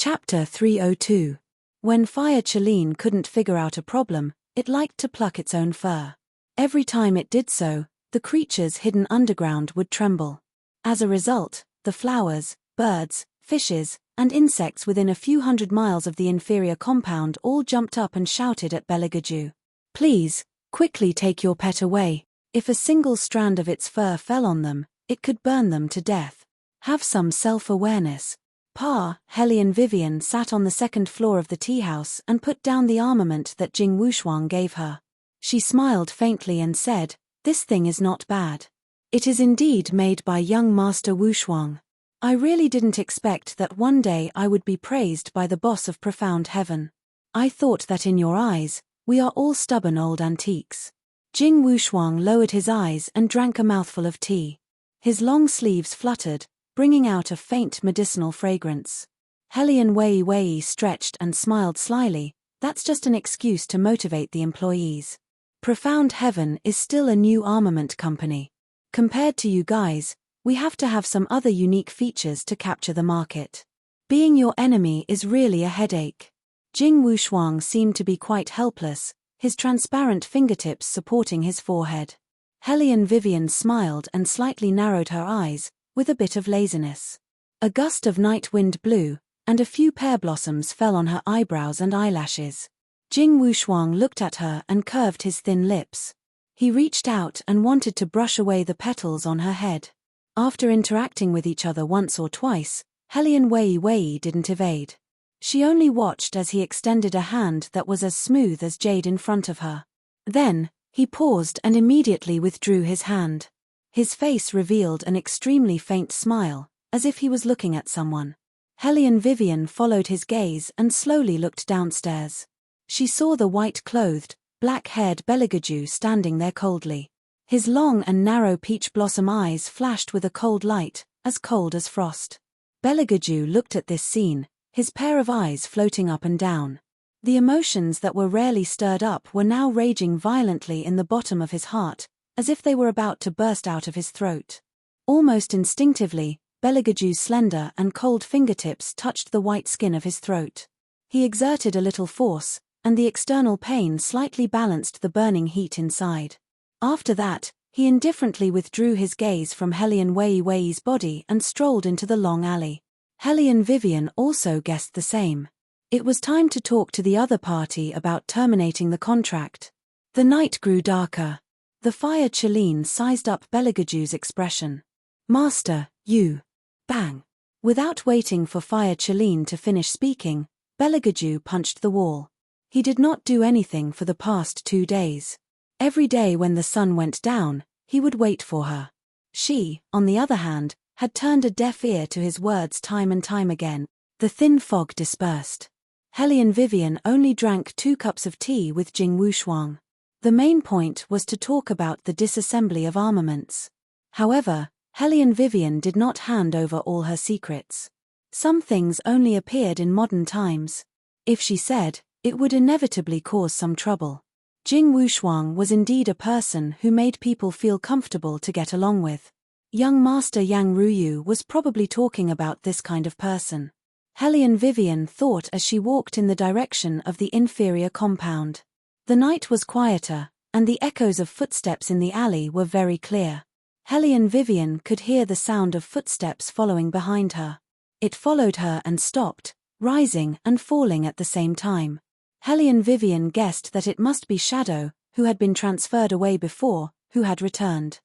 Chapter 302. When Fire Cheline couldn't figure out a problem, it liked to pluck its own fur. Every time it did so, the creatures hidden underground would tremble. As a result, the flowers, birds, fishes, and insects within a few hundred miles of the inferior compound all jumped up and shouted at Beligaju. Please, quickly take your pet away. If a single strand of its fur fell on them, it could burn them to death. Have some self-awareness. Pa, Hellion Vivian sat on the second floor of the tea house and put down the armament that Jing Wushuang gave her. She smiled faintly and said, "This thing is not bad. It is indeed made by young Master Wushuang. I really didn't expect that one day I would be praised by the boss of Profound Heaven. I thought that in your eyes, we are all stubborn old antiques." Jing Wushuang lowered his eyes and drank a mouthful of tea. His long sleeves fluttered, bringing out a faint medicinal fragrance. Hellion Wei Wei stretched and smiled slyly. That's just an excuse to motivate the employees. Profound Heaven is still a new armament company. Compared to you guys, we have to have some other unique features to capture the market. Being your enemy is really a headache. Jing Wushuang seemed to be quite helpless, his transparent fingertips supporting his forehead. Hellion Vivian smiled and slightly narrowed her eyes, with a bit of laziness. A gust of night wind blew, and a few pear blossoms fell on her eyebrows and eyelashes. Jing Wushuang looked at her and curved his thin lips. He reached out and wanted to brush away the petals on her head. After interacting with each other once or twice, Hellion Wei Wei didn't evade. She only watched as he extended a hand that was as smooth as jade in front of her. Then, he paused and immediately withdrew his hand. His face revealed an extremely faint smile, as if he was looking at someone. Hellion Vivian followed his gaze and slowly looked downstairs. She saw the white-clothed, black-haired Beligaju standing there coldly. His long and narrow peach blossom eyes flashed with a cold light, as cold as frost. Beligaju looked at this scene, his pair of eyes floating up and down. The emotions that were rarely stirred up were now raging violently in the bottom of his heart, as if they were about to burst out of his throat. Almost instinctively, Beligaju's slender and cold fingertips touched the white skin of his throat. He exerted a little force, and the external pain slightly balanced the burning heat inside. After that, he indifferently withdrew his gaze from Hellion Wei Wei's body and strolled into the long alley. Hellion Vivian also guessed the same. It was time to talk to the other party about terminating the contract. The night grew darker. The Fire Cheline sized up Beligaju's expression. "Master, you." Bang. Without waiting for Fire Cheline to finish speaking, Beligaju punched the wall. He did not do anything for the past 2 days. Every day when the sun went down, he would wait for her. She, on the other hand, had turned a deaf ear to his words time and time again. The thin fog dispersed. Hellion Vivian only drank 2 cups of tea with Jing Wushuang. The main point was to talk about the disassembly of armaments. However, Hellion Vivian did not hand over all her secrets. Some things only appeared in modern times. If she said, it would inevitably cause some trouble. Jing Wushuang was indeed a person who made people feel comfortable to get along with. Young Master Yang Ruyu was probably talking about this kind of person. Hellion Vivian thought as she walked in the direction of the inferior compound. The night was quieter, and the echoes of footsteps in the alley were very clear. Hellion Vivian could hear the sound of footsteps following behind her. It followed her and stopped, rising and falling at the same time. Hellion Vivian guessed that it must be Shadow, who had been transferred away before, who had returned.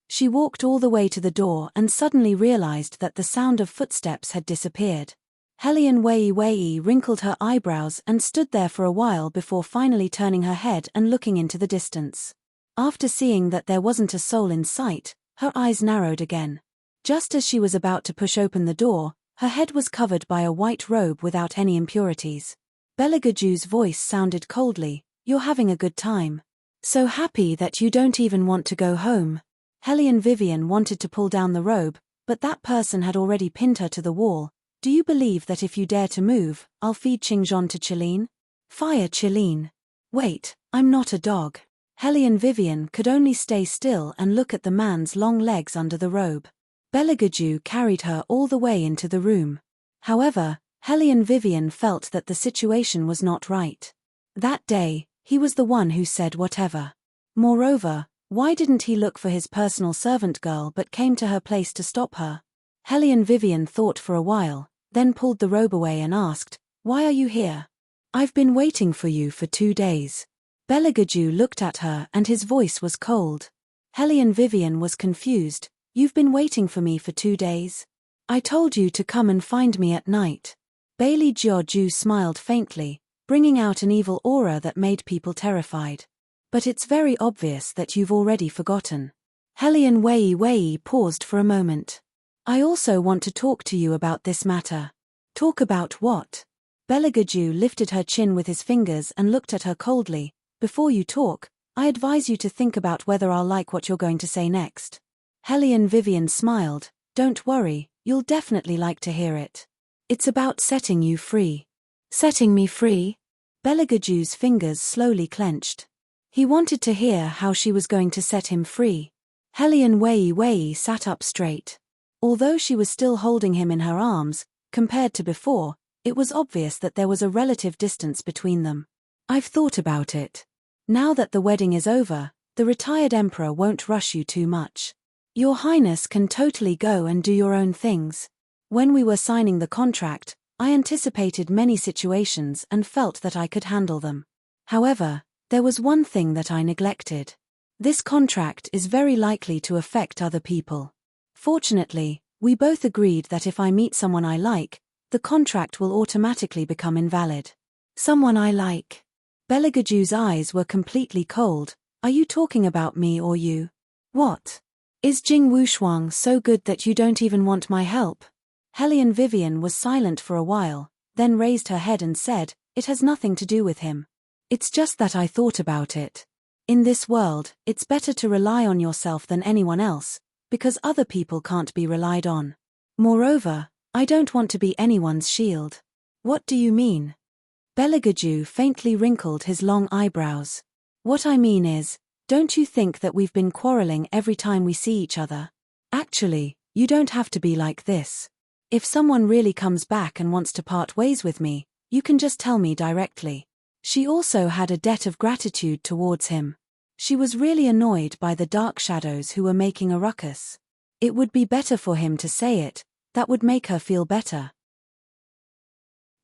She walked all the way to the door and suddenly realized that the sound of footsteps had disappeared. Hellion Wei Wei wrinkled her eyebrows and stood there for a while before finally turning her head and looking into the distance. After seeing that there wasn't a soul in sight, her eyes narrowed again. Just as she was about to push open the door, her head was covered by a white robe without any impurities. Beligaju's voice sounded coldly, "You're having a good time. So happy that you don't even want to go home." Hellion Vivian wanted to pull down the robe, but that person had already pinned her to the wall. "Do you believe that if you dare to move, I'll feed Qingzhon to Cheline?" Fire Cheline. Wait, I'm not a dog. Hellion Vivian could only stay still and look at the man's long legs under the robe. Beligaju carried her all the way into the room. However, Hellion Vivian felt that the situation was not right. That day, he was the one who said whatever. Moreover, why didn't he look for his personal servant girl but came to her place to stop her? Hellion Vivian thought for a while, then pulled the robe away and asked, "Why are you here?" "I've been waiting for you for 2 days." Beligaju looked at her and his voice was cold. Hellion Vivian was confused. "You've been waiting for me for 2 days? I told you to come and find me at night." Bailey Jiaju smiled faintly, bringing out an evil aura that made people terrified. "But it's very obvious that you've already forgotten." Hellion Wei paused for a moment. "I also want to talk to you about this matter." "Talk about what?" Beligaju lifted her chin with his fingers and looked at her coldly. "Before you talk, I advise you to think about whether I'll like what you're going to say next." Hellion Vivian smiled. "Don't worry, you'll definitely like to hear it. It's about setting you free." "Setting me free?" Beligaju's fingers slowly clenched. He wanted to hear how she was going to set him free. Hellion Wei sat up straight. Although she was still holding him in her arms, compared to before, it was obvious that there was a relative distance between them. "I've thought about it. Now that the wedding is over, the retired emperor won't rush you too much. Your Highness can totally go and do your own things. When we were signing the contract, I anticipated many situations and felt that I could handle them. However, there was one thing that I neglected. This contract is very likely to affect other people. Fortunately, we both agreed that if I meet someone I like, the contract will automatically become invalid." "Someone I like?" Beligaju's eyes were completely cold. "Are you talking about me or you? What? Is Jing Wushuang so good that you don't even want my help?" Hellion Vivian was silent for a while, then raised her head and said, "It has nothing to do with him. It's just that I thought about it. In this world, it's better to rely on yourself than anyone else, because other people can't be relied on. Moreover, I don't want to be anyone's shield." "What do you mean?" Beligaju faintly wrinkled his long eyebrows. "What I mean is, don't you think that we've been quarreling every time we see each other? Actually, you don't have to be like this. If someone really comes back and wants to part ways with me, you can just tell me directly." She also had a debt of gratitude towards him. She was really annoyed by the dark shadows who were making a ruckus. It would be better for him to say it, that would make her feel better.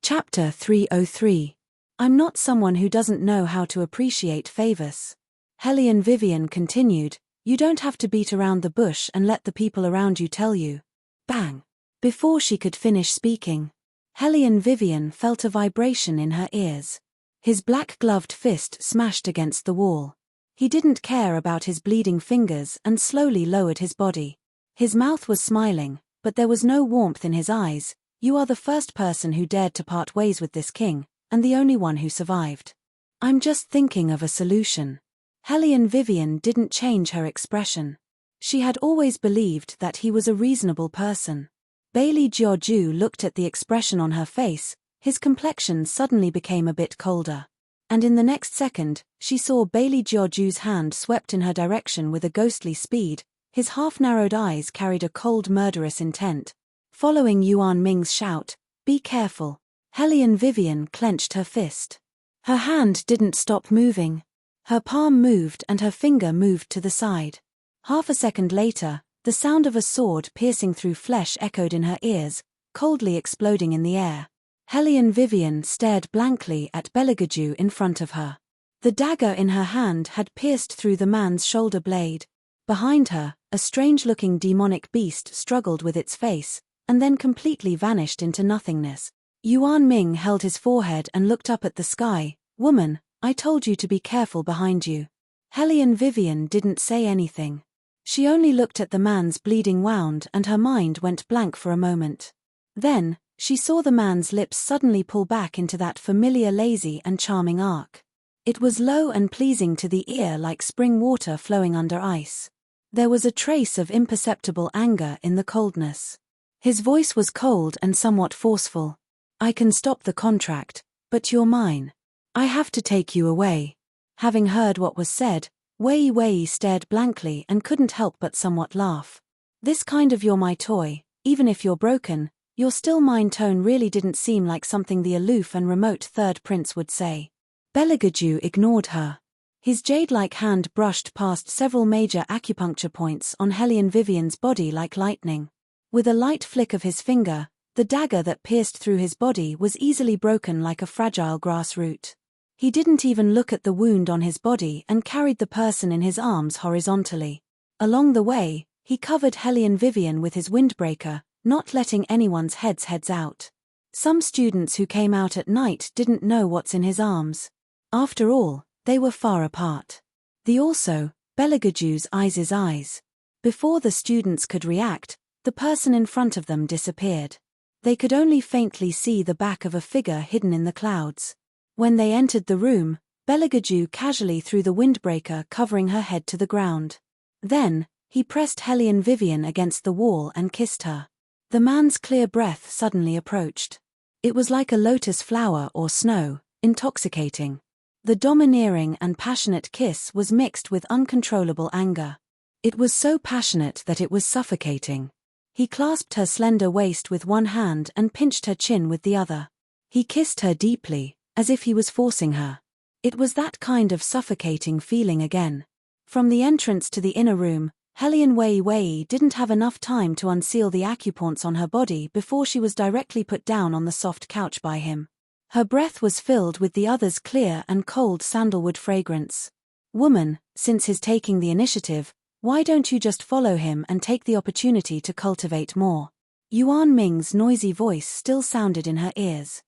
Chapter 303. I'm not someone who doesn't know how to appreciate favors. Hellion Vivian continued, "You don't have to beat around the bush and let the people around you tell you." Bang! Before she could finish speaking, Hellion Vivian felt a vibration in her ears. His black-gloved fist smashed against the wall. He didn't care about his bleeding fingers and slowly lowered his body. His mouth was smiling, but there was no warmth in his eyes. "You are the first person who dared to part ways with this king, and the only one who survived. I'm just thinking of a solution." Hellion Vivian didn't change her expression. She had always believed that he was a reasonable person. Bailey Jiaju looked at the expression on her face. His complexion suddenly became a bit colder. And in the next second, she saw Bailey Jiaju's hand swept in her direction with a ghostly speed. His half-narrowed eyes carried a cold murderous intent. Following Yuan Ming's shout, "Be careful," Hellion Vivian clenched her fist. Her hand didn't stop moving. Her palm moved and her finger moved to the side. Half a second later, the sound of a sword piercing through flesh echoed in her ears, coldly exploding in the air. Hellion Vivian stared blankly at Beligaju in front of her. The dagger in her hand had pierced through the man's shoulder blade. Behind her, a strange-looking demonic beast struggled with its face, and then completely vanished into nothingness. Yuan Ming held his forehead and looked up at the sky. "Woman, I told you to be careful behind you." Hellion Vivian didn't say anything. She only looked at the man's bleeding wound and her mind went blank for a moment. Then, she saw the man's lips suddenly pull back into that familiar lazy and charming arc. It was low and pleasing to the ear like spring water flowing under ice. There was a trace of imperceptible anger in the coldness. His voice was cold and somewhat forceful. "I can stop the contract, but you're mine. I have to take you away." Having heard what was said, Wei stared blankly and couldn't help but somewhat laugh. "This kind of 'you're my toy, even if you're broken, Your still mine tone really didn't seem like something the aloof and remote third prince would say. Beligaju ignored her. His jade-like hand brushed past several major acupuncture points on Hellion Vivian's body like lightning. With a light flick of his finger, the dagger that pierced through his body was easily broken like a fragile grass root. He didn't even look at the wound on his body and carried the person in his arms horizontally. Along the way, he covered Hellion Vivian with his windbreaker, not letting anyone's heads out. Some students who came out at night didn't know what's in his arms. After all, they were far apart. Beligaju's eyes. Before the students could react, the person in front of them disappeared. They could only faintly see the back of a figure hidden in the clouds. When they entered the room, Beligaju casually threw the windbreaker covering her head to the ground. Then, he pressed Hellion Vivian against the wall and kissed her. The man's clear breath suddenly approached. It was like a lotus flower or snow, intoxicating. The domineering and passionate kiss was mixed with uncontrollable anger. It was so passionate that it was suffocating. He clasped her slender waist with one hand and pinched her chin with the other. He kissed her deeply, as if he was forcing her. It was that kind of suffocating feeling again. From the entrance to the inner room, Hellion Wei didn't have enough time to unseal the acupoints on her body before she was directly put down on the soft couch by him. Her breath was filled with the other's clear and cold sandalwood fragrance. Woman, since his taking the initiative, why don't you just follow him and take the opportunity to cultivate more? Yuan Ming's noisy voice still sounded in her ears.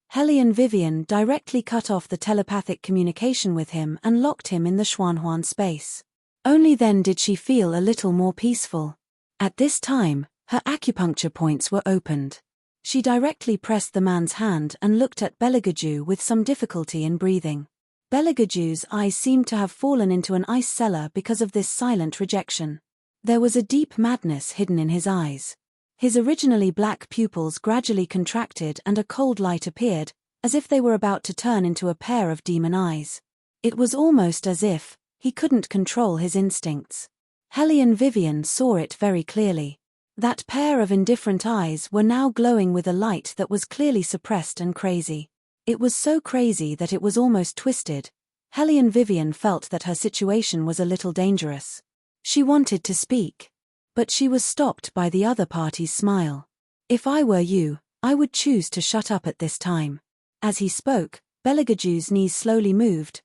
Hellion Vivian directly cut off the telepathic communication with him and locked him in the Xuanhuan space. Only then did she feel a little more peaceful. At this time, her acupuncture points were opened. She directly pressed the man's hand and looked at Beligaju with some difficulty in breathing. Beligaju's eyes seemed to have fallen into an ice cellar because of this silent rejection. There was a deep madness hidden in his eyes. His originally black pupils gradually contracted and a cold light appeared, as if they were about to turn into a pair of demon eyes. It was almost as if he couldn't control his instincts. Hellion Vivian saw it very clearly. That pair of indifferent eyes were now glowing with a light that was clearly suppressed and crazy. It was so crazy that it was almost twisted. Hellion Vivian felt that her situation was a little dangerous. She wanted to speak. But she was stopped by the other party's smile. If I were you, I would choose to shut up at this time. As he spoke, Beligaju's knees slowly moved,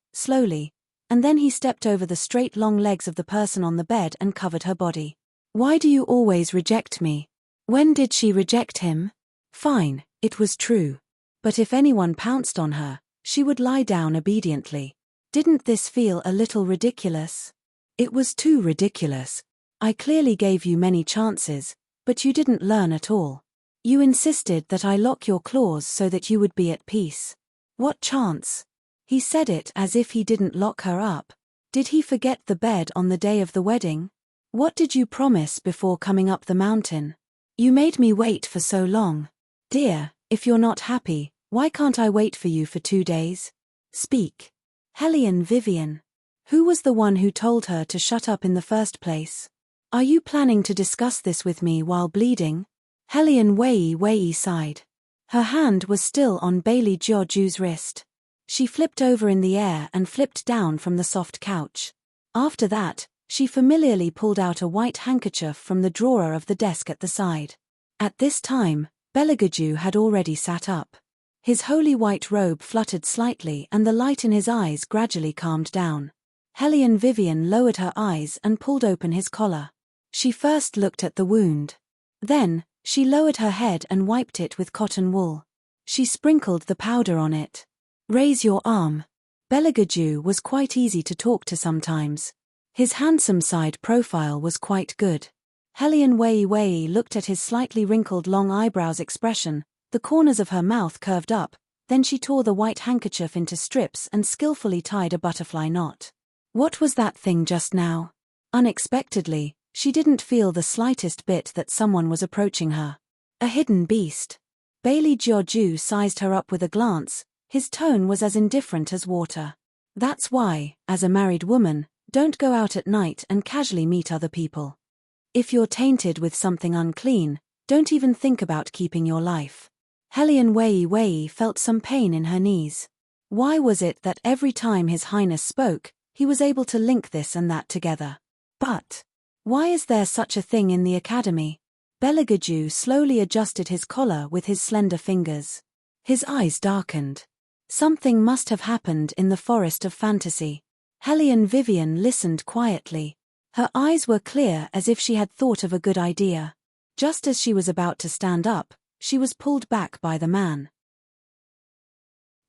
and then he stepped over the straight long legs of the person on the bed and covered her body. Why do you always reject me? When did she reject him? Fine, it was true. But if anyone pounced on her, she would lie down obediently. Didn't this feel a little ridiculous? It was too ridiculous. I clearly gave you many chances, but you didn't learn at all. You insisted that I lock your claws so that you would be at peace. What chance? He said it as if he didn't lock her up. Did he forget the bed on the day of the wedding? What did you promise before coming up the mountain? You made me wait for so long. Dear, if you're not happy, why can't I wait for you for 2 days? Speak. Hellion Vivian. Who was the one who told her to shut up in the first place? Are you planning to discuss this with me while bleeding? Hellion Wei sighed. Her hand was still on Bailey Jiaju's wrist. She flipped over in the air and flipped down from the soft couch. After that, she familiarly pulled out a white handkerchief from the drawer of the desk at the side. At this time, Beligaju had already sat up. His holy white robe fluttered slightly and the light in his eyes gradually calmed down. Hellion Vivian lowered her eyes and pulled open his collar. She first looked at the wound. Then, she lowered her head and wiped it with cotton wool. She sprinkled the powder on it. Raise your arm. Beligaju was quite easy to talk to sometimes. His handsome side profile was quite good. Hellion Wei looked at his slightly wrinkled long eyebrows expression, the corners of her mouth curved up, then she tore the white handkerchief into strips and skillfully tied a butterfly knot. What was that thing just now? Unexpectedly, she didn't feel the slightest bit that someone was approaching her. A hidden beast. Bailey Jiaju sized her up with a glance. His tone was as indifferent as water. That's why, as a married woman, don't go out at night and casually meet other people. If you're tainted with something unclean, Don't even think about keeping your life. Hellion Wei felt some pain in her knees. Why was it that every time His Highness spoke, he was able to link this and that together? But why is there such a thing in the academy? Beligaju slowly adjusted his collar with his slender fingers. His eyes darkened. Something must have happened in the forest of fantasy. Hellion Vivian listened quietly. Her eyes were clear as if she had thought of a good idea. Just as she was about to stand up, she was pulled back by the man.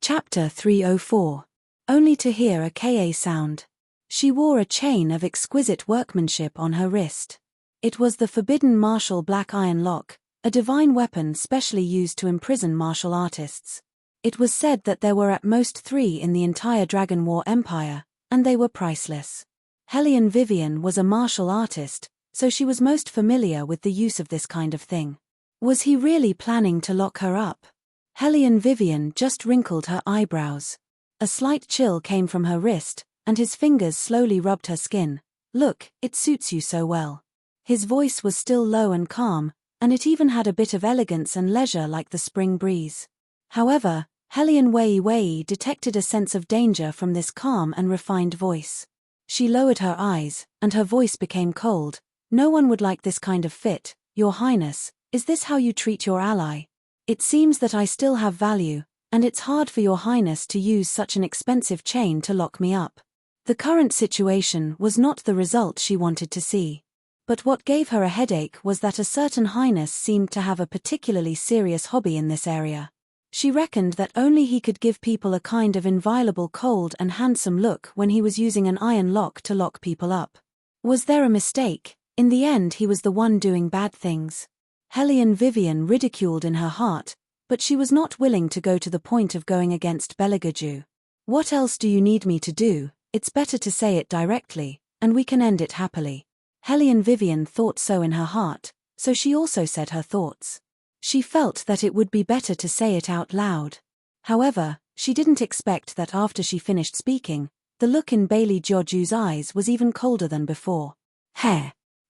Chapter 304. Only to hear a ka sound. She wore a chain of exquisite workmanship on her wrist. It was the forbidden martial black iron lock, a divine weapon specially used to imprison martial artists. It was said that there were at most 3 in the entire Dragon War Empire, and they were priceless. Hellion Vivian was a martial artist, so she was most familiar with the use of this kind of thing. Was he really planning to lock her up? Hellion Vivian just wrinkled her eyebrows. A slight chill came from her wrist, and his fingers slowly rubbed her skin. Look, it suits you so well. His voice was still low and calm, and it even had a bit of elegance and leisure like the spring breeze. However, Hellion Wei detected a sense of danger from this calm and refined voice. She lowered her eyes, and her voice became cold. No one would like this kind of fit, Your Highness. Is this how you treat your ally? It seems that I still have value, and it's hard for Your Highness to use such an expensive chain to lock me up. The current situation was not the result she wanted to see. But what gave her a headache was that a certain highness seemed to have a particularly serious hobby in this area. She reckoned that only he could give people a kind of inviolable cold and handsome look when he was using an iron lock to lock people up. Was there a mistake? In the end he was the one doing bad things. Hellion Vivian ridiculed in her heart, but she was not willing to go to the point of going against Beligaju. What else do you need me to do? It's better to say it directly, and we can end it happily. Hellion Vivian thought so in her heart, so she also said her thoughts. She felt that it would be better to say it out loud. However, she didn't expect that after she finished speaking, the look in Bailey Joju's eyes was even colder than before.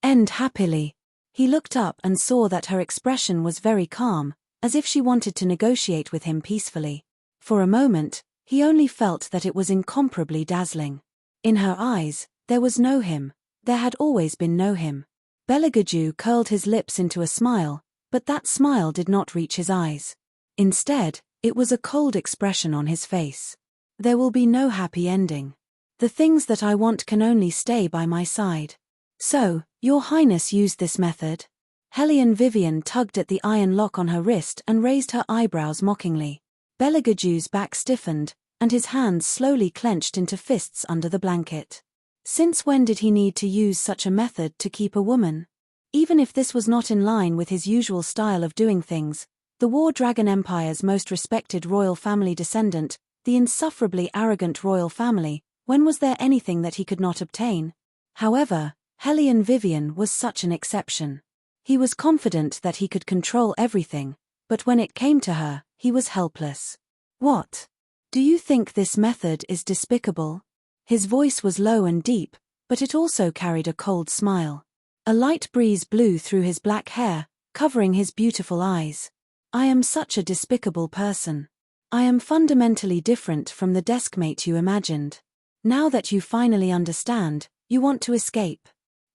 End happily. He looked up and saw that her expression was very calm, as if she wanted to negotiate with him peacefully. For a moment, he only felt that it was incomparably dazzling. In her eyes, there was no him. There had always been no him. Beligaju curled his lips into a smile, but that smile did not reach his eyes. Instead, it was a cold expression on his face. There will be no happy ending. The things that I want can only stay by my side. So, Your Highness used this method? Hellion Vivian tugged at the iron lock on her wrist and raised her eyebrows mockingly. Beligaju's back stiffened, and his hands slowly clenched into fists under the blanket. Since when did he need to use such a method to keep a woman? Even if this was not in line with his usual style of doing things, the War Dragon Empire's most respected royal family descendant, the insufferably arrogant royal family, when was there anything that he could not obtain? However, Hellion Vivian was such an exception. He was confident that he could control everything, but when it came to her, he was helpless. What? Do you think this method is despicable? His voice was low and deep, but it also carried a cold smile. A light breeze blew through his black hair, covering his beautiful eyes. I am such a despicable person. I am fundamentally different from the deskmate you imagined. Now that you finally understand, you want to escape.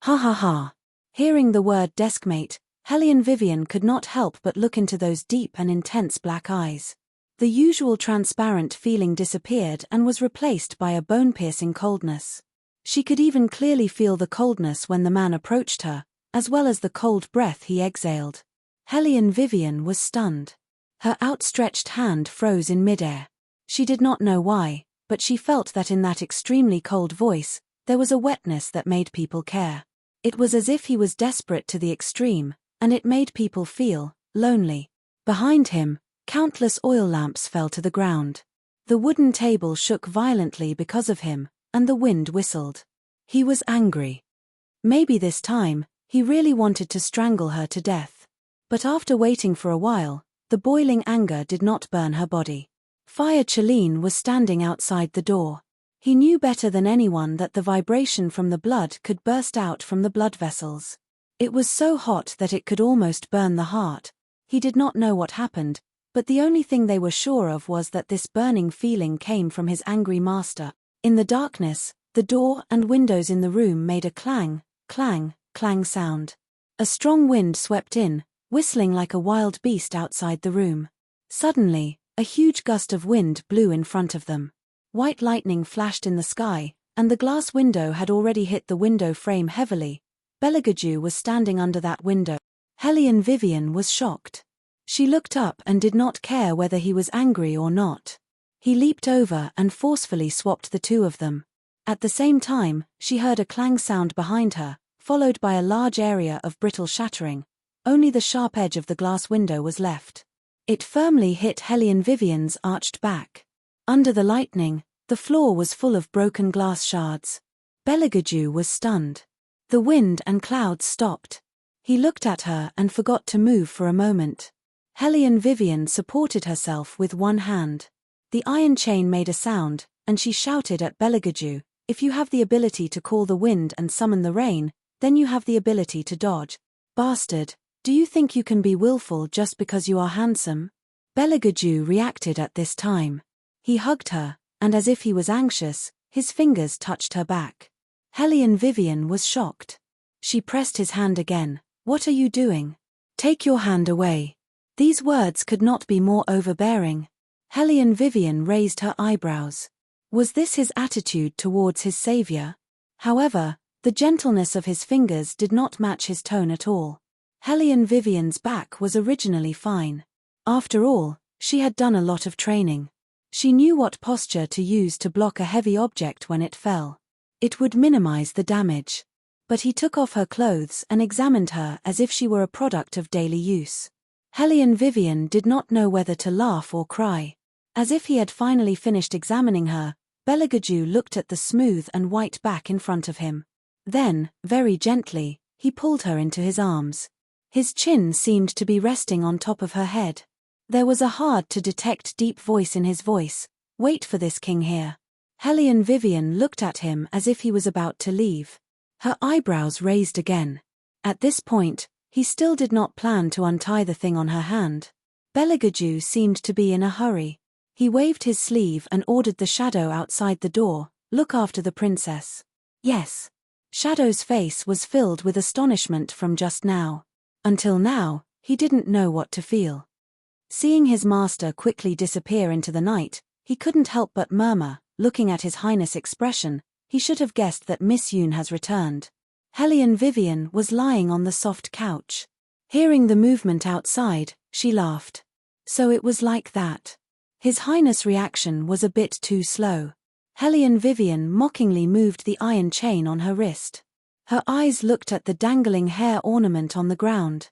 Ha ha ha. Hearing the word deskmate, Hellion Vivian could not help but look into those deep and intense black eyes. The usual transparent feeling disappeared and was replaced by a bone-piercing coldness. She could even clearly feel the coldness when the man approached her, as well as the cold breath he exhaled. Hellion Vivian was stunned. Her outstretched hand froze in midair. She did not know why, but she felt that in that extremely cold voice, there was a wetness that made people care. It was as if he was desperate to the extreme, and it made people feel lonely. Behind him, countless oil lamps fell to the ground. The wooden table shook violently because of him, and the wind whistled. He was angry. Maybe this time, he really wanted to strangle her to death. But after waiting for a while, the boiling anger did not burn her body. Fire Chalene was standing outside the door. He knew better than anyone that the vibration from the blood could burst out from the blood vessels. It was so hot that it could almost burn the heart. He did not know what happened, but the only thing they were sure of was that this burning feeling came from his angry master. In the darkness, the door and windows in the room made a clang, clang, clang sound. A strong wind swept in, whistling like a wild beast outside the room. Suddenly, a huge gust of wind blew in front of them. White lightning flashed in the sky, and the glass window had already hit the window frame heavily. Belegudeux was standing under that window. Hellion Vivian was shocked. She looked up and did not care whether he was angry or not. He leaped over and forcefully swapped the two of them. At the same time, she heard a clang sound behind her, followed by a large area of brittle shattering. Only the sharp edge of the glass window was left. It firmly hit Hellion Vivian's arched back. Under the lightning, the floor was full of broken glass shards. Belegudeux was stunned. The wind and clouds stopped. He looked at her and forgot to move for a moment. Hellion Vivian supported herself with one hand. The iron chain made a sound, and she shouted at Belegudeux, "If you have the ability to call the wind and summon the rain, then you have the ability to dodge. Bastard, do you think you can be willful just because you are handsome?" Belegudeux reacted at this time. He hugged her, and as if he was anxious, his fingers touched her back. Hellion Vivian was shocked. She pressed his hand again. "What are you doing? Take your hand away." These words could not be more overbearing. Hellion Vivian raised her eyebrows. Was this his attitude towards his savior? However, the gentleness of his fingers did not match his tone at all. Hellion Vivian's back was originally fine. After all, she had done a lot of training. She knew what posture to use to block a heavy object when it fell. It would minimize the damage. But he took off her clothes and examined her as if she were a product of daily use. Hellion Vivian did not know whether to laugh or cry. As if he had finally finished examining her, Belegudeux looked at the smooth and white back in front of him. Then, very gently, he pulled her into his arms. His chin seemed to be resting on top of her head. There was a hard-to-detect deep voice in his voice. "Wait for this, king here." Hellion Vivian looked at him as if he was about to leave. Her eyebrows raised again. At this point, he still did not plan to untie the thing on her hand. Belegudeux seemed to be in a hurry. He waved his sleeve and ordered the shadow outside the door, "Look after the princess." "Yes." Shadow's face was filled with astonishment from just now. Until now, he didn't know what to feel. Seeing his master quickly disappear into the night, he couldn't help but murmur, looking at His Highness' expression, "He should have guessed that Miss Yoon has returned." Hellion Vivian was lying on the soft couch. Hearing the movement outside, she laughed. So it was like that. His Highness' reaction was a bit too slow. Hellion Vivian mockingly moved the iron chain on her wrist. Her eyes looked at the dangling hair ornament on the ground.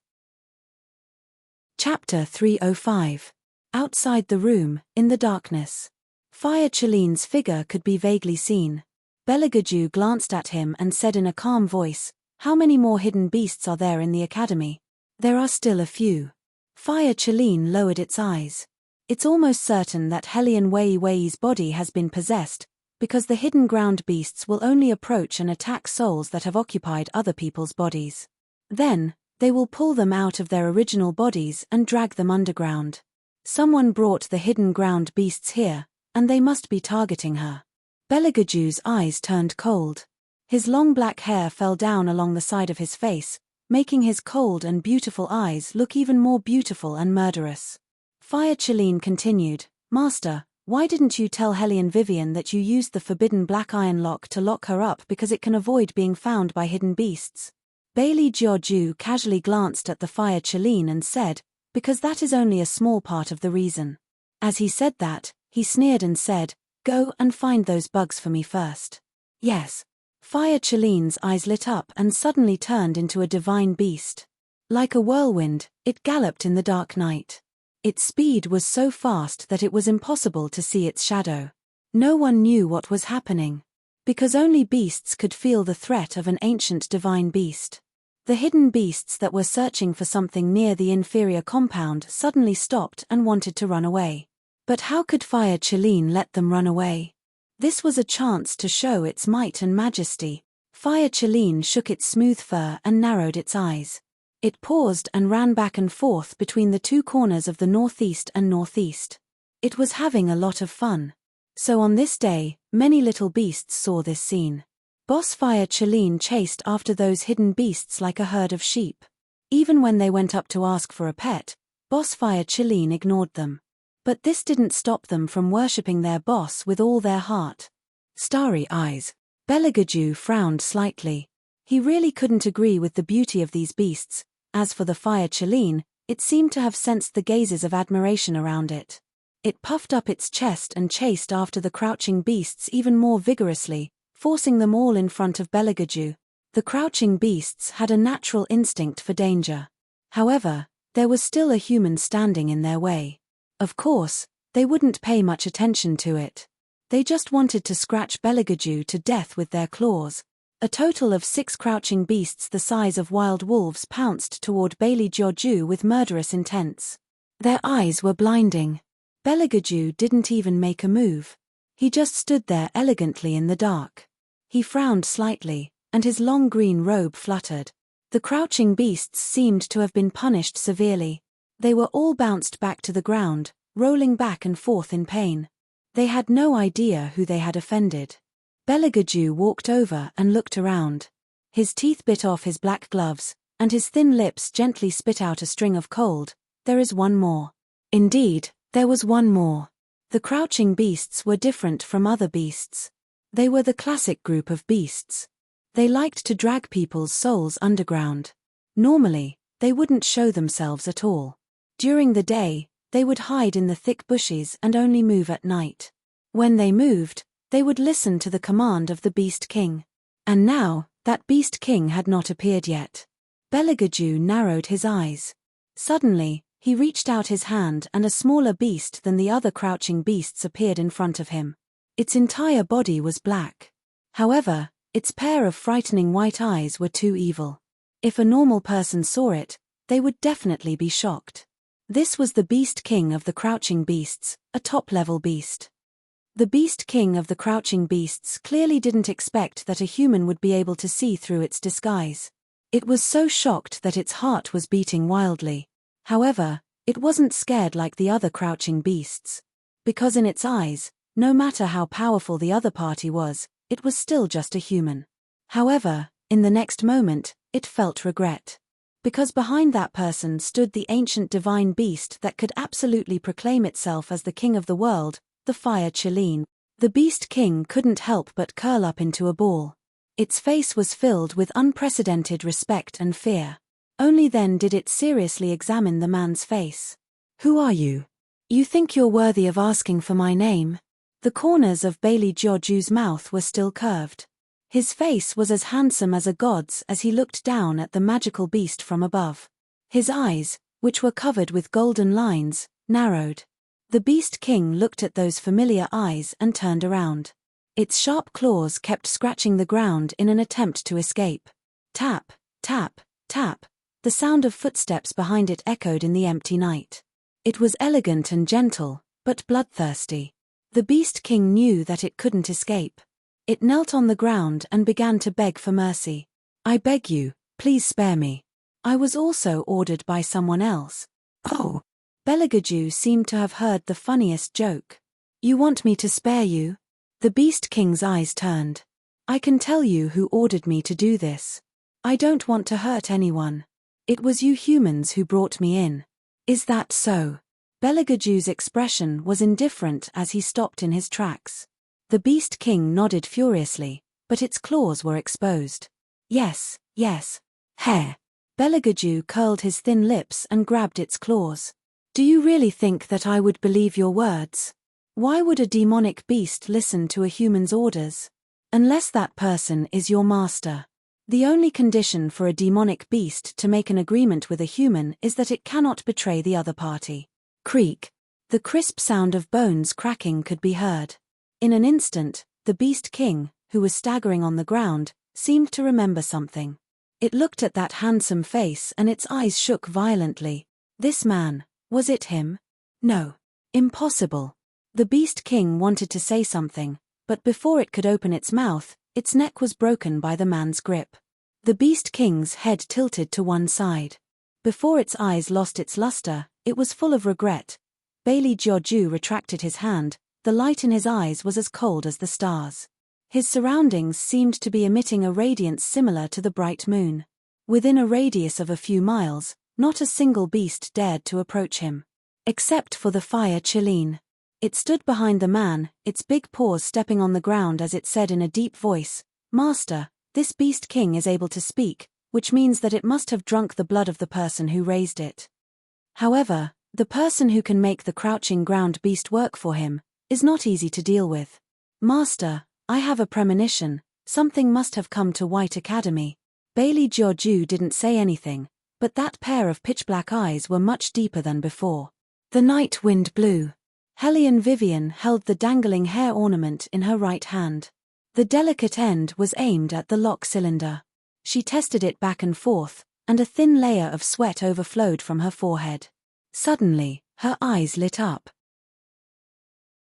Chapter 305. Outside the room, in the darkness. Fire Chaline's figure could be vaguely seen. Belegudeux glanced at him and said in a calm voice, "How many more hidden beasts are there in the academy?" "There are still a few." Fire Chaline lowered its eyes. It's almost certain that Hellion Wei's body has been possessed, because the hidden ground beasts will only approach and attack souls that have occupied other people's bodies. Then, they will pull them out of their original bodies and drag them underground. Someone brought the hidden ground beasts here, and they must be targeting her. Belegudeux's eyes turned cold. His long black hair fell down along the side of his face, making his cold and beautiful eyes look even more beautiful and murderous. Fire Chaline continued, "Master, why didn't you tell Hellion Vivian that you used the forbidden black iron lock to lock her up because it can avoid being found by hidden beasts?" Bailey Jiaoju casually glanced at the Fire Chaline and said, "Because that is only a small part of the reason." As he said that, he sneered and said, "Go and find those bugs for me first." "Yes." Fire Chaline's eyes lit up and suddenly turned into a divine beast. Like a whirlwind, it galloped in the dark night. Its speed was so fast that it was impossible to see its shadow. No one knew what was happening. Because only beasts could feel the threat of an ancient divine beast. The hidden beasts that were searching for something near the inferior compound suddenly stopped and wanted to run away. But how could Fire Chaline let them run away? This was a chance to show its might and majesty. Fire Cheline shook its smooth fur and narrowed its eyes. It paused and ran back and forth between the two corners of the northeast and northeast. It was having a lot of fun. So on this day, many little beasts saw this scene. Boss Fire Cheline chased after those hidden beasts like a herd of sheep. Even when they went up to ask for a pet, Boss Fire Cheline ignored them. But this didn't stop them from worshipping their boss with all their heart. Starry eyes. Belegaju frowned slightly. He really couldn't agree with the beauty of these beasts. As for the Fire Cheline, it seemed to have sensed the gazes of admiration around it. It puffed up its chest and chased after the crouching beasts even more vigorously, forcing them all in front of Belegaju. The crouching beasts had a natural instinct for danger. However, there was still a human standing in their way. Of course, they wouldn't pay much attention to it. They just wanted to scratch Belegaju to death with their claws. A total of 6 crouching beasts the size of wild wolves pounced toward Bailey Joju with murderous intents. Their eyes were blinding. Belegaju didn't even make a move. He just stood there elegantly in the dark. He frowned slightly, and his long green robe fluttered. The crouching beasts seemed to have been punished severely. They were all bounced back to the ground, rolling back and forth in pain. They had no idea who they had offended. Belegaju walked over and looked around. His teeth bit off his black gloves, and his thin lips gently spit out a string of cold. There is one more. Indeed, there was one more. The crouching beasts were different from other beasts. They were the classic group of beasts. They liked to drag people's souls underground. Normally, they wouldn't show themselves at all. During the day, they would hide in the thick bushes and only move at night. When they moved, they would listen to the command of the Beast King. And now, that Beast King had not appeared yet. Belegaju narrowed his eyes. Suddenly, he reached out his hand and a smaller beast than the other crouching beasts appeared in front of him. Its entire body was black. However, its pair of frightening white eyes were too evil. If a normal person saw it, they would definitely be shocked. This was the Beast King of the Crouching Beasts, a top-level beast. The Beast King of the Crouching Beasts clearly didn't expect that a human would be able to see through its disguise. It was so shocked that its heart was beating wildly. However, it wasn't scared like the other crouching beasts. Because in its eyes, no matter how powerful the other party was, it was still just a human. However, in the next moment, it felt regret. Because behind that person stood the ancient divine beast that could absolutely proclaim itself as the king of the world, the Fire Cheline. The Beast King couldn't help but curl up into a ball. Its face was filled with unprecedented respect and fear. Only then did it seriously examine the man's face. "Who are you? You think you're worthy of asking for my name?" The corners of Bailey Joju's mouth were still curved. His face was as handsome as a god's as he looked down at the magical beast from above. His eyes, which were covered with golden lines, narrowed. The Beast King looked at those familiar eyes and turned around. Its sharp claws kept scratching the ground in an attempt to escape. Tap, tap, tap. The sound of footsteps behind it echoed in the empty night. It was elegant and gentle, but bloodthirsty. The Beast King knew that it couldn't escape. It knelt on the ground and began to beg for mercy. "I beg you, please spare me. I was also ordered by someone else." "Oh." Belegaju seemed to have heard the funniest joke. "You want me to spare you?" The Beast King's eyes turned. "I can tell you who ordered me to do this. I don't want to hurt anyone. It was you humans who brought me in." "Is that so?" Belegaju's expression was indifferent as he stopped in his tracks. The Beast King nodded furiously, but its claws were exposed. "Yes, yes." "Heh." Belegaju curled his thin lips and grabbed its claws. "Do you really think that I would believe your words? Why would a demonic beast listen to a human's orders? Unless that person is your master. The only condition for a demonic beast to make an agreement with a human is that it cannot betray the other party." Creak. The crisp sound of bones cracking could be heard. In an instant, the Beast King, who was staggering on the ground, seemed to remember something. It looked at that handsome face and its eyes shook violently. This man, was it him? No. Impossible. The Beast King wanted to say something, but before it could open its mouth, Its neck was broken by the man's grip. The Beast King's head tilted to one side. Before its eyes lost its luster, it was full of regret. Bailey Jiaoju retracted his hand. The light in his eyes was as cold as the stars. His surroundings seemed to be emitting a radiance similar to the bright moon. Within a radius of a few miles, not a single beast dared to approach him. Except for the fire Chileen. It stood behind the man, its big paws stepping on the ground as it said in a deep voice, "Master, this Beast King is able to speak, which means that it must have drunk the blood of the person who raised it. However, the person who can make the crouching ground beast work for him is not easy to deal with. Master, I have a premonition, something must have come to White Academy." Bailey Jiaoju didn't say anything, but that pair of pitch-black eyes were much deeper than before. The night wind blew. Hellion Vivian held the dangling hair ornament in her right hand. The delicate end was aimed at the lock cylinder. She tested it back and forth, and a thin layer of sweat overflowed from her forehead. Suddenly, her eyes lit up.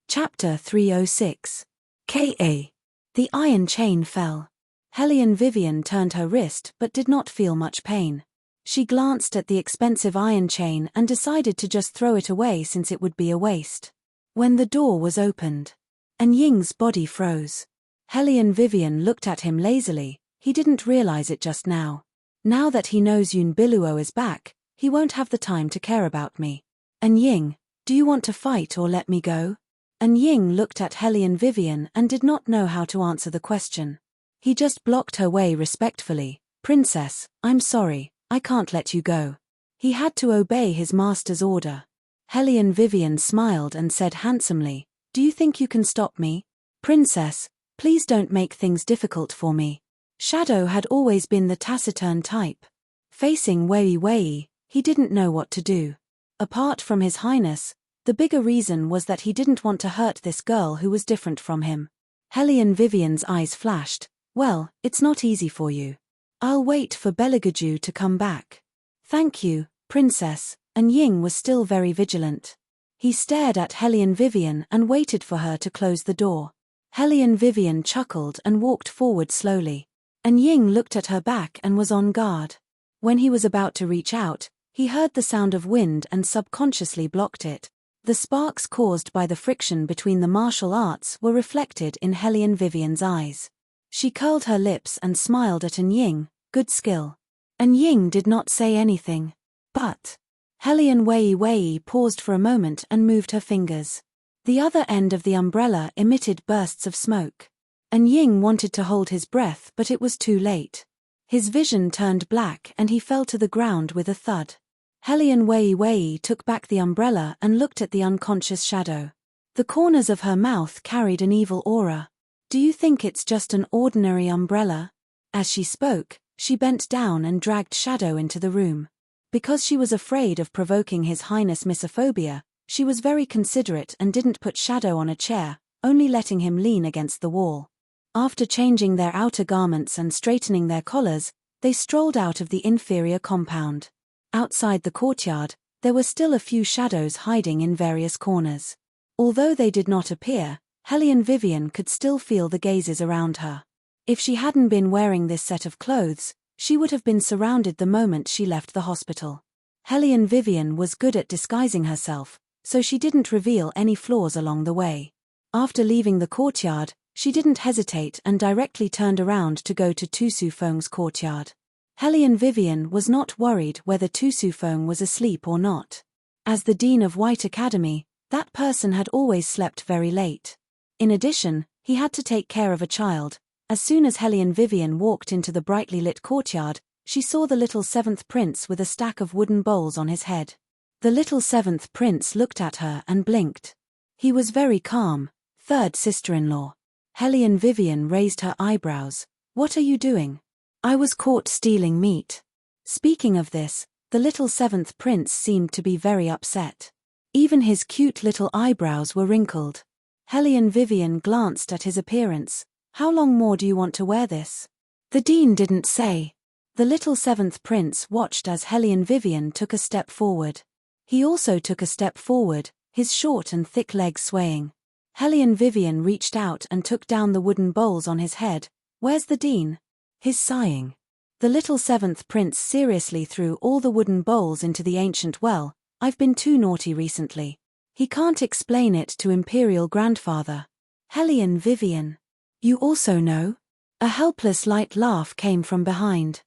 Chapter 306. K.A. The iron chain fell. Hellion Vivian turned her wrist but did not feel much pain. She glanced at the expensive iron chain and decided to just throw it away since it would be a waste. When the door was opened, An Ying's body froze. Hellion Vivian looked at him lazily. He didn't realize it just now. Now that he knows Yun Biluo is back, he won't have the time to care about me. An Ying, do you want to fight or let me go? An Ying looked at Hellion Vivian and did not know how to answer the question. He just blocked her way respectfully. "Princess, I'm sorry, I can't let you go." He had to obey his master's order. Hellion Vivian smiled and said handsomely, "Do you think you can stop me? Princess, please don't make things difficult for me." Shadow had always been the taciturn type. Facing Wei Wei, he didn't know what to do. Apart from his highness, the bigger reason was that he didn't want to hurt this girl who was different from him. Hellion Vivian's eyes flashed. "Well, it's not easy for you. I'll wait for Beligaju to come back." "Thank you, Princess." An Ying was still very vigilant. He stared at Hellion Vivian and waited for her to close the door. Hellion Vivian chuckled and walked forward slowly. An Ying looked at her back and was on guard. When he was about to reach out, he heard the sound of wind and subconsciously blocked it. The sparks caused by the friction between the martial arts were reflected in Hellion Vivian's eyes. She curled her lips and smiled at An Ying. "Good skill." An Ying did not say anything. But Hellion Wei Wei paused for a moment and moved her fingers. The other end of the umbrella emitted bursts of smoke. An Ying wanted to hold his breath, but it was too late. His vision turned black and he fell to the ground with a thud. Hellion Wei Wei took back the umbrella and looked at the unconscious Shadow. The corners of her mouth carried an evil aura. "Do you think it's just an ordinary umbrella?" As she spoke, she bent down and dragged Shadow into the room. Because she was afraid of provoking His Highness Misophobia, she was very considerate and didn't put Shadow on a chair, only letting him lean against the wall. After changing their outer garments and straightening their collars, they strolled out of the inferior compound. Outside the courtyard, there were still a few shadows hiding in various corners. Although they did not appear, Hellion Vivian could still feel the gazes around her. If she hadn't been wearing this set of clothes, she would have been surrounded the moment she left the hospital. Hellion Vivian was good at disguising herself, so she didn't reveal any flaws along the way. After leaving the courtyard, she didn't hesitate and directly turned around to go to Tu Su Feng's courtyard. Hellion Vivian was not worried whether Tu Su Feng was asleep or not. As the Dean of White Academy, that person had always slept very late. In addition, he had to take care of a child. As soon as Hellion Vivian walked into the brightly lit courtyard, she saw the little seventh prince with a stack of wooden bowls on his head. The little seventh prince looked at her and blinked. He was very calm. "Third sister-in-law." Hellion Vivian raised her eyebrows. "What are you doing?" "I was caught stealing meat." Speaking of this, the little seventh prince seemed to be very upset. Even his cute little eyebrows were wrinkled. Hellion Vivian glanced at his appearance. "How long more do you want to wear this?" "The dean didn't say." The little seventh prince watched as Hellion Vivian took a step forward. He also took a step forward, his short and thick legs swaying. Hellion Vivian reached out and took down the wooden bowls on his head. Where's the dean? He's sighing. The little seventh prince seriously threw all the wooden bowls into the ancient well. I've been too naughty recently. He can't explain it to Imperial Grandfather. Hellion Vivian. You also know? A helpless light laugh came from behind.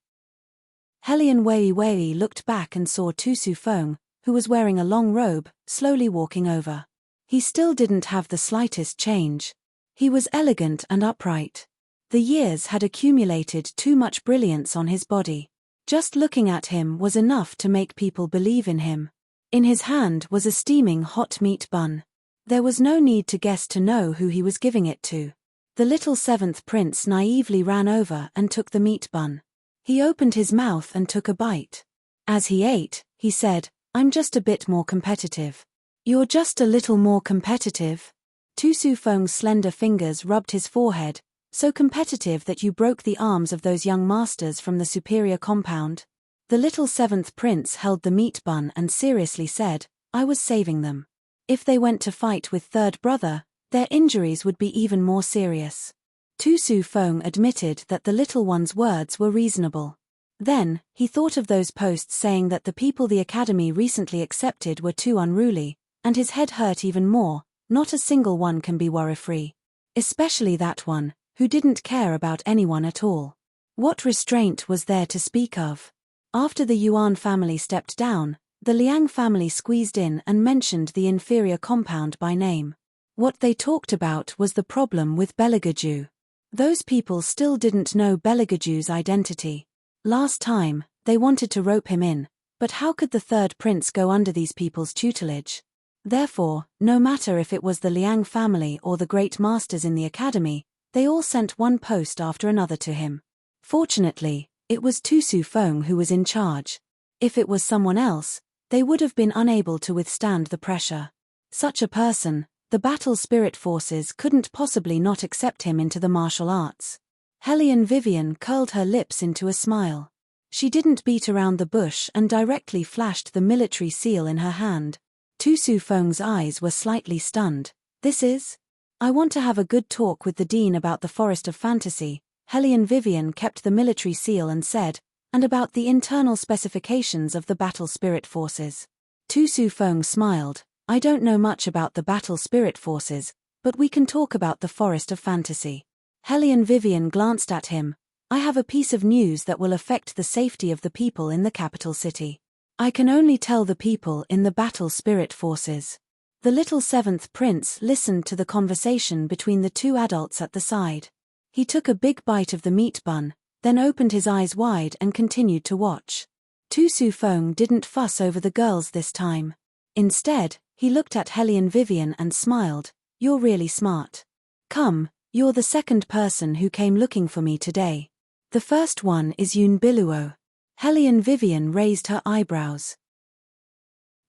Hellion Wei looked back and saw Tu Su Feng, who was wearing a long robe, slowly walking over. He still didn't have the slightest change. He was elegant and upright. The years had accumulated too much brilliance on his body. Just looking at him was enough to make people believe in him. In his hand was a steaming hot meat bun. There was no need to guess to know who he was giving it to. The little seventh prince naively ran over and took the meat bun. He opened his mouth and took a bite. As he ate, he said, "I'm just a bit more competitive." "You're just a little more competitive?" Tu Su Feng's slender fingers rubbed his forehead. "So competitive that you broke the arms of those young masters from the superior compound?" The little seventh prince held the meat bun and seriously said, "I was saving them. If they went to fight with third brother, their injuries would be even more serious." Tu Su Feng admitted that the little one's words were reasonable. Then, he thought of those posts saying that the people the academy recently accepted were too unruly, and his head hurt even more. Not a single one can be worry-free. Especially that one, who didn't care about anyone at all. What restraint was there to speak of? After the Yuan family stepped down, the Liang family squeezed in and mentioned the inferior compound by name. What they talked about was the problem with Beligaju. Those people still didn't know Beligaju's identity. Last time, they wanted to rope him in, but how could the third prince go under these people's tutelage? Therefore, no matter if it was the Liang family or the great masters in the academy, they all sent one post after another to him. Fortunately, it was Tu Su Feng who was in charge. If it was someone else, they would have been unable to withstand the pressure. Such a person, the battle spirit forces couldn't possibly not accept him into the martial arts. Hellion Vivian curled her lips into a smile. She didn't beat around the bush and directly flashed the military seal in her hand. Tu Su Feng's eyes were slightly stunned. "This is? I want to have a good talk with the dean about the Forest of Fantasy." Hellion Vivian kept the military seal and said, "And about the internal specifications of the battle spirit forces." Tu Su Feng smiled. "I don't know much about the battle spirit forces, but we can talk about the Forest of Fantasy." Hellion Vivian glanced at him. "I have a piece of news that will affect the safety of the people in the capital city. I can only tell the people in the battle spirit forces." The little seventh prince listened to the conversation between the two adults at the side. He took a big bite of the meat bun, then opened his eyes wide and continued to watch. Tu Su Feng didn't fuss over the girls this time. Instead, he looked at Hellion Vivian and smiled. "You're really smart. Come, you're the second person who came looking for me today. The first one is Yun Biluo." Hellion Vivian raised her eyebrows.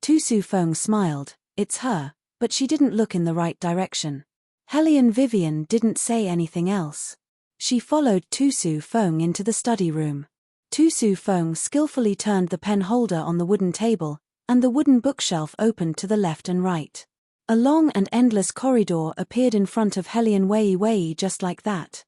Tu Su Feng smiled. "It's her," but she didn't look in the right direction. Hellion Vivian didn't say anything else. She followed Tu Su Feng into the study room. Tu Su Feng skillfully turned the pen holder on the wooden table, and the wooden bookshelf opened to the left and right. A long and endless corridor appeared in front of Hellion Wei just like that.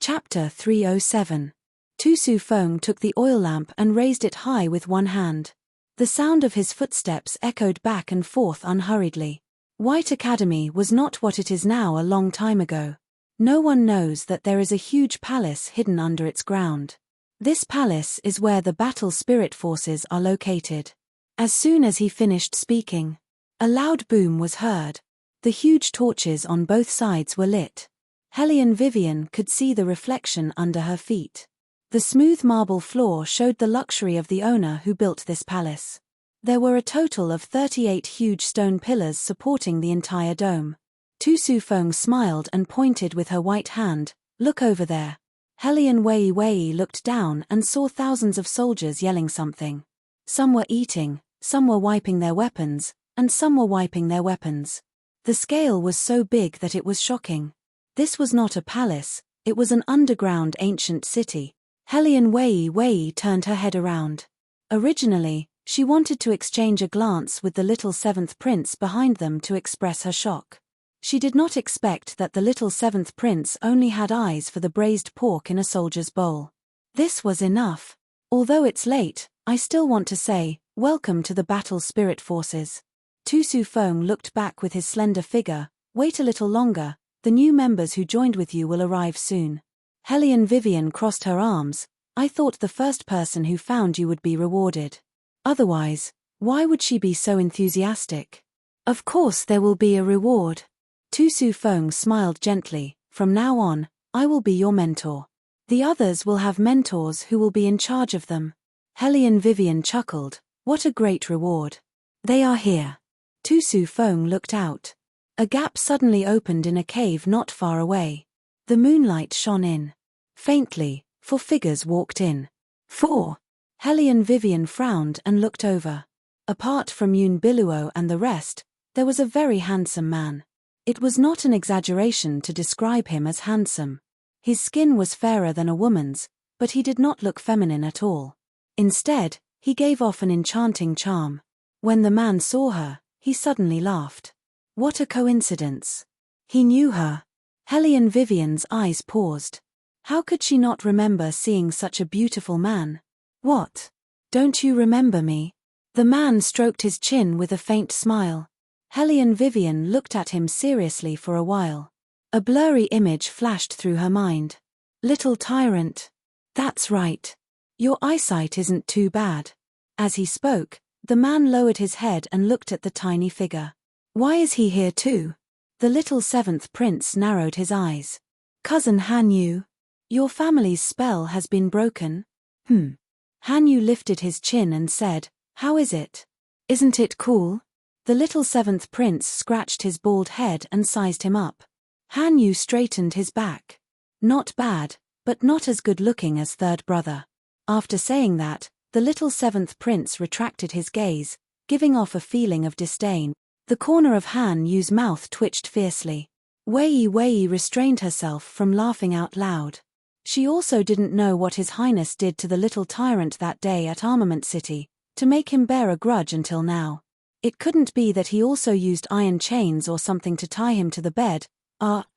Chapter 307. Tu Su Feng took the oil lamp and raised it high with one hand. The sound of his footsteps echoed back and forth unhurriedly. White Academy was not what it is now a long time ago. No one knows that there is a huge palace hidden under its ground. This palace is where the battle spirit forces are located. As soon as he finished speaking, a loud boom was heard. The huge torches on both sides were lit. Hellion Vivian could see the reflection under her feet. The smooth marble floor showed the luxury of the owner who built this palace. There were a total of 38 huge stone pillars supporting the entire dome. Tu Su Feng smiled and pointed with her white hand. "Look over there." Hellion Wei looked down and saw thousands of soldiers yelling something. Some were eating, some were wiping their weapons, and some were wiping their weapons. The scale was so big that it was shocking. This was not a palace, it was an underground ancient city. Hellion Wei turned her head around. Originally, she wanted to exchange a glance with the little seventh prince behind them to express her shock. She did not expect that the little seventh prince only had eyes for the braised pork in a soldier's bowl. This was enough. Although it's late, I still want to say, welcome to the battle spirit forces. Tu Su Feng looked back with his slender figure. Wait a little longer, the new members who joined with you will arrive soon. Hellion Vivian crossed her arms. I thought the first person who found you would be rewarded. Otherwise, why would she be so enthusiastic? Of course there will be a reward. Tu Su Feng smiled gently. From now on, I will be your mentor. The others will have mentors who will be in charge of them. Hellion Vivian chuckled. What a great reward. They are here. Tu Su Feng looked out. A gap suddenly opened in a cave not far away. The moonlight shone in. Faintly, 4 figures walked in. 4. Hellion Vivian frowned and looked over. Apart from Unveils and the rest, there was a very handsome man. It was not an exaggeration to describe him as handsome. His skin was fairer than a woman's, but he did not look feminine at all. Instead, he gave off an enchanting charm. When the man saw her, he suddenly laughed. What a coincidence. He knew her. Hellion Vivian's eyes paused. How could she not remember seeing such a beautiful man? What? Don't you remember me? The man stroked his chin with a faint smile. Hellion Vivian looked at him seriously for a while. A blurry image flashed through her mind. Little tyrant. That's right. Your eyesight isn't too bad. As he spoke, the man lowered his head and looked at the tiny figure. Why is he here too? The little seventh prince narrowed his eyes. Cousin Hanyu. Your family's spell has been broken? Hanyu lifted his chin and said, how is it? Isn't it cool? The little seventh prince scratched his bald head and sized him up. Hanyu straightened his back. Not bad, but not as good-looking as third brother. After saying that, the little seventh prince retracted his gaze, giving off a feeling of disdain. The corner of Hanyu's mouth twitched fiercely. Wei restrained herself from laughing out loud. She also didn't know what His Highness did to the little tyrant that day at Armament City, to make him bear a grudge until now. It couldn't be that he also used iron chains or something to tie him to the bed.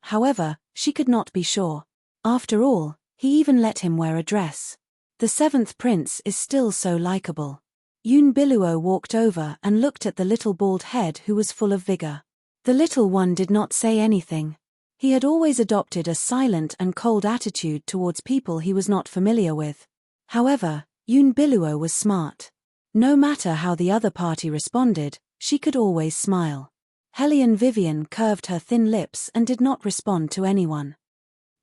However, she could not be sure. After all, he even let him wear a dress. The seventh prince is still so likable. Unveils walked over and looked at the little bald head who was full of vigor. The little one did not say anything. He had always adopted a silent and cold attitude towards people he was not familiar with. However, Unveils was smart. No matter how the other party responded, she could always smile. Hellion Vivian curved her thin lips and did not respond to anyone.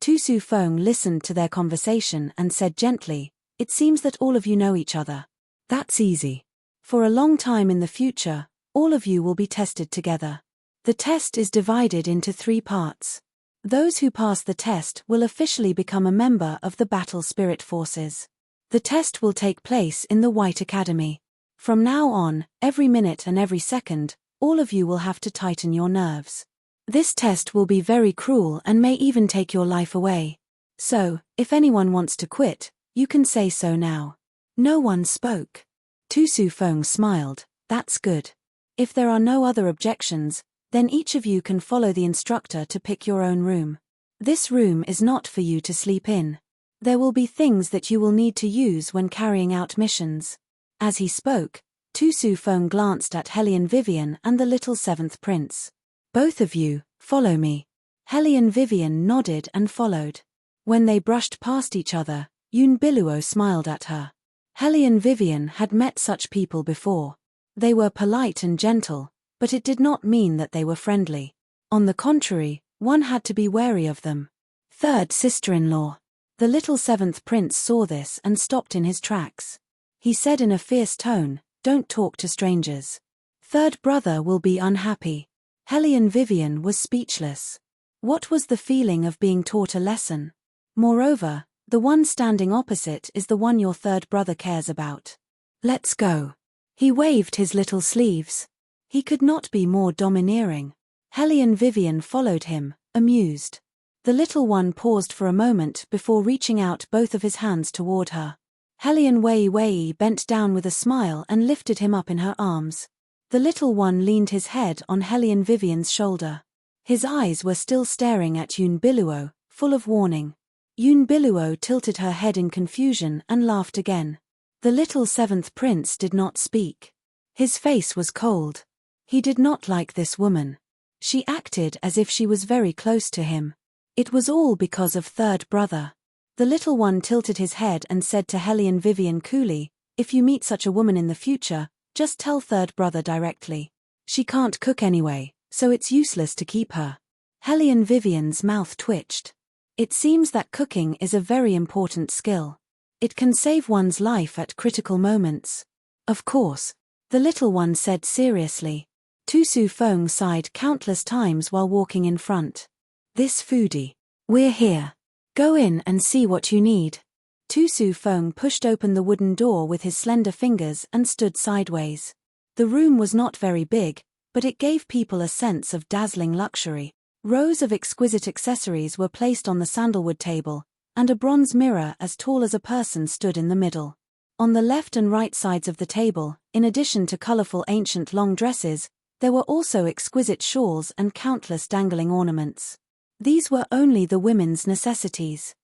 Tu Su Feng listened to their conversation and said gently, it seems that all of you know each other. That's easy. For a long time in the future, all of you will be tested together. The test is divided into 3 parts. Those who pass the test will officially become a member of the Battle Spirit Forces. The test will take place in the White Academy. From now on, every minute and every second, all of you will have to tighten your nerves. This test will be very cruel and may even take your life away. So, if anyone wants to quit, you can say so now. No one spoke. Tu Su Feng smiled. That's good. If there are no other objections, then each of you can follow the instructor to pick your own room. This room is not for you to sleep in. There will be things that you will need to use when carrying out missions. As he spoke, Tu Su Feng glanced at Hellion Vivian and the little seventh prince. Both of you, follow me. Hellion Vivian nodded and followed. When they brushed past each other, Unveils smiled at her. Hellion Vivian had met such people before. They were polite and gentle, but it did not mean that they were friendly. On the contrary, one had to be wary of them. Third sister-in-law. The little seventh prince saw this and stopped in his tracks. He said in a fierce tone, don't talk to strangers. Third brother will be unhappy. Hellion Vivian was speechless. What was the feeling of being taught a lesson? Moreover, the one standing opposite is the one your third brother cares about. Let's go. He waved his little sleeves. He could not be more domineering. Hellion Vivian followed him, amused. The little one paused for a moment before reaching out both of his hands toward her. Hellion Wei bent down with a smile and lifted him up in her arms. The little one leaned his head on Hellion Vivian's shoulder. His eyes were still staring at Unveils, full of warning. Unveils tilted her head in confusion and laughed again. The little seventh prince did not speak. His face was cold. He did not like this woman. She acted as if she was very close to him. It was all because of third brother. The little one tilted his head and said to Hellion Vivian coolly, "If you meet such a woman in the future, just tell third brother directly. She can't cook anyway, so it's useless to keep her." Hellion Vivian's mouth twitched. It seems that cooking is a very important skill. It can save one's life at critical moments. Of course, the little one said seriously. Tu Su Feng sighed countless times while walking in front. "This foodie. We're here. Go in and see what you need." Tu Su Feng pushed open the wooden door with his slender fingers and stood sideways. The room was not very big, but it gave people a sense of dazzling luxury. Rows of exquisite accessories were placed on the sandalwood table, and a bronze mirror as tall as a person stood in the middle. On the left and right sides of the table, in addition to colorful ancient long dresses, there were also exquisite shawls and countless dangling ornaments. These were only the women's necessities.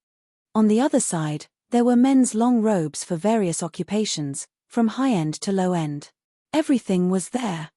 On the other side, there were men's long robes for various occupations, from high-end to low-end. Everything was there.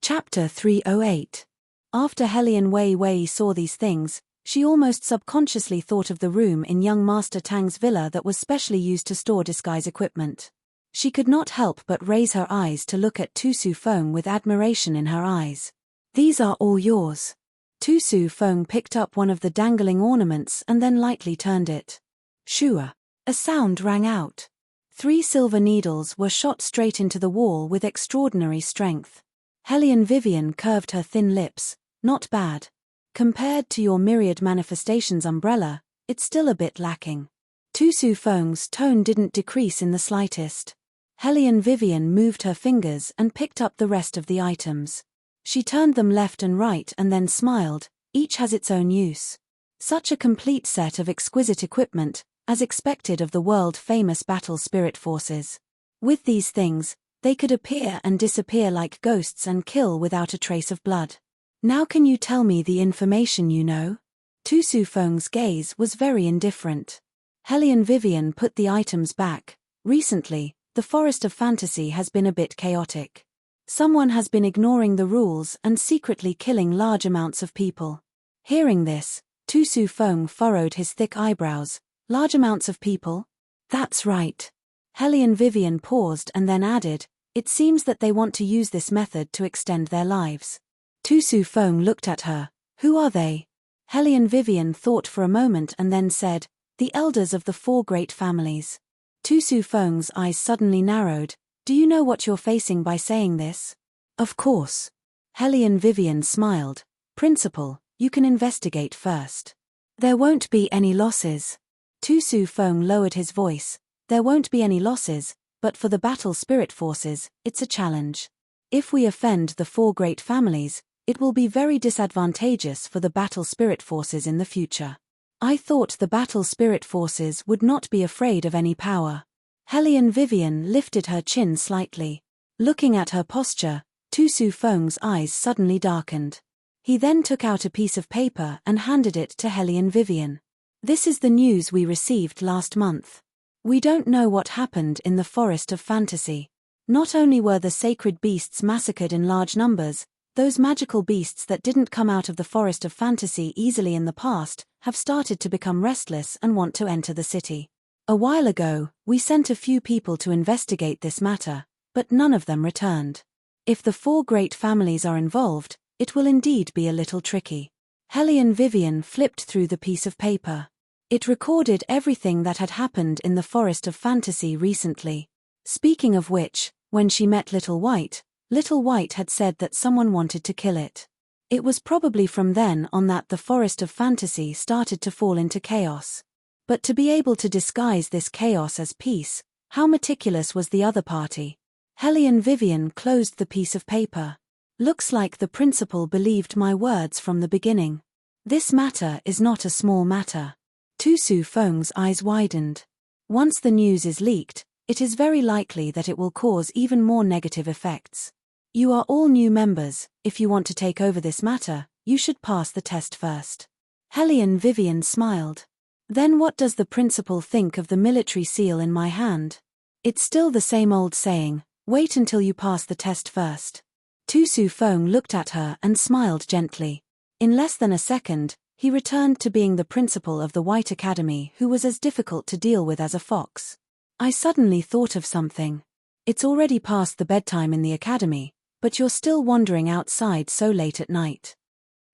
Chapter 308. After Hellion Wei Wei saw these things, she almost subconsciously thought of the room in young Master Tang's villa that was specially used to store disguise equipment. She could not help but raise her eyes to look at Tu Su Feng with admiration in her eyes. "These are all yours." Tu Su Feng picked up one of the dangling ornaments and then lightly turned it. Shua! A sound rang out. 3 silver needles were shot straight into the wall with extraordinary strength. Hellion Vivian curved her thin lips. "Not bad. Compared to your myriad manifestations umbrella, it's still a bit lacking." Tu Su Feng's tone didn't decrease in the slightest. Hellion Vivian moved her fingers and picked up the rest of the items. She turned them left and right and then smiled. Each has its own use. Such a complete set of exquisite equipment, as expected of the world-famous battle spirit forces. With these things, they could appear and disappear like ghosts and kill without a trace of blood. "Now can you tell me the information you know?" Tu Su Feng's gaze was very indifferent. Hellion Vivian put the items back. "Recently, the Forest of Fantasy has been a bit chaotic. Someone has been ignoring the rules and secretly killing large amounts of people." Hearing this, Tu Su Feng furrowed his thick eyebrows. "Large amounts of people?" "That's right." Hellion Vivian paused and then added, "It seems that they want to use this method to extend their lives." Tu Su Feng looked at her. "Who are they?" Hellion Vivian thought for a moment and then said, "The elders of the 4 great families." Tu Su Feng's eyes suddenly narrowed. "Do you know what you're facing by saying this?" "Of course." Hellion Vivian smiled. "Principal, you can investigate first. There won't be any losses." Tu Su Feng lowered his voice. "There won't be any losses, but for the battle spirit forces, it's a challenge. If we offend the 4 great families, it will be very disadvantageous for the battle spirit forces in the future. I thought the battle spirit forces would not be afraid of any power." Hellion Vivian lifted her chin slightly. Looking at her posture, Tu Su Feng's eyes suddenly darkened. He then took out a piece of paper and handed it to Hellion Vivian. "This is the news we received last month. We don't know what happened in the Forest of Fantasy. Not only were the sacred beasts massacred in large numbers, those magical beasts that didn't come out of the Forest of Fantasy easily in the past have started to become restless and want to enter the city. A while ago, we sent a few people to investigate this matter, but none of them returned. If the 4 great families are involved, it will indeed be a little tricky." Hellion Vivian flipped through the piece of paper. It recorded everything that had happened in the Forest of Fantasy recently. Speaking of which, when she met Little White had said that someone wanted to kill it. It was probably from then on that the Forest of Fantasy started to fall into chaos. But to be able to disguise this chaos as peace, how meticulous was the other party? Hellion Vivian closed the piece of paper. "Looks like the principal believed my words from the beginning. This matter is not a small matter." Tu Su Feng's eyes widened. Once the news is leaked, it is very likely that it will cause even more negative effects. You are all new members. If you want to take over this matter, you should pass the test first. Hellion Vivian smiled. Then what does the principal think of the military seal in my hand? It's still the same old saying, wait until you pass the test first. Tu Su Feng looked at her and smiled gently. In less than a second, he returned to being the principal of the White Academy, who was as difficult to deal with as a fox. I suddenly thought of something. It's already past the bedtime in the academy, but you're still wandering outside so late at night.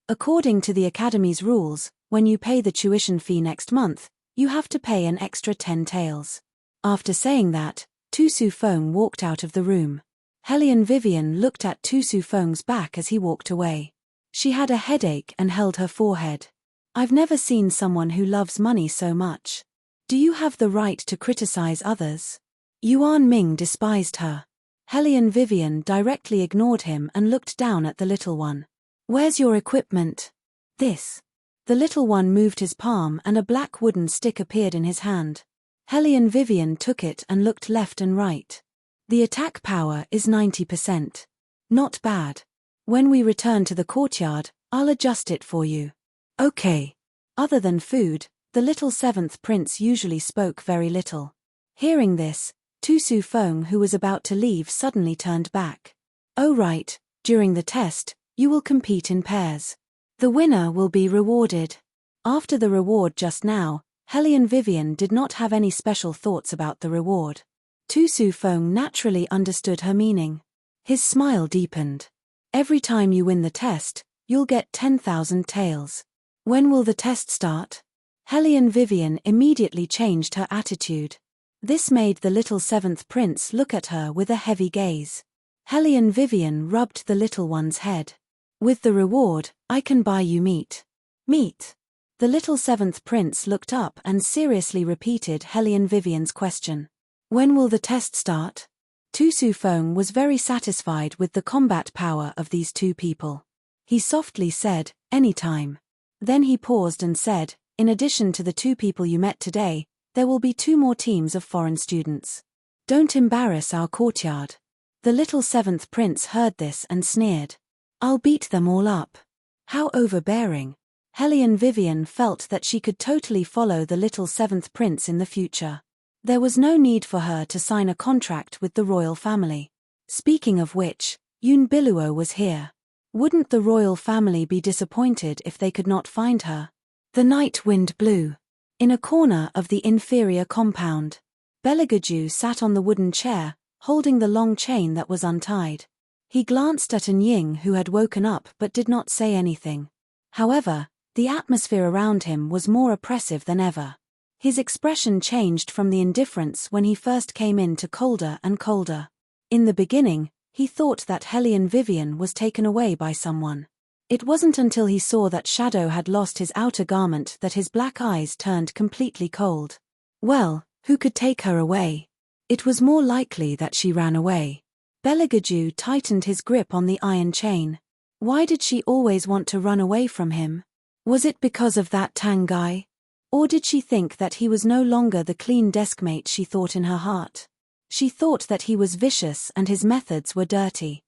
According to the academy's rules, when you pay the tuition fee next month, you have to pay an extra 10 taels. After saying that, Tu Su Feng walked out of the room. Hellion Vivian looked at Tu Su Feng's back as he walked away. She had a headache and held her forehead. I've never seen someone who loves money so much. Do you have the right to criticize others? Yuan Ming despised her. Hellion Vivian directly ignored him and looked down at the little one. Where's your equipment? This. The little one moved his palm and a black wooden stick appeared in his hand. Hellion Vivian took it and looked left and right. The attack power is 90%. Not bad. When we return to the courtyard, I'll adjust it for you. Okay. Other than food, the little 7th prince usually spoke very little. Hearing this, Tu Su Feng, who was about to leave, suddenly turned back. Oh right, during the test, you will compete in pairs. The winner will be rewarded. After the reward just now, Hellion Vivian did not have any special thoughts about the reward. Tu Su Feng naturally understood her meaning. His smile deepened. Every time you win the test, you'll get 10,000 taels. When will the test start? Hellion Vivian immediately changed her attitude. This made the little 7th prince look at her with a heavy gaze. Hellion Vivian rubbed the little one's head. With the reward, I can buy you meat. Meat? The little 7th prince looked up and seriously repeated Hellion Vivian's question. When will the test start? Tu Su Feng was very satisfied with the combat power of these two people. He softly said, anytime. Then he paused and said, in addition to the 2 people you met today, there will be 2 more teams of foreign students. Don't embarrass our courtyard. The little 7th prince heard this and sneered. I'll beat them all up. How overbearing. Hellion Vivian felt that she could totally follow the little 7th prince in the future. There was no need for her to sign a contract with the royal family. Speaking of which, Yun Biluo was here. Wouldn't the royal family be disappointed if they could not find her? The night wind blew. In a corner of the inferior compound, Beligaju sat on the wooden chair, holding the long chain that was untied. He glanced at An Ying, who had woken up but did not say anything. However, the atmosphere around him was more oppressive than ever. His expression changed from the indifference when he first came in to colder and colder. In the beginning, he thought that Hellion Vivian was taken away by someone. It wasn't until he saw that Shadow had lost his outer garment that his black eyes turned completely cold. Well, who could take her away? It was more likely that she ran away. Beligaju tightened his grip on the iron chain. Why did she always want to run away from him? Was it because of that Tang guy? Or did she think that he was no longer the clean deskmate she thought in her heart? She thought that he was vicious and his methods were dirty.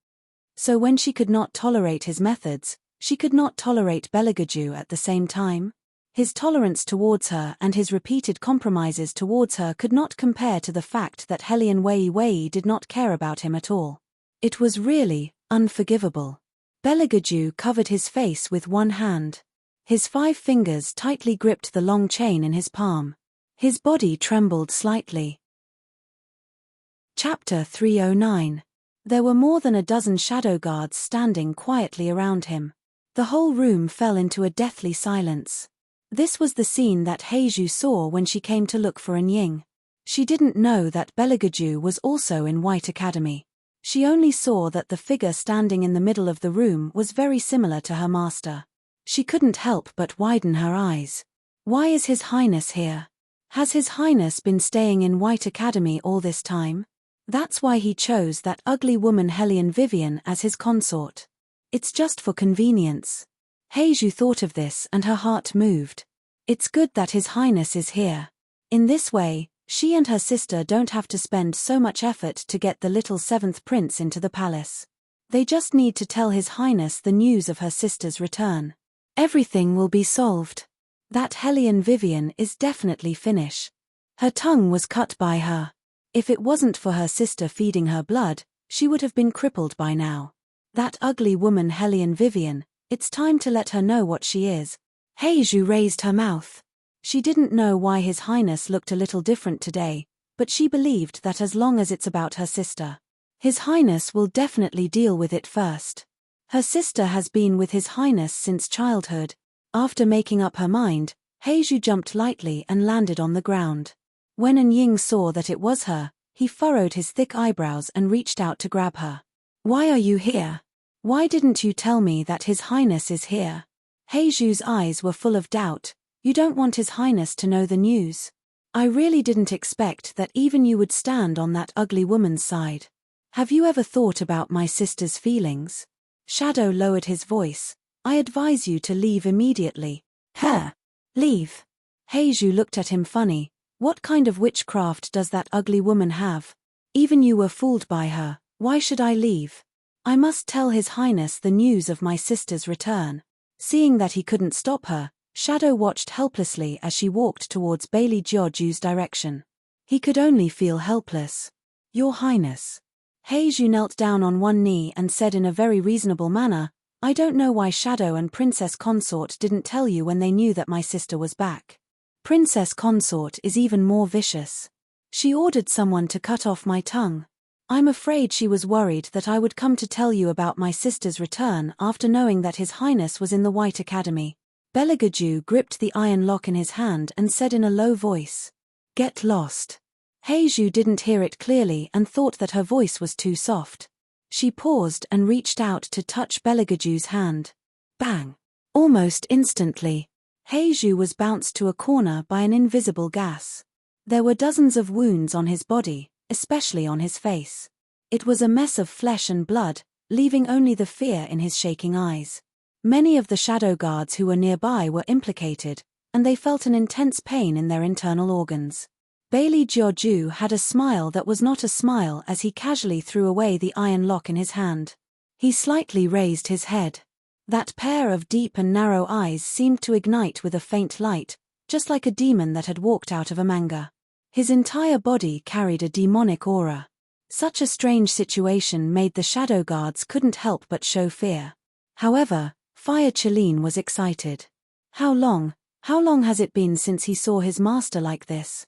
So when she could not tolerate his methods, she could not tolerate Beligaju at the same time? His tolerance towards her and his repeated compromises towards her could not compare to the fact that Hellion Wei did not care about him at all. It was really unforgivable. Beligaju covered his face with one hand. His 5 fingers tightly gripped the long chain in his palm. His body trembled slightly. Chapter 309. There were more than a dozen shadow guards standing quietly around him. The whole room fell into a deathly silence. This was the scene that Heiju saw when she came to look for An Ying. She didn't know that Beligaju was also in White Academy. She only saw that the figure standing in the middle of the room was very similar to her master. She couldn't help but widen her eyes. Why is His Highness here? Has His Highness been staying in White Academy all this time? That's why he chose that ugly woman Hellion Vivian as his consort. It's just for convenience. Heiju thought of this and her heart moved. It's good that His Highness is here. In this way, she and her sister don't have to spend so much effort to get the little 7th prince into the palace. They just need to tell His Highness the news of her sister's return. Everything will be solved. That Hellion Vivian is definitely Finnish. Her tongue was cut by her. If it wasn't for her sister feeding her blood, she would have been crippled by now. That ugly woman Hellion Vivian, it's time to let her know what she is. Heiju raised her mouth. She didn't know why His Highness looked a little different today, but she believed that as long as it's about her sister, His Highness will definitely deal with it first. Her sister has been with His Highness since childhood. After making up her mind, Heiju jumped lightly and landed on the ground. When An Ying saw that it was her, he furrowed his thick eyebrows and reached out to grab her. Why are you here? Why didn't you tell me that His Highness is here? Heiju's eyes were full of doubt. You don't want His Highness to know the news? I really didn't expect that even you would stand on that ugly woman's side. Have you ever thought about my sister's feelings? Shadow lowered his voice. I advise you to leave immediately. Leave. Heiju looked at him funny. What kind of witchcraft does that ugly woman have? Even you were fooled by her. Why should I leave? I must tell His Highness the news of my sister's return. Seeing that he couldn't stop her, Shadow watched helplessly as she walked towards Bailey Jiaoju's direction. He could only feel helpless. Your Highness. Heiju knelt down on one knee and said in a very reasonable manner, I don't know why Shadow and Princess Consort didn't tell you when they knew that my sister was back. Princess Consort is even more vicious. She ordered someone to cut off my tongue. I'm afraid she was worried that I would come to tell you about my sister's return after knowing that His Highness was in the White Academy. Beligaju gripped the iron lock in his hand and said in a low voice, Get lost. Heiju didn't hear it clearly and thought that her voice was too soft. She paused and reached out to touch Beligaju's hand. Bang! Almost instantly, Heiju was bounced to a corner by an invisible gas. There were dozens of wounds on his body, especially on his face. It was a mess of flesh and blood, leaving only the fear in his shaking eyes. Many of the shadow guards who were nearby were implicated, and they felt an intense pain in their internal organs. Bailey Jiaoju had a smile that was not a smile as he casually threw away the iron lock in his hand. He slightly raised his head. That pair of deep and narrow eyes seemed to ignite with a faint light, just like a demon that had walked out of a manga. His entire body carried a demonic aura. Such a strange situation made the shadow guards couldn't help but show fear. However, Fire Chelin was excited. How long has it been since he saw his master like this?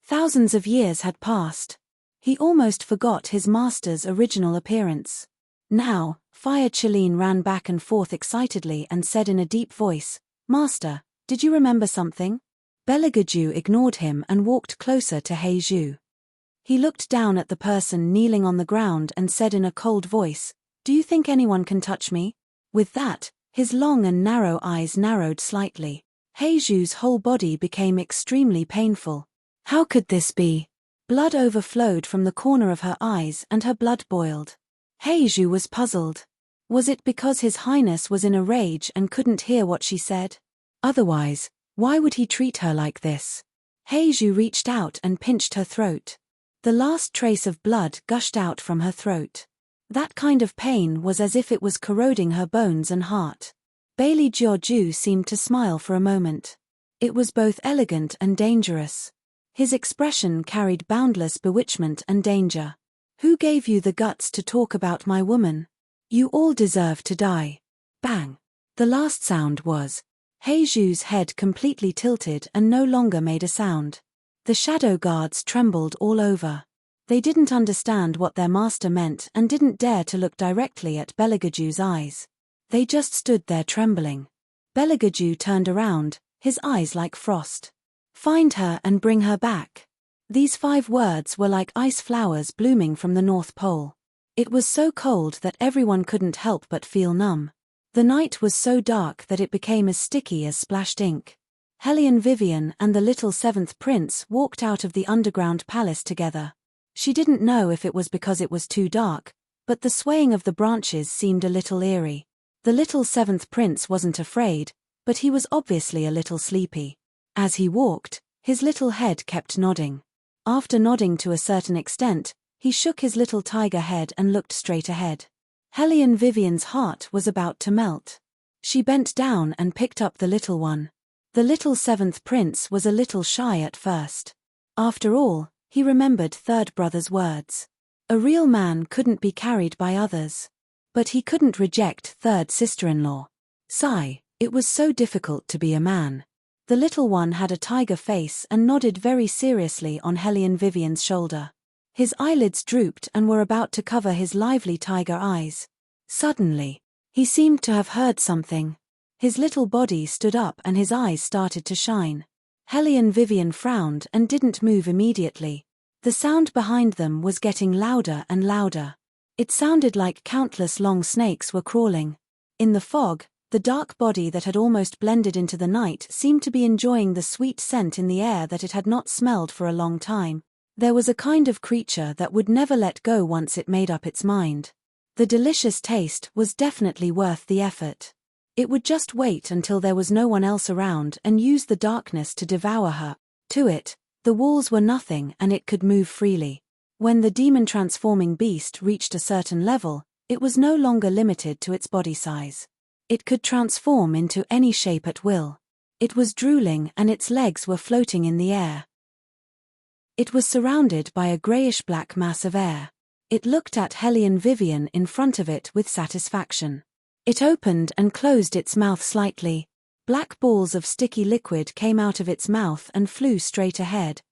Thousands of years had passed. He almost forgot his master's original appearance. Now, Fire Chelin ran back and forth excitedly and said in a deep voice, Master, did you remember something? Beligaju ignored him and walked closer to Heiju. He looked down at the person kneeling on the ground and said in a cold voice, Do you think anyone can touch me? With that, his long and narrow eyes narrowed slightly. Heiju's whole body became extremely painful. How could this be? Blood overflowed from the corner of her eyes and her blood boiled. Heiju was puzzled. Was it because His Highness was in a rage and couldn't hear what she said? Otherwise, why would he treat her like this? Heiju reached out and pinched her throat. The last trace of blood gushed out from her throat. That kind of pain was as if it was corroding her bones and heart. Bailey Jiaoju seemed to smile for a moment. It was both elegant and dangerous. His expression carried boundless bewitchment and danger. Who gave you the guts to talk about my woman? You all deserve to die. Bang! The last sound was. Heiju's head completely tilted and no longer made a sound. The shadow guards trembled all over. They didn't understand what their master meant and didn't dare to look directly at Beligaju's eyes. They just stood there trembling. Beligaju turned around, his eyes like frost. Find her and bring her back. These 5 words were like ice flowers blooming from the North Pole. It was so cold that everyone couldn't help but feel numb. The night was so dark that it became as sticky as splashed ink. Hellion Vivian and the little 7th prince walked out of the underground palace together. She didn't know if it was because it was too dark, but the swaying of the branches seemed a little eerie. The little 7th prince wasn't afraid, but he was obviously a little sleepy. As he walked, his little head kept nodding. After nodding to a certain extent, he shook his little tiger head and looked straight ahead. Hellion Vivian's heart was about to melt. She bent down and picked up the little one. The little seventh prince was a little shy at first. After all, he remembered third brother's words. A real man couldn't be carried by others. But he couldn't reject third sister-in-law. Sigh, it was so difficult to be a man. The little one had a tiger face and nodded very seriously on Hellion Vivian's shoulder. His eyelids drooped and were about to cover his lively tiger eyes. Suddenly, he seemed to have heard something. His little body stood up and his eyes started to shine. Hellion Vivian frowned and didn't move immediately. The sound behind them was getting louder and louder. It sounded like countless long snakes were crawling. In the fog, the dark body that had almost blended into the night seemed to be enjoying the sweet scent in the air that it had not smelled for a long time. There was a kind of creature that would never let go once it made up its mind. The delicious taste was definitely worth the effort. It would just wait until there was no one else around and use the darkness to devour her. To it, the walls were nothing and it could move freely. When the demon-transforming beast reached a certain level, it was no longer limited to its body size. It could transform into any shape at will. It was drooling and its legs were floating in the air. It was surrounded by a grayish-black mass of air. It looked at Hellion Vivian in front of it with satisfaction. It opened and closed its mouth slightly. Black balls of sticky liquid came out of its mouth and flew straight ahead.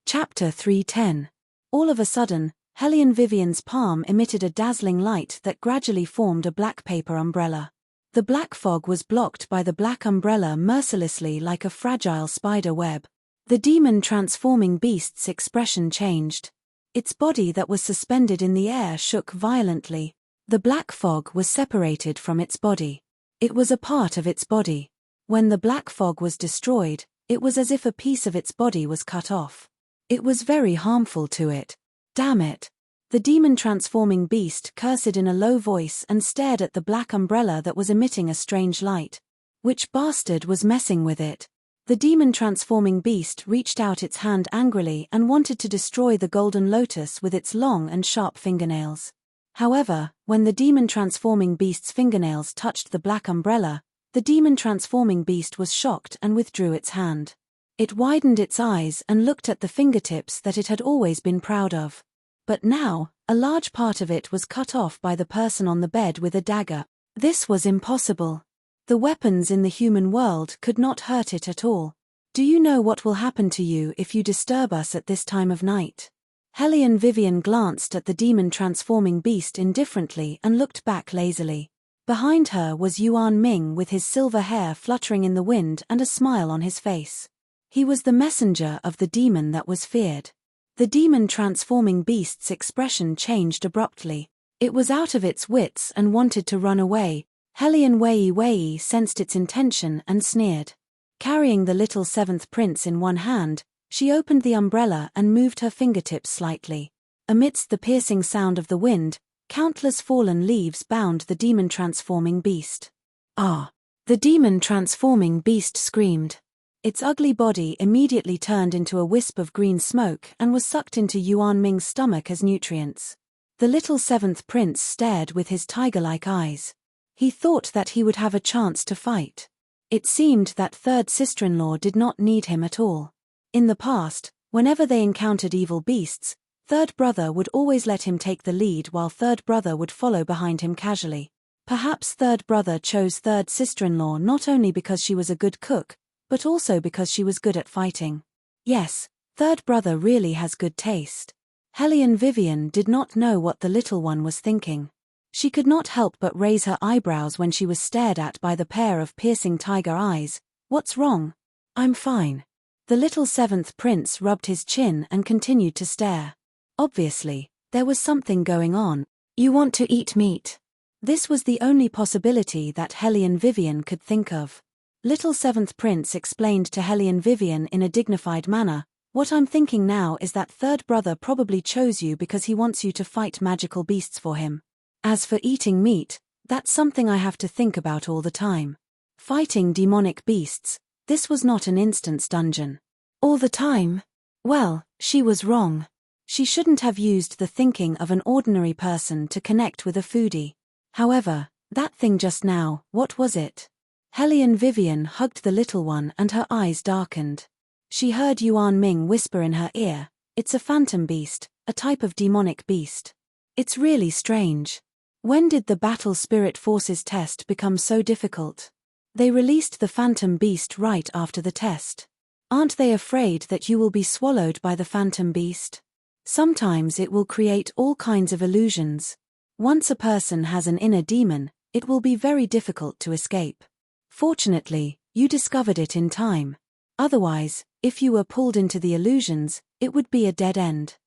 Chapter 310. All of a sudden, Hellion Vivian's palm emitted a dazzling light that gradually formed a black paper umbrella. The black fog was blocked by the black umbrella mercilessly like a fragile spider web. The demon-transforming beast's expression changed. Its body that was suspended in the air shook violently. The black fog was separated from its body. It was a part of its body. When the black fog was destroyed, it was as if a piece of its body was cut off. It was very harmful to it. Damn it! The demon-transforming beast cursed in a low voice and stared at the black umbrella that was emitting a strange light. Which bastard was messing with it? The demon-transforming beast reached out its hand angrily and wanted to destroy the golden lotus with its long and sharp fingernails. However, when the demon-transforming beast's fingernails touched the black umbrella, the demon-transforming beast was shocked and withdrew its hand. It widened its eyes and looked at the fingertips that it had always been proud of. But now, a large part of it was cut off by the person on the bed with a dagger. This was impossible. The weapons in the human world could not hurt it at all. Do you know what will happen to you if you disturb us at this time of night? Hellion Vivian glanced at the demon-transforming beast indifferently and looked back lazily. Behind her was Yuan Ming with his silver hair fluttering in the wind and a smile on his face. He was the messenger of the demon that was feared. The demon-transforming beast's expression changed abruptly. It was out of its wits and wanted to run away. Hellion Wei sensed its intention and sneered. Carrying the little seventh prince in one hand, she opened the umbrella and moved her fingertips slightly. Amidst the piercing sound of the wind, countless fallen leaves bound the demon-transforming beast. Ah! The demon-transforming beast screamed. Its ugly body immediately turned into a wisp of green smoke and was sucked into Yuan Ming's stomach as nutrients. The little seventh prince stared with his tiger-like eyes. He thought that he would have a chance to fight. It seemed that third sister-in-law did not need him at all. In the past, whenever they encountered evil beasts, third brother would always let him take the lead while third brother would follow behind him casually. Perhaps third brother chose third sister-in-law not only because she was a good cook, but also because she was good at fighting. Yes, third brother really has good taste. Hellion Vivian did not know what the little one was thinking. She could not help but raise her eyebrows when she was stared at by the pair of piercing tiger eyes. What's wrong? I'm fine. The little seventh prince rubbed his chin and continued to stare. Obviously, there was something going on. You want to eat meat? This was the only possibility that Hellion Vivian could think of. Little seventh prince explained to Hellion Vivian in a dignified manner, "What I'm thinking now is that third brother probably chose you because he wants you to fight magical beasts for him. As for eating meat, that's something I have to think about all the time. Fighting demonic beasts, this was not an instance dungeon. All the time? Well, she was wrong. She shouldn't have used the thinking of an ordinary person to connect with a foodie. However, that thing just now, what was it? Hellion Vivian hugged the little one and her eyes darkened. She heard Yuan Ming whisper in her ear, "It's a phantom beast, a type of demonic beast. It's really strange. When did the Battle Spirit Forces test become so difficult? They released the phantom beast right after the test. Aren't they afraid that you will be swallowed by the phantom beast? Sometimes it will create all kinds of illusions. Once a person has an inner demon, it will be very difficult to escape. Fortunately, you discovered it in time. Otherwise, if you were pulled into the illusions, it would be a dead end."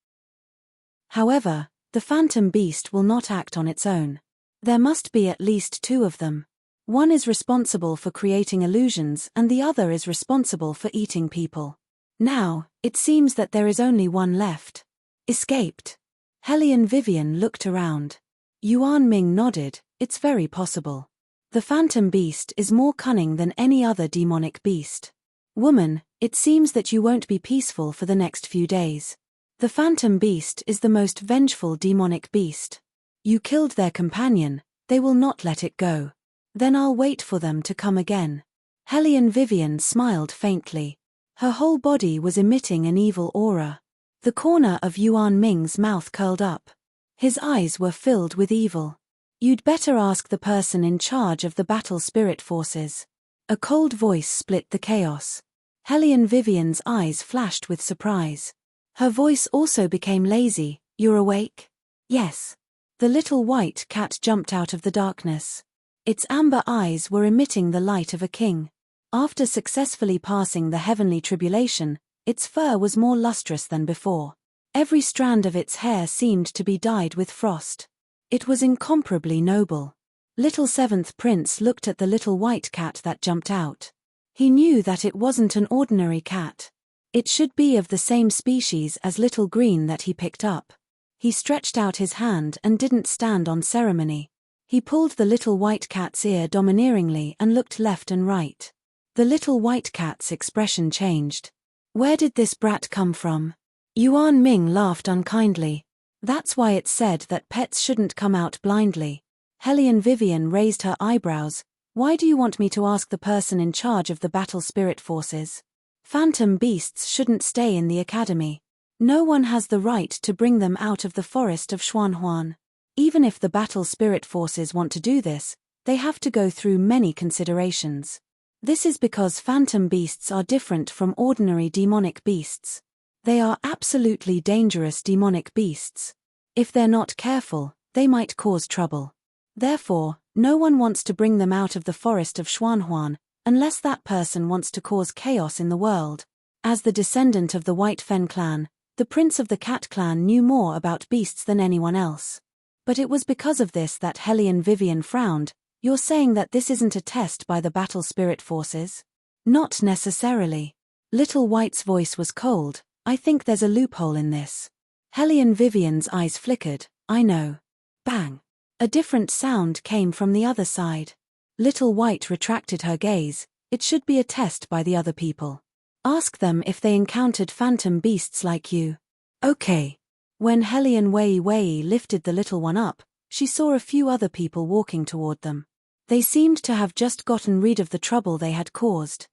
However, the phantom beast will not act on its own. There must be at least two of them. One is responsible for creating illusions and the other is responsible for eating people. Now, it seems that there is only one left. Escaped. Hellion Vivian looked around. Yuan Ming nodded, "It's very possible. The phantom beast is more cunning than any other demonic beast. Woman, it seems that you won't be peaceful for the next few days. The phantom beast is the most vengeful demonic beast. You killed their companion, they will not let it go. Then I'll wait for them to come again." Hellion Vivian smiled faintly. Her whole body was emitting an evil aura. The corner of Yuan Ming's mouth curled up. His eyes were filled with evil. "You'd better ask the person in charge of the Battle Spirit Forces." A cold voice split the chaos. Hellion Vivian's eyes flashed with surprise. Her voice also became lazy. "You're awake?" "Yes." The little white cat jumped out of the darkness. Its amber eyes were emitting the light of a king. After successfully passing the heavenly tribulation, its fur was more lustrous than before. Every strand of its hair seemed to be dyed with frost. It was incomparably noble. Little Seventh Prince looked at the little white cat that jumped out. He knew that it wasn't an ordinary cat. It should be of the same species as Little Green that he picked up. He stretched out his hand and didn't stand on ceremony. He pulled the little white cat's ear domineeringly and looked left and right. The little white cat's expression changed. "Where did this brat come from?" Yuan Ming laughed unkindly. "That's why it's said that pets shouldn't come out blindly." Hellion Vivian raised her eyebrows. "Why do you want me to ask the person in charge of the Battle Spirit Forces? Phantom beasts shouldn't stay in the academy. No one has the right to bring them out of the forest of Xuanhuan. Even if the Battle Spirit Forces want to do this, they have to go through many considerations. This is because phantom beasts are different from ordinary demonic beasts. They are absolutely dangerous demonic beasts. If they're not careful, they might cause trouble. Therefore, no one wants to bring them out of the forest of Xuanhuan, unless that person wants to cause chaos in the world." As the descendant of the White Fen clan, the prince of the Cat clan knew more about beasts than anyone else. But it was because of this that Hellion Vivian frowned. "You're saying that this isn't a test by the Battle Spirit Forces?" "Not necessarily." Little White's voice was cold. "I think there's a loophole in this." Hellion Vivian's eyes flickered. "I know." Bang! A different sound came from the other side. Little White retracted her gaze. "It should be a test by the other people. Ask them if they encountered phantom beasts like you." "Okay." When Hellion Wei lifted the little one up, she saw a few other people walking toward them. They seemed to have just gotten rid of the trouble they had caused.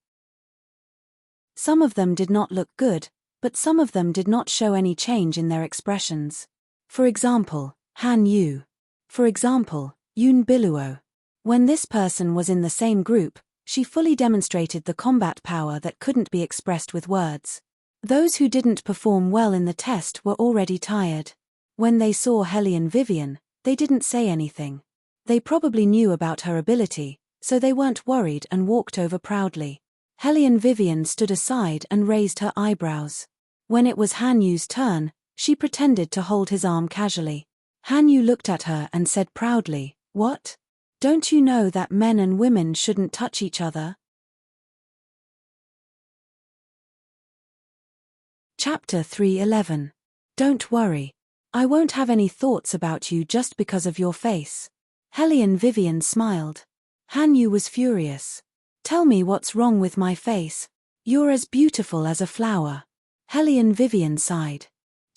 Some of them did not look good, but some of them did not show any change in their expressions. For example, Han Yu. For example, Yun Biluo. When this person was in the same group, she fully demonstrated the combat power that couldn't be expressed with words. Those who didn't perform well in the test were already tired. When they saw Hellion Vivian, they didn't say anything. They probably knew about her ability, so they weren't worried and walked over proudly. Hellion Vivian stood aside and raised her eyebrows. When it was Han Yu's turn, she pretended to hold his arm casually. Han Yu looked at her and said proudly, "What? Don't you know that men and women shouldn't touch each other?" Chapter 311. Don't worry. I won't have any thoughts about you just because of your face. Hellion Vivian smiled. Han Yu was furious. "Tell me what's wrong with my face. You're as beautiful as a flower." Hellion Vivian sighed.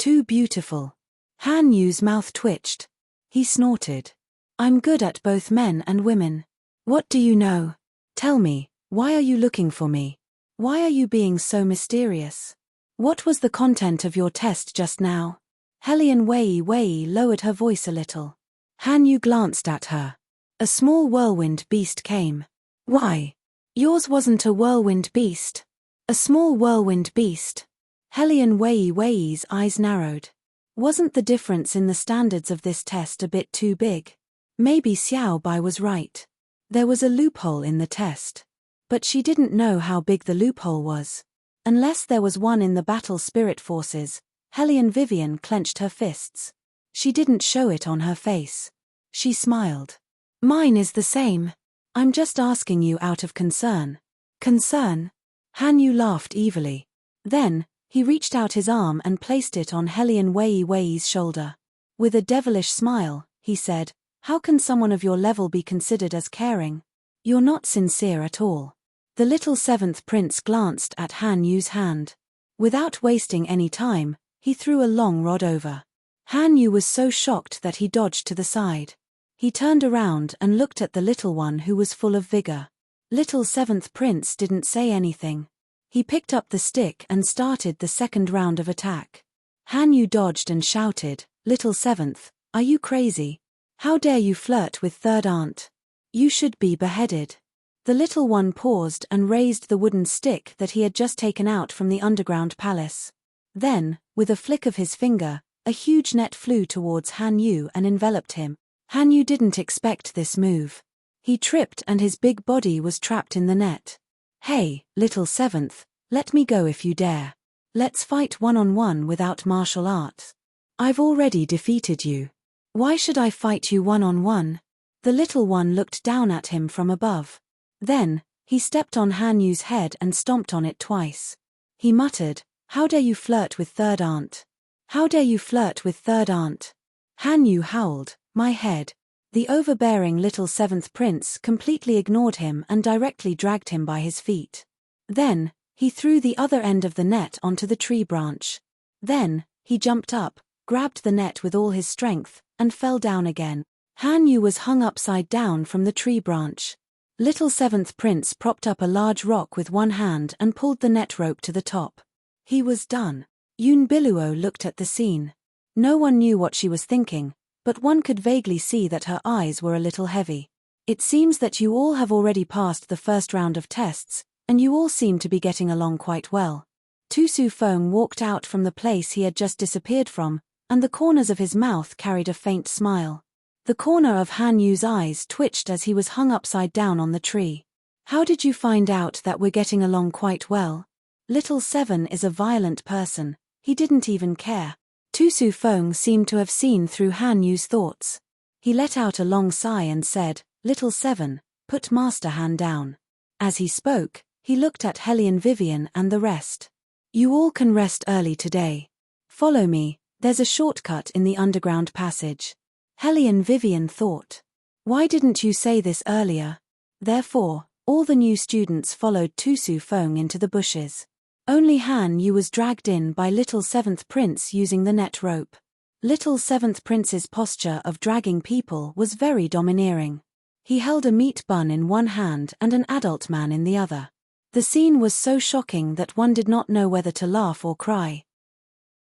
Too beautiful. Han Yu's mouth twitched. He snorted. I'm good at both men and women. What do you know? Tell me, why are you looking for me? Why are you being so mysterious? What was the content of your test just now? Helian Wei lowered her voice a little. Han Yu glanced at her. A small whirlwind beast came. Why? Yours wasn't a whirlwind beast. A small whirlwind beast. Helian Wei's eyes narrowed. Wasn't the difference in the standards of this test a bit too big? Maybe Xiao Bai was right. There was a loophole in the test. But she didn't know how big the loophole was. Unless there was one in the battle spirit forces, Helian Vivian clenched her fists. She didn't show it on her face. She smiled. Mine is the same. I'm just asking you out of concern. Concern? Han Yu laughed evilly. Then, he reached out his arm and placed it on Helian Wei's shoulder. With a devilish smile, he said, how can someone of your level be considered as caring? You're not sincere at all. The little seventh prince glanced at Han Yu's hand. Without wasting any time, he threw a long rod over. Han Yu was so shocked that he dodged to the side. He turned around and looked at the little one who was full of vigor. Little seventh prince didn't say anything. He picked up the stick and started the second round of attack. Han Yu dodged and shouted, Little seventh, are you crazy? How dare you flirt with third aunt? You should be beheaded. The little one paused and raised the wooden stick that he had just taken out from the underground palace. Then, with a flick of his finger, a huge net flew towards Han Yu and enveloped him. Han Yu didn't expect this move. He tripped and his big body was trapped in the net. Hey, little seventh, let me go if you dare. Let's fight one-on-one without martial arts. I've already defeated you. Why should I fight you one-on-one? The little one looked down at him from above. Then, he stepped on Han Yu's head and stomped on it twice. He muttered, how dare you flirt with third aunt? How dare you flirt with third aunt? Han Yu howled, my head. The overbearing little seventh prince completely ignored him and directly dragged him by his feet. Then, he threw the other end of the net onto the tree branch. Then, he jumped up, grabbed the net with all his strength, and fell down again. Han Yu was hung upside down from the tree branch. Little seventh prince propped up a large rock with one hand and pulled the net rope to the top. He was done. Yun Biluo looked at the scene. No one knew what she was thinking, but one could vaguely see that her eyes were a little heavy. It seems that you all have already passed the first round of tests, and you all seem to be getting along quite well. Tu Su Feng walked out from the place he had just disappeared from, and the corners of his mouth carried a faint smile. The corner of Han Yu's eyes twitched as he was hung upside down on the tree. How did you find out that we're getting along quite well? Little Seven is a violent person, he didn't even care. Tu Su Feng seemed to have seen through Han Yu's thoughts. He let out a long sigh and said, Little Seven, put Master Han down. As he spoke, he looked at Helian Vivian and the rest. You all can rest early today. Follow me, there's a shortcut in the underground passage. Helian Vivian thought. Why didn't you say this earlier? Therefore, all the new students followed Tu Su Feng into the bushes. Only Han Yu was dragged in by Little Seventh Prince using the net rope. Little Seventh Prince's posture of dragging people was very domineering. He held a meat bun in one hand and an adult man in the other. The scene was so shocking that one did not know whether to laugh or cry.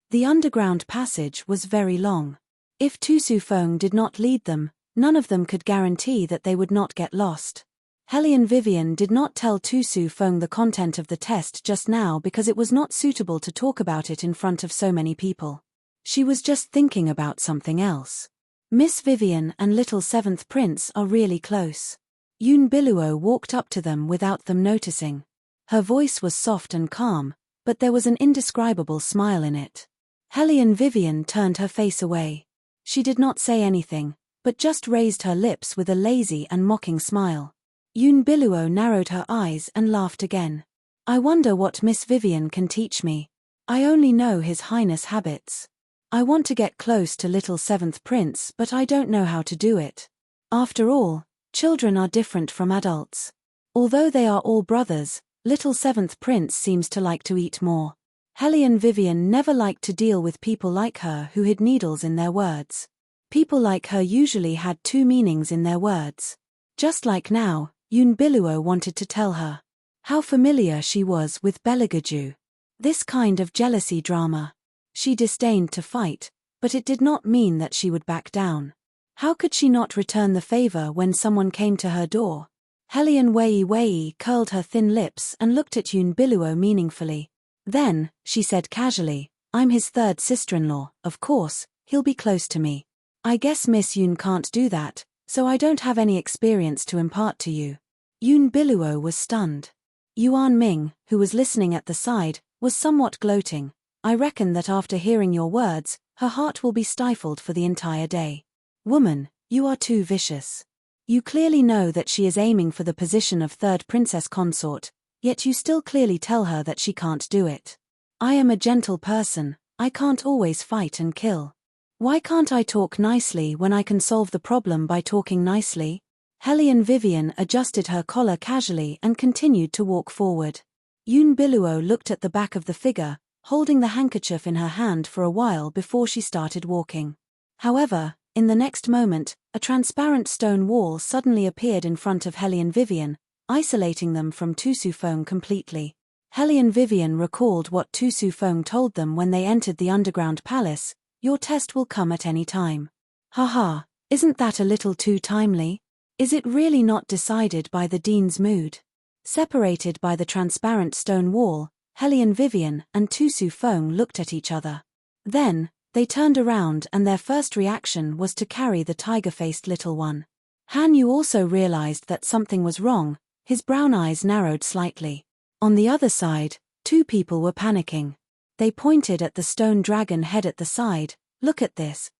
The underground passage was very long. If Tu Su Feng did not lead them, none of them could guarantee that they would not get lost. Helian Vivian did not tell Tu Su Feng the content of the test just now because it was not suitable to talk about it in front of so many people. She was just thinking about something else. Miss Vivian and Little Seventh Prince are really close. Yun Biluo walked up to them without them noticing. Her voice was soft and calm, but there was an indescribable smile in it. Helian Vivian turned her face away. She did not say anything, but just raised her lips with a lazy and mocking smile. Yun Biluo narrowed her eyes and laughed again. I wonder what Miss Vivian can teach me. I only know His Highness' habits. I want to get close to Little Seventh Prince, but I don't know how to do it. After all, children are different from adults. Although they are all brothers, Little Seventh Prince seems to like to eat more. Helene Vivian never liked to deal with people like her who hid needles in their words. People like her usually had two meanings in their words. Just like now, Unveils wanted to tell her how familiar she was with Belagaju. This kind of jealousy drama. She disdained to fight, but it did not mean that she would back down. How could she not return the favor when someone came to her door? Helene Wei curled her thin lips and looked at Unveils meaningfully. Then, she said casually, I'm his third sister-in-law, of course, he'll be close to me. I guess Miss Yun can't do that, so I don't have any experience to impart to you. Unveils was stunned. Yuan Ming, who was listening at the side, was somewhat gloating. I reckon that after hearing your words, her heart will be stifled for the entire day. Woman, you are too vicious. You clearly know that she is aiming for the position of third princess consort, yet you still clearly tell her that she can't do it. I am a gentle person, I can't always fight and kill. Why can't I talk nicely when I can solve the problem by talking nicely? Helene Vivian adjusted her collar casually and continued to walk forward. Unveils looked at the back of the figure, holding the handkerchief in her hand for a while before she started walking. However, in the next moment, a transparent stone wall suddenly appeared in front of Helene Vivian, isolating them from Tu Sufeng completely. Helene Vivian recalled what Tu Sufeng told them when they entered the underground palace, your test will come at any time. Haha, isn't that a little too timely? Is it really not decided by the dean's mood? Separated by the transparent stone wall, Helene Vivian and Tu Sufeng looked at each other. Then, they turned around and their first reaction was to carry the tiger-faced little one. Han Yu also realized that something was wrong, his brown eyes narrowed slightly. On the other side, two people were panicking. They pointed at the stone dragon head at the side. Look at this.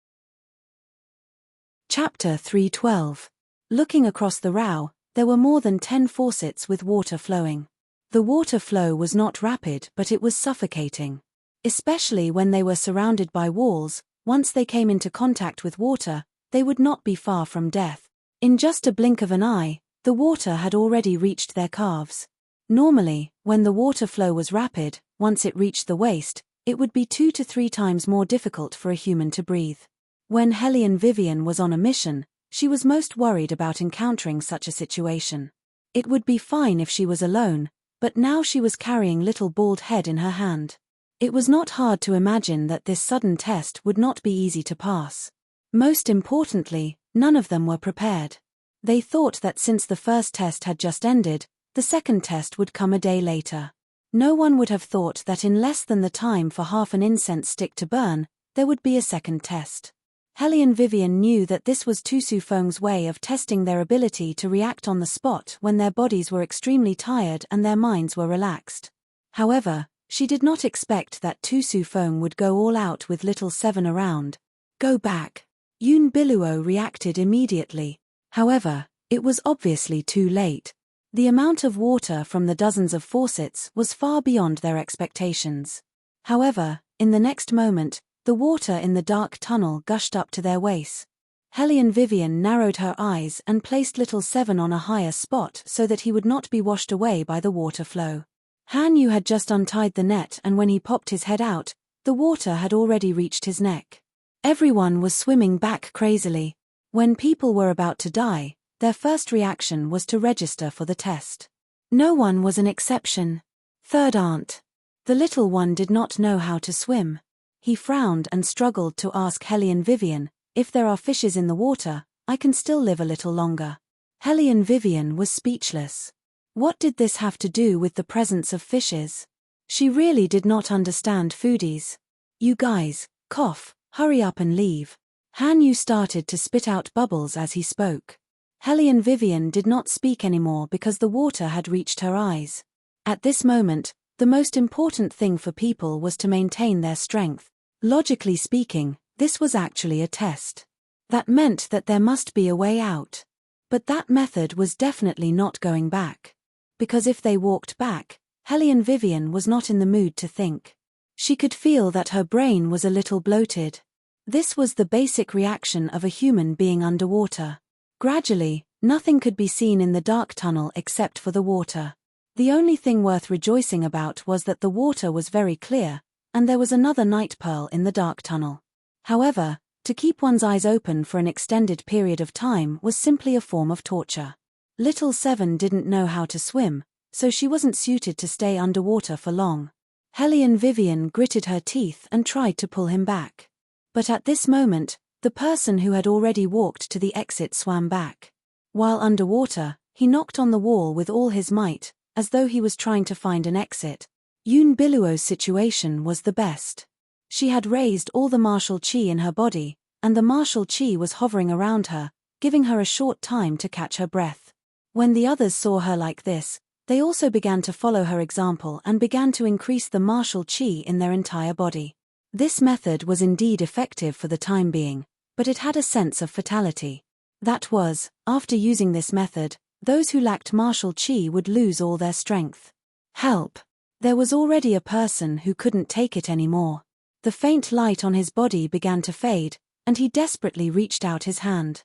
Chapter 312. Looking across the Rao, there were more than 10 faucets with water flowing. The water flow was not rapid, but it was suffocating. Especially when they were surrounded by walls, once they came into contact with water, they would not be far from death. In just a blink of an eye, the water had already reached their calves. Normally, when the water flow was rapid, once it reached the waist, it would be 2 to 3 times more difficult for a human to breathe. When Helene Vivian was on a mission, she was most worried about encountering such a situation. It would be fine if she was alone, but now she was carrying little bald head in her hand. It was not hard to imagine that this sudden test would not be easy to pass. Most importantly, none of them were prepared. They thought that since the first test had just ended, the second test would come a day later. No one would have thought that in less than the time for half an incense stick to burn, there would be a second test. Helene Vivian knew that this was Tu Sufeng's way of testing their ability to react on the spot when their bodies were extremely tired and their minds were relaxed. However, she did not expect that Tu Sufeng would go all out with little Seven around. Go back. Unveils reacted immediately. However, it was obviously too late. The amount of water from the dozens of faucets was far beyond their expectations. However, in the next moment, the water in the dark tunnel gushed up to their waists. Helene Vivian narrowed her eyes and placed little Seven on a higher spot so that he would not be washed away by the water flow. Han Yu had just untied the net, and when he popped his head out, the water had already reached his neck. Everyone was swimming back crazily. When people were about to die, their first reaction was to register for the test. No one was an exception. Third aunt. The little one did not know how to swim. He frowned and struggled to ask Helene Vivian, if there are fishes in the water, I can still live a little longer. Helene Vivian was speechless. What did this have to do with the presence of fishes? She really did not understand foodies. You guys, cough, hurry up and leave. Han Yu started to spit out bubbles as he spoke. Helene Vivian did not speak anymore because the water had reached her eyes. At this moment, the most important thing for people was to maintain their strength. Logically speaking, this was actually a test. That meant that there must be a way out. But that method was definitely not going back. Because if they walked back, Helene Vivian was not in the mood to think. She could feel that her brain was a little bloated. This was the basic reaction of a human being underwater. Gradually, nothing could be seen in the dark tunnel except for the water. The only thing worth rejoicing about was that the water was very clear, and there was another night pearl in the dark tunnel. However, to keep one's eyes open for an extended period of time was simply a form of torture. Little Seven didn't know how to swim, so she wasn't suited to stay underwater for long. Hellion Vivian gritted her teeth and tried to pull him back. But at this moment, the person who had already walked to the exit swam back. While underwater, he knocked on the wall with all his might, as though he was trying to find an exit. Unveils' situation was the best. She had raised all the martial chi in her body, and the martial chi was hovering around her, giving her a short time to catch her breath. When the others saw her like this, they also began to follow her example and began to increase the martial chi in their entire body. This method was indeed effective for the time being, but it had a sense of fatality. That was, after using this method, those who lacked martial chi would lose all their strength. Help! There was already a person who couldn't take it anymore. The faint light on his body began to fade, and he desperately reached out his hand.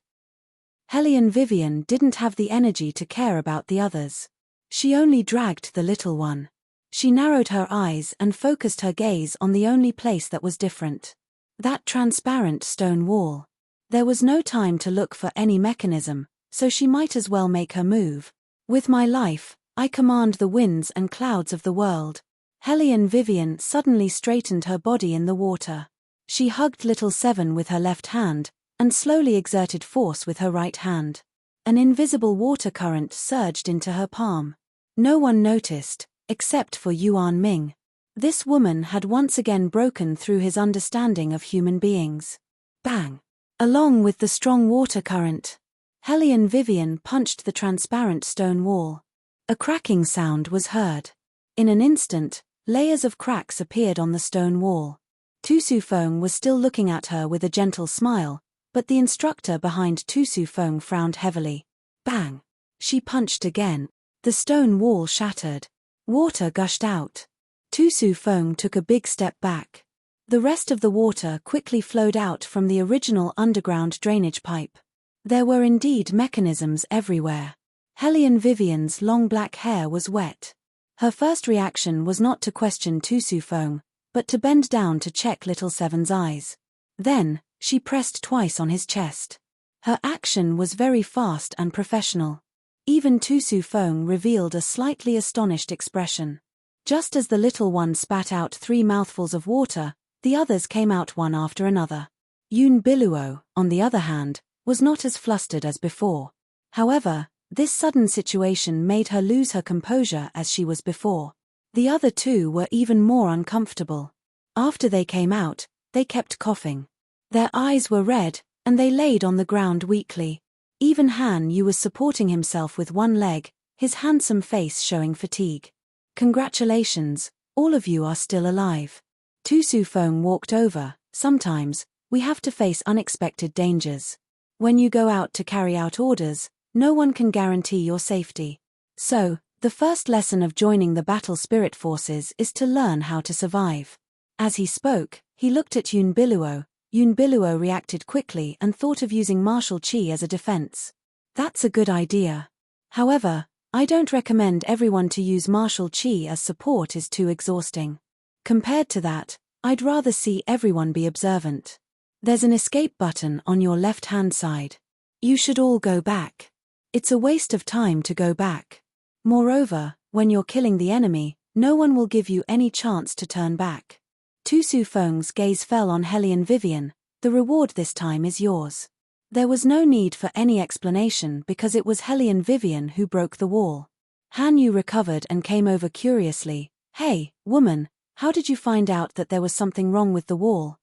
Hellion Vivian didn't have the energy to care about the others. She only dragged the little one. She narrowed her eyes and focused her gaze on the only place that was different. That transparent stone wall. There was no time to look for any mechanism, so she might as well make her move. With my life, I command the winds and clouds of the world. Hellion Vivian suddenly straightened her body in the water. She hugged Little Seven with her left hand, and slowly exerted force with her right hand. An invisible water current surged into her palm. No one noticed, except for Yuan Ming. This woman had once again broken through his understanding of human beings. Bang! Along with the strong water current, Hellion Vivian punched the transparent stone wall. A cracking sound was heard. In an instant, layers of cracks appeared on the stone wall. Tu Su Feng was still looking at her with a gentle smile, but the instructor behind Tu Su Feng frowned heavily. Bang! She punched again. The stone wall shattered. Water gushed out. Tu Su Feng took a big step back. The rest of the water quickly flowed out from the original underground drainage pipe. There were indeed mechanisms everywhere. Hellion Vivian's long black hair was wet. Her first reaction was not to question Tu Su Feng, but to bend down to check Little Seven's eyes. Then, she pressed twice on his chest. Her action was very fast and professional. Even Tu Su Feng revealed a slightly astonished expression. Just as the little one spat out 3 mouthfuls of water, the others came out one after another. Unveils, on the other hand, was not as flustered as before. However, this sudden situation made her lose her composure as she was before. The other two were even more uncomfortable. After they came out, they kept coughing. Their eyes were red, and they laid on the ground weakly. Even Han Yu was supporting himself with one leg, his handsome face showing fatigue. Congratulations, all of you are still alive. Tu Su Feng walked over. Sometimes, we have to face unexpected dangers. When you go out to carry out orders, no one can guarantee your safety. So, the first lesson of joining the battle spirit forces is to learn how to survive. As he spoke, he looked at Unveils. Unveils reacted quickly and thought of using martial chi as a defense. That's a good idea. However, I don't recommend everyone to use martial chi as support is too exhausting. Compared to that, I'd rather see everyone be observant. There's an escape button on your left-hand side. You should all go back. It's a waste of time to go back. Moreover, when you're killing the enemy, no one will give you any chance to turn back. Tu Su Feng's gaze fell on Hellion Vivian. The reward this time is yours. There was no need for any explanation because it was Hellion Vivian who broke the wall. Han Yu recovered and came over curiously. Hey, woman, how did you find out that there was something wrong with the wall?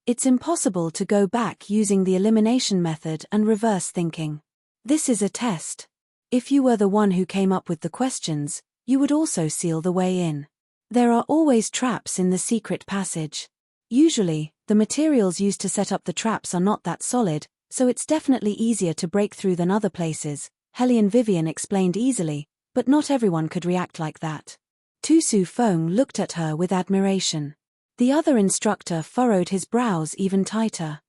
It's impossible to go back using the elimination method and reverse thinking. This is a test. If you were the one who came up with the questions, you would also seal the way in. There are always traps in the secret passage. Usually, the materials used to set up the traps are not that solid, so it's definitely easier to break through than other places, Hellion Vivian explained easily, but not everyone could react like that. Tu Su Feng looked at her with admiration. The other instructor furrowed his brows even tighter.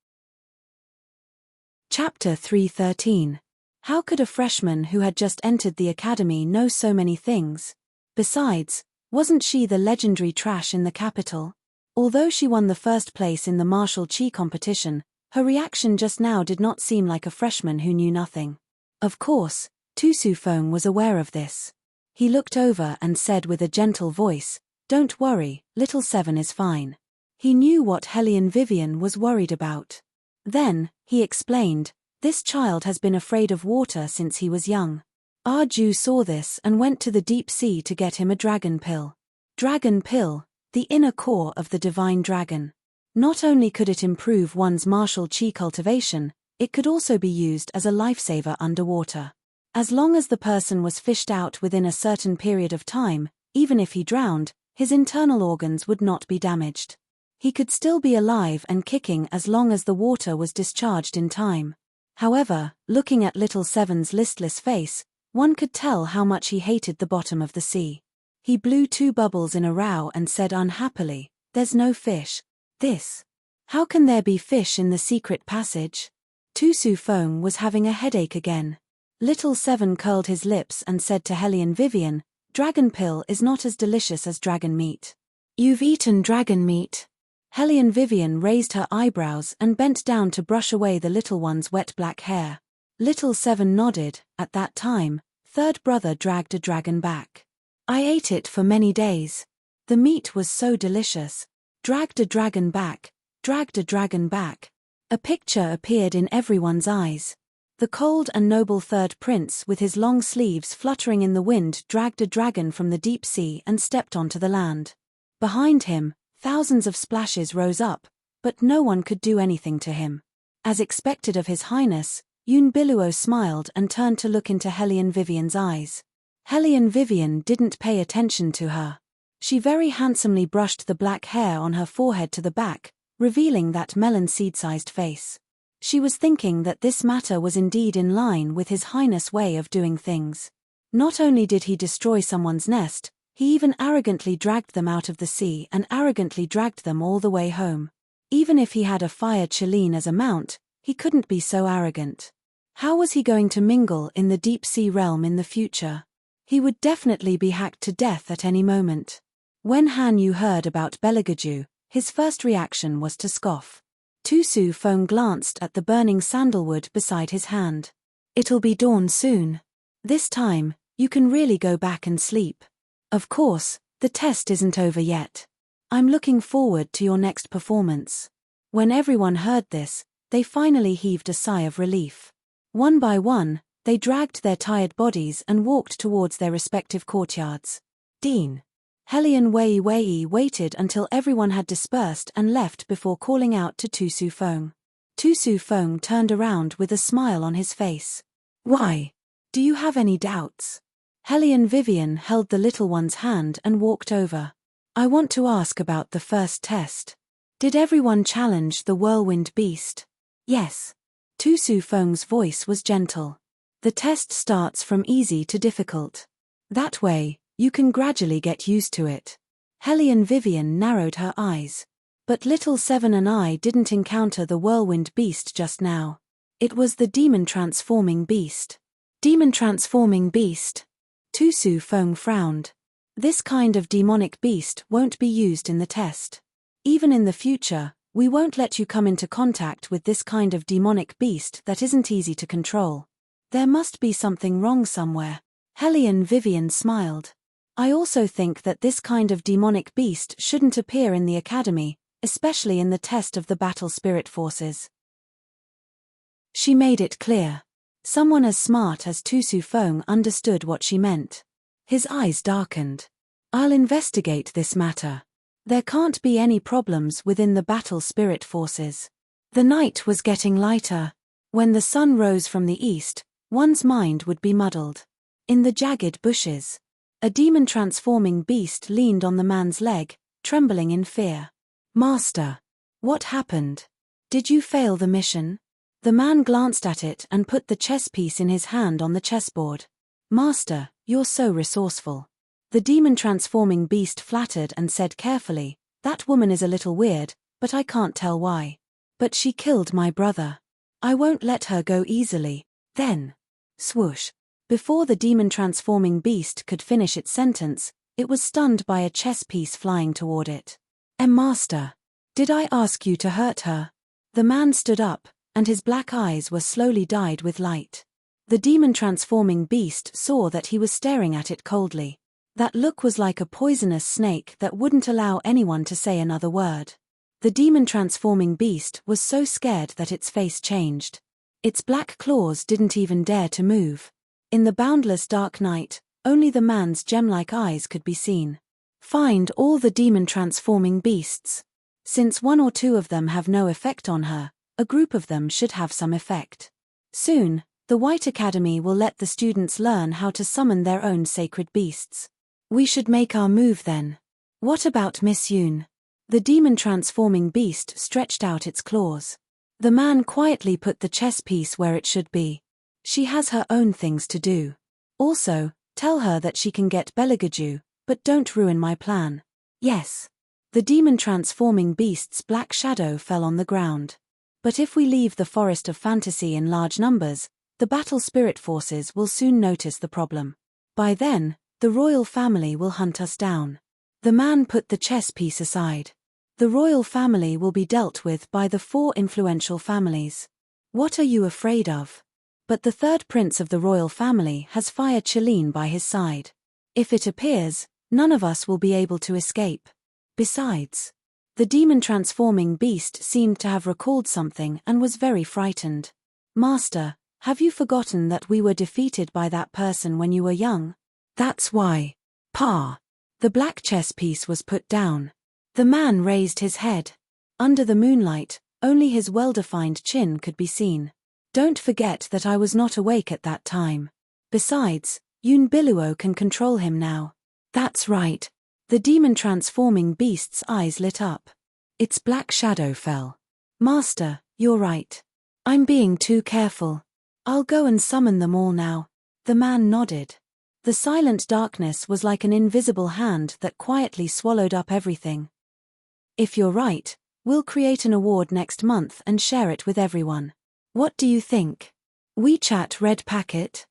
Chapter 313. How could a freshman who had just entered the academy know so many things? Besides, wasn't she the legendary trash in the capital? Although she won the first place in the martial chi competition, her reaction just now did not seem like a freshman who knew nothing. Of course, Tu Su Feng was aware of this. He looked over and said with a gentle voice, "Don't worry, little Seven is fine." He knew what Hellion Vivian was worried about. Then, he explained, "This child has been afraid of water since he was young." Arju saw this and went to the deep sea to get him a dragon pill. Dragon pill, the inner core of the divine dragon. Not only could it improve one's martial chi cultivation, it could also be used as a lifesaver underwater. As long as the person was fished out within a certain period of time, even if he drowned, his internal organs would not be damaged. He could still be alive and kicking as long as the water was discharged in time. However, looking at little Seven's listless face, one could tell how much he hated the bottom of the sea. He blew 2 bubbles in a row and said unhappily, "There's no fish. This. How can there be fish in the secret passage?" Tu Su Feng was having a headache again. Little Seven curled his lips and said to Hellion Vivian, "Dragon pill is not as delicious as dragon meat." "You've eaten dragon meat?" Hellion Vivian raised her eyebrows and bent down to brush away the little one's wet black hair. Little Seven nodded. At that time, third brother dragged a dragon back. "I ate it for many days. The meat was so delicious. Dragged a dragon back, dragged a dragon back." A picture appeared in everyone's eyes. The cold and noble third prince with his long sleeves fluttering in the wind dragged a dragon from the deep sea and stepped onto the land. Behind him, thousands of splashes rose up, but no one could do anything to him. As expected of His Highness, Yun Biluo smiled and turned to look into Hellion Vivian's eyes. Hellion Vivian didn't pay attention to her. She very handsomely brushed the black hair on her forehead to the back, revealing that melon seed-sized face. She was thinking that this matter was indeed in line with His Highness' way of doing things. Not only did he destroy someone's nest, he even arrogantly dragged them out of the sea and arrogantly dragged them all the way home. Even if he had a fire Chileen as a mount, he couldn't be so arrogant. How was he going to mingle in the deep sea realm in the future? He would definitely be hacked to death at any moment. When Han Yu heard about Beligaju, his first reaction was to scoff. Tu Su Feng glanced at the burning sandalwood beside his hand. "It'll be dawn soon. This time, you can really go back and sleep. Of course, the test isn't over yet. I'm looking forward to your next performance." When everyone heard this, they finally heaved a sigh of relief. One by one, they dragged their tired bodies and walked towards their respective courtyards. Dean. Hellion Wei waited until everyone had dispersed and left before calling out to Tu Su Feng. Tu Su Feng turned around with a smile on his face. "Why? Do you have any doubts?" Hellion Vivian held the little one's hand and walked over. "I want to ask about the first test. Did everyone challenge the whirlwind beast?" "Yes." Tu Su Feng's voice was gentle. "The test starts from easy to difficult. That way, you can gradually get used to it." Hellion Vivian narrowed her eyes. "But little Seven and I didn't encounter the whirlwind beast just now. It was the demon-transforming beast." "Demon-transforming beast?" Tu Su Feng frowned. "This kind of demonic beast won't be used in the test. Even in the future, we won't let you come into contact with this kind of demonic beast that isn't easy to control. There must be something wrong somewhere." Hellion Vivian smiled. "I also think that this kind of demonic beast shouldn't appear in the academy, especially in the test of the battle spirit forces." She made it clear. Someone as smart as Tu Su Feng understood what she meant. His eyes darkened. "I'll investigate this matter. There can't be any problems within the battle spirit forces." The night was getting lighter. When the sun rose from the east, one's mind would be muddled. In the jagged bushes, a demon-transforming beast leaned on the man's leg, trembling in fear. "Master, what happened? Did you fail the mission?" The man glanced at it and put the chess piece in his hand on the chessboard. "Master, you're so resourceful." The demon-transforming beast flattered and said carefully, "That woman is a little weird, but I can't tell why. But she killed my brother. I won't let her go easily." Then, swoosh. Before the demon-transforming beast could finish its sentence, it was stunned by a chess piece flying toward it. Master. Did I ask you to hurt her? The man stood up, and his black eyes were slowly dyed with light. The demon-transforming beast saw that he was staring at it coldly. That look was like a poisonous snake that wouldn't allow anyone to say another word. The demon-transforming beast was so scared that its face changed. Its black claws didn't even dare to move. In the boundless dark night, only the man's gem-like eyes could be seen. Find all the demon-transforming beasts. Since one or two of them have no effect on her, a group of them should have some effect. Soon, the White Academy will let the students learn how to summon their own sacred beasts. We should make our move then. What about Miss Yoon? The demon-transforming beast stretched out its claws. The man quietly put the chess piece where it should be. She has her own things to do. Also, tell her that she can get Beligaju, but don't ruin my plan. Yes. The demon-transforming beast's black shadow fell on the ground. But if we leave the forest of fantasy in large numbers, the battle spirit forces will soon notice the problem. By then, the royal family will hunt us down. The man put the chess piece aside. The royal family will be dealt with by the 4 influential families. What are you afraid of? But the third prince of the royal family has Fire Cheline by his side. If it appears, none of us will be able to escape. Besides, the demon-transforming beast seemed to have recalled something and was very frightened. Master, have you forgotten that we were defeated by that person when you were young? That's why. Pa. The black chess piece was put down. The man raised his head. Under the moonlight, only his well-defined chin could be seen. Don't forget that I was not awake at that time. Besides, Yoon Biluo can control him now. That's right. The demon-transforming beast's eyes lit up. Its black shadow fell. Master, you're right. I'm being too careful. I'll go and summon them all now. The man nodded. The silent darkness was like an invisible hand that quietly swallowed up everything. If you're right, we'll create an award next month and share it with everyone. What do you think? WeChat Red Packet.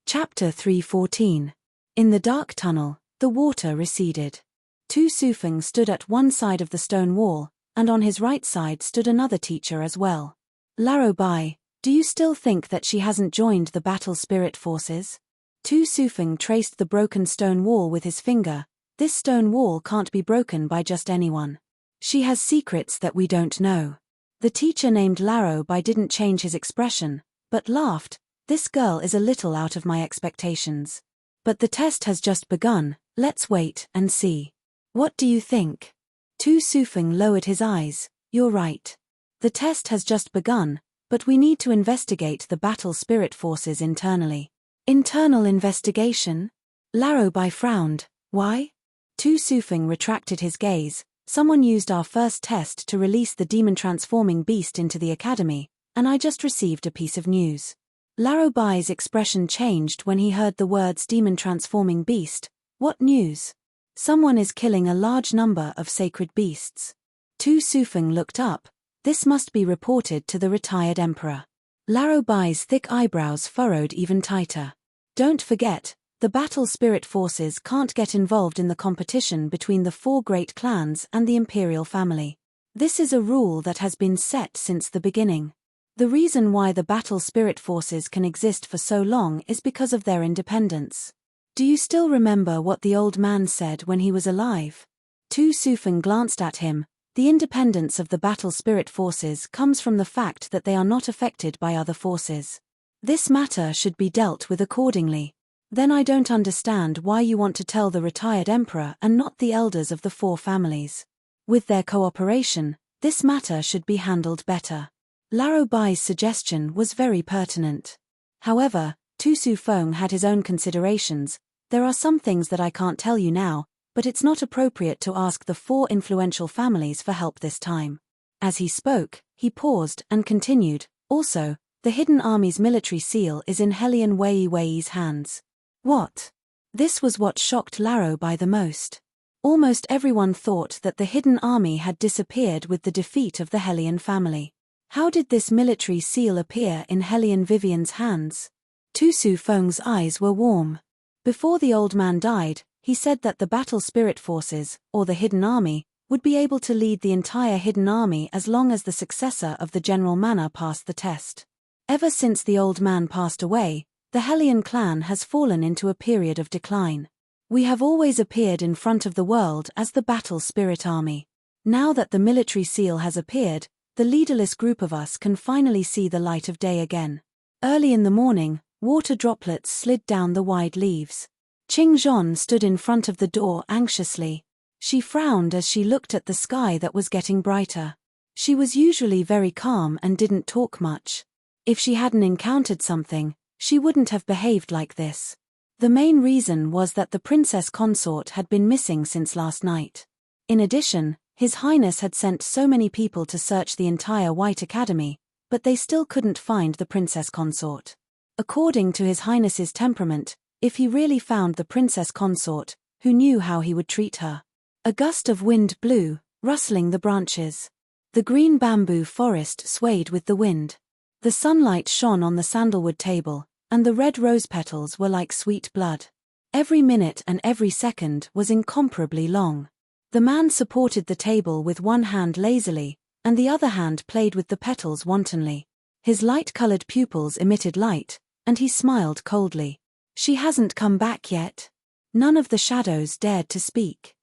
Chapter 314. In the dark tunnel, the water receded. Tu Sufeng stood at one side of the stone wall, and on his right side stood another teacher as well. Laro Bai, do you still think that she hasn't joined the battle spirit forces? Tu Sufeng traced the broken stone wall with his finger. This stone wall can't be broken by just anyone. She has secrets that we don't know. The teacher named Laro Bai didn't change his expression, but laughed. This girl is a little out of my expectations. But the test has just begun, let's wait and see. What do you think? Tu Sufeng lowered his eyes. You're right. The test has just begun, but we need to investigate the battle spirit forces internally. Internal investigation? Laro Bai frowned. Why? Tu Sufeng retracted his gaze. Someone used our first test to release the demon-transforming beast into the academy, and I just received a piece of news. Laro Bai's expression changed when he heard the words demon-transforming beast. What news? Someone is killing a large number of sacred beasts. Tu Sufeng looked up. This must be reported to the retired emperor. Laro Bai's thick eyebrows furrowed even tighter. Don't forget, the battle spirit forces can't get involved in the competition between the 4 great clans and the imperial family. This is a rule that has been set since the beginning. The reason why the battle spirit forces can exist for so long is because of their independence. Do you still remember what the old man said when he was alive? Tu Sufeng glanced at him. The independence of the battle spirit forces comes from the fact that they are not affected by other forces. This matter should be dealt with accordingly. Then I don't understand why you want to tell the retired emperor and not the elders of the 4 families. With their cooperation, this matter should be handled better. Laro Bai's suggestion was very pertinent. However, Tu Sufeng had his own considerations. There are some things that I can't tell you now, but it's not appropriate to ask the 4 influential families for help this time. As he spoke, he paused and continued. Also, the Hidden Army's military seal is in Helion Wei's hands. What? This was what shocked Laro Bai the most. Almost everyone thought that the Hidden Army had disappeared with the defeat of the Helion family. How did this military seal appear in Helion Vivian's hands? Tu Sufeng's eyes were warm. Before the old man died, He said that the battle spirit forces, or the hidden army, would be able to lead the entire hidden army as long as the successor of the General Manor passed the test. Ever since the old man passed away, the Hellion clan has fallen into a period of decline. We have always appeared in front of the world as the battle spirit army. Now that the military seal has appeared, the leaderless group of us can finally see the light of day again. Early in the morning, water droplets slid down the wide leaves. Qingzhon stood in front of the door anxiously. She frowned as she looked at the sky that was getting brighter. She was usually very calm and didn't talk much. If she hadn't encountered something, she wouldn't have behaved like this. The main reason was that the Princess Consort had been missing since last night. In addition, His Highness had sent so many people to search the entire White Academy, but they still couldn't find the Princess Consort. According to His Highness's temperament, if he really found the Princess Consort, who knew how he would treat her? A gust of wind blew, rustling the branches. The green bamboo forest swayed with the wind. The sunlight shone on the sandalwood table, and the red rose petals were like sweet blood. Every minute and every second was incomparably long. The man supported the table with one hand lazily, and the other hand played with the petals wantonly. His light-colored pupils emitted light, and he smiled coldly. She hasn't come back yet. None of the shadows dared to speak.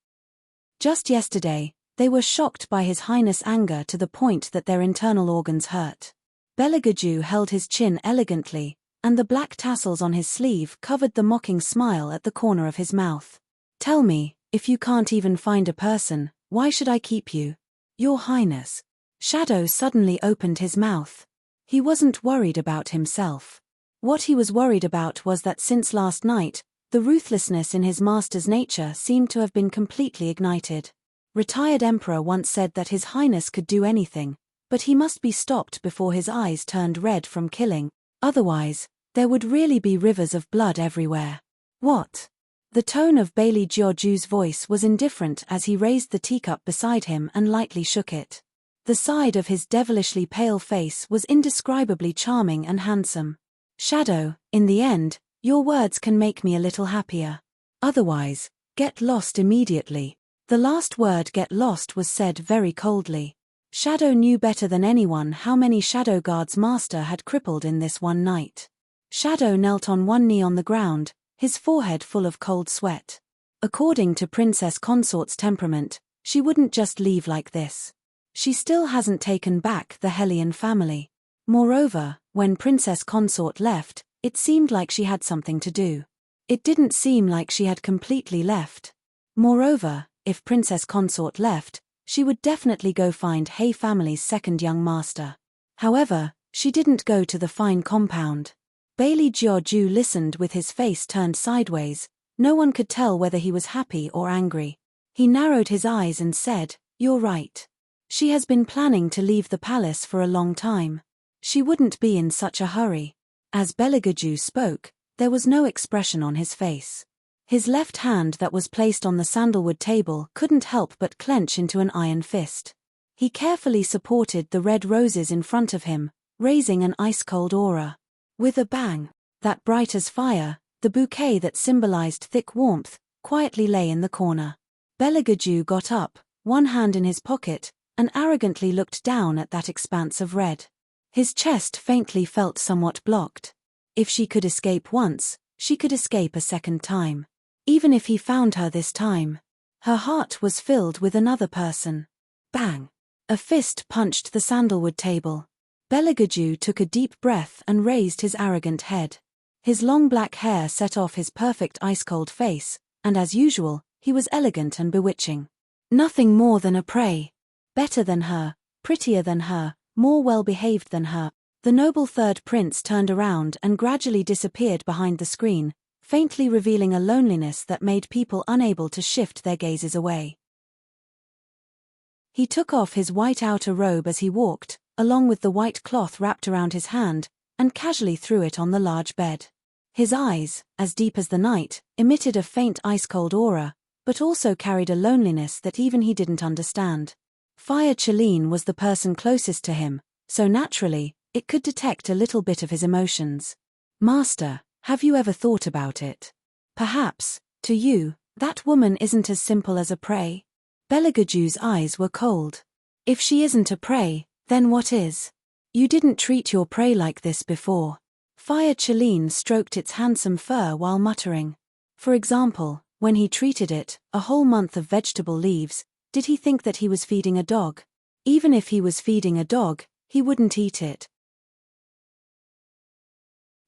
Just yesterday, they were shocked by His Highness' anger to the point that their internal organs hurt. Beligaju held his chin elegantly, and the black tassels on his sleeve covered the mocking smile at the corner of his mouth. Tell me, if you can't even find a person, why should I keep you? Your Highness. Shadow suddenly opened his mouth. He wasn't worried about himself. What he was worried about was that since last night, the ruthlessness in his master's nature seemed to have been completely ignited. Retired Emperor once said that His Highness could do anything, but he must be stopped before his eyes turned red from killing, otherwise, there would really be rivers of blood everywhere. What? The tone of Bailey Jiaoju's voice was indifferent as he raised the teacup beside him and lightly shook it. The side of his devilishly pale face was indescribably charming and handsome. Shadow, in the end, your words can make me a little happier. Otherwise, get lost immediately. The last word "get lost" was said very coldly. Shadow knew better than anyone how many Shadow Guard's master had crippled in this one night. Shadow knelt on one knee on the ground, his forehead full of cold sweat. According to Princess Consort's temperament, she wouldn't just leave like this. She still hasn't taken back the Hellion family. Moreover, when Princess Consort left, it seemed like she had something to do. It didn't seem like she had completely left. Moreover, if Princess Consort left, she would definitely go find He family's second young master. However, she didn't go to the fine compound. Bailey Jiaoju listened with his face turned sideways. No one could tell whether he was happy or angry. He narrowed his eyes and said, "You're right. She has been planning to leave the palace for a long time. She wouldn't be in such a hurry." As Beligaju spoke, there was no expression on his face. His left hand that was placed on the sandalwood table couldn't help but clench into an iron fist. He carefully supported the red roses in front of him, raising an ice-cold aura. With a bang, that bright as fire, the bouquet that symbolized thick warmth, quietly lay in the corner. Beligaju got up, one hand in his pocket, and arrogantly looked down at that expanse of red. His chest faintly felt somewhat blocked. If she could escape once, she could escape a second time. Even if he found her this time. Her heart was filled with another person. Bang! A fist punched the sandalwood table. Beligaju took a deep breath and raised his arrogant head. His long black hair set off his perfect ice-cold face, and as usual, he was elegant and bewitching. Nothing more than a prey. Better than her, prettier than her, more well-behaved than her. The noble third prince turned around and gradually disappeared behind the screen, faintly revealing a loneliness that made people unable to shift their gazes away. He took off his white outer robe as he walked, along with the white cloth wrapped around his hand, and casually threw it on the large bed. His eyes, as deep as the night, emitted a faint ice-cold aura, but also carried a loneliness that even he didn't understand. Fire Chelene was the person closest to him, so naturally, it could detect a little bit of his emotions. "Master, have you ever thought about it? Perhaps, to you, That woman isn't as simple as a prey. Belagaju's eyes were cold. If she isn't a prey, then what is? You didn't treat your prey like this before. Fire Chelene stroked its handsome fur while muttering. For example, when he treated it, a whole month of vegetable leaves, did he think that he was feeding a dog? Even if he was feeding a dog, he wouldn't eat it.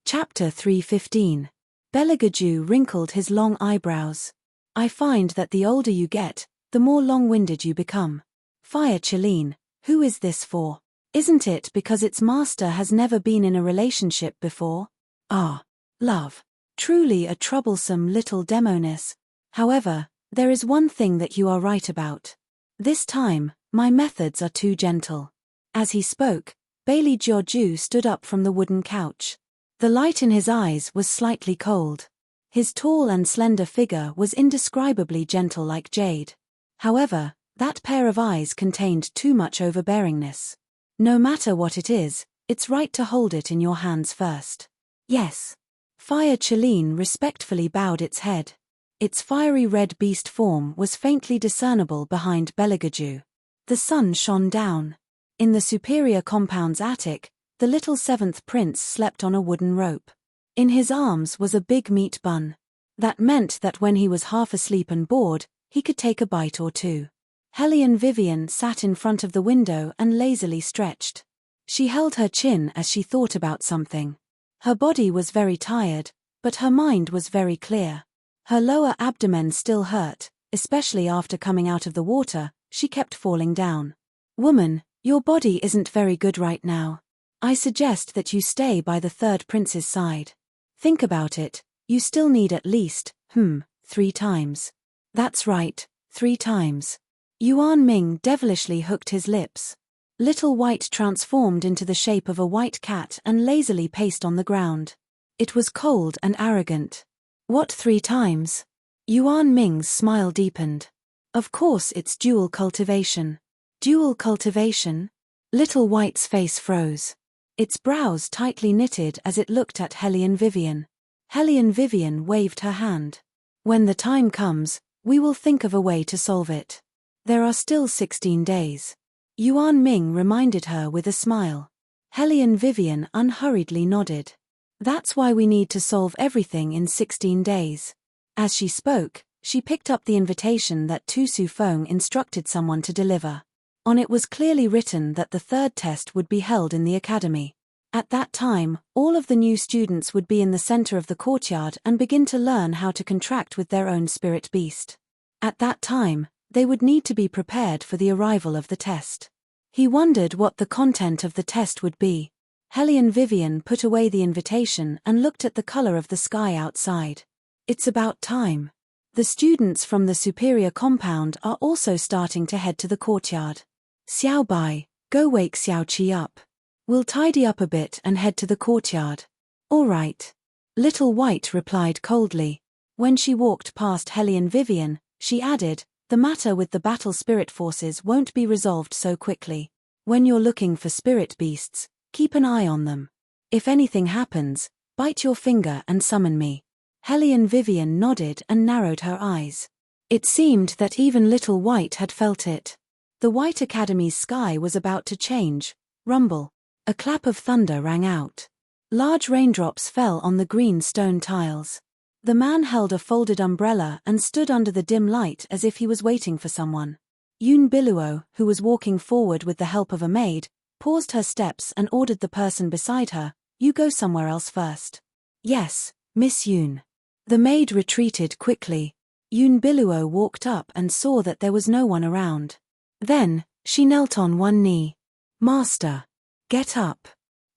Chapter 3:15. Belagaju wrinkled his long eyebrows. I find that the older you get, the more long-winded you become. Fire Chelene, who is this for? Isn't it because its master has never been in a relationship before? Ah, love. Truly a troublesome little demoness. However, there is one thing that you are right about. This time, my methods are too gentle. As he spoke, Bailey Georgiou stood up from the wooden couch. The light in his eyes was slightly cold. His tall and slender figure was indescribably gentle like jade. However, that pair of eyes contained too much overbearingness. No matter what it is, it's right to hold it in your hands first. Yes. Fire Chelene respectfully bowed its head. Its fiery red beast form was faintly discernible behind Belagaju. The sun shone down. In the superior compound's attic, the little seventh prince slept on a wooden rope. In his arms was a big meat bun. That meant that when he was half asleep and bored, he could take a bite or two. Hellion Vivian sat in front of the window and lazily stretched. She held her chin as she thought about something. Her body was very tired, but her mind was very clear. Her lower abdomen still hurt, especially after coming out of the water. She kept falling down. Woman, your body isn't very good right now. I suggest that you stay by the third prince's side. Think about it, you still need at least, 3 times. That's right, 3 times. Yuan Ming devilishly hooked his lips. Little White transformed into the shape of a white cat and lazily paced on the ground. It was cold and arrogant. What 3 times? Yuan Ming's smile deepened. Of course it's dual cultivation. Dual cultivation? Little White's face froze. Its brows tightly knitted as it looked at Hellion Vivian. Hellion Vivian waved her hand. When the time comes, we will think of a way to solve it. There are still 16 days. Yuan Ming reminded her with a smile. Hellion Vivian unhurriedly nodded. That's why we need to solve everything in 16 days. As she spoke, she picked up the invitation that Tu Su Feng instructed someone to deliver. On it was clearly written that the third test would be held in the academy. At that time, all of the new students would be in the center of the courtyard and begin to learn how to contract with their own spirit beast. At that time, they would need to be prepared for the arrival of the test. He wondered what the content of the test would be. Hellion Vivian put away the invitation and looked at the color of the sky outside. It's about time. The students from the superior compound are also starting to head to the courtyard. Xiao Bai, go wake Xiao Qi up. We'll tidy up a bit and head to the courtyard. All right. Little White replied coldly. When she walked past Hellion Vivian, she added, the matter with the battle spirit forces won't be resolved so quickly. When you're looking for spirit beasts, keep an eye on them. If anything happens, bite your finger and summon me. Hellion Vivian nodded and narrowed her eyes. It seemed that even Little White had felt it. The White Academy's sky was about to change. Rumble. A clap of thunder rang out. Large raindrops fell on the green stone tiles. The man held a folded umbrella and stood under the dim light as if he was waiting for someone. Yun Biluo, who was walking forward with the help of a maid, paused her steps and ordered the person beside her, you go somewhere else first. Yes, Miss Yun. The maid retreated quickly. Yun Biluo walked up and saw that there was no one around. Then, she knelt on one knee. Master. Get up.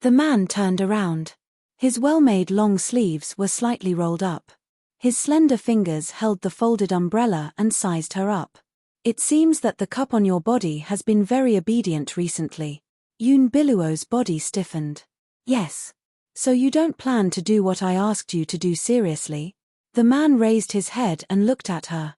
The man turned around. His well-made long sleeves were slightly rolled up. His slender fingers held the folded umbrella and sized her up. It seems that the cup on your body has been very obedient recently. Yun Biluo's body stiffened. Yes. So you don't plan to do what I asked you to do seriously? The man raised his head and looked at her.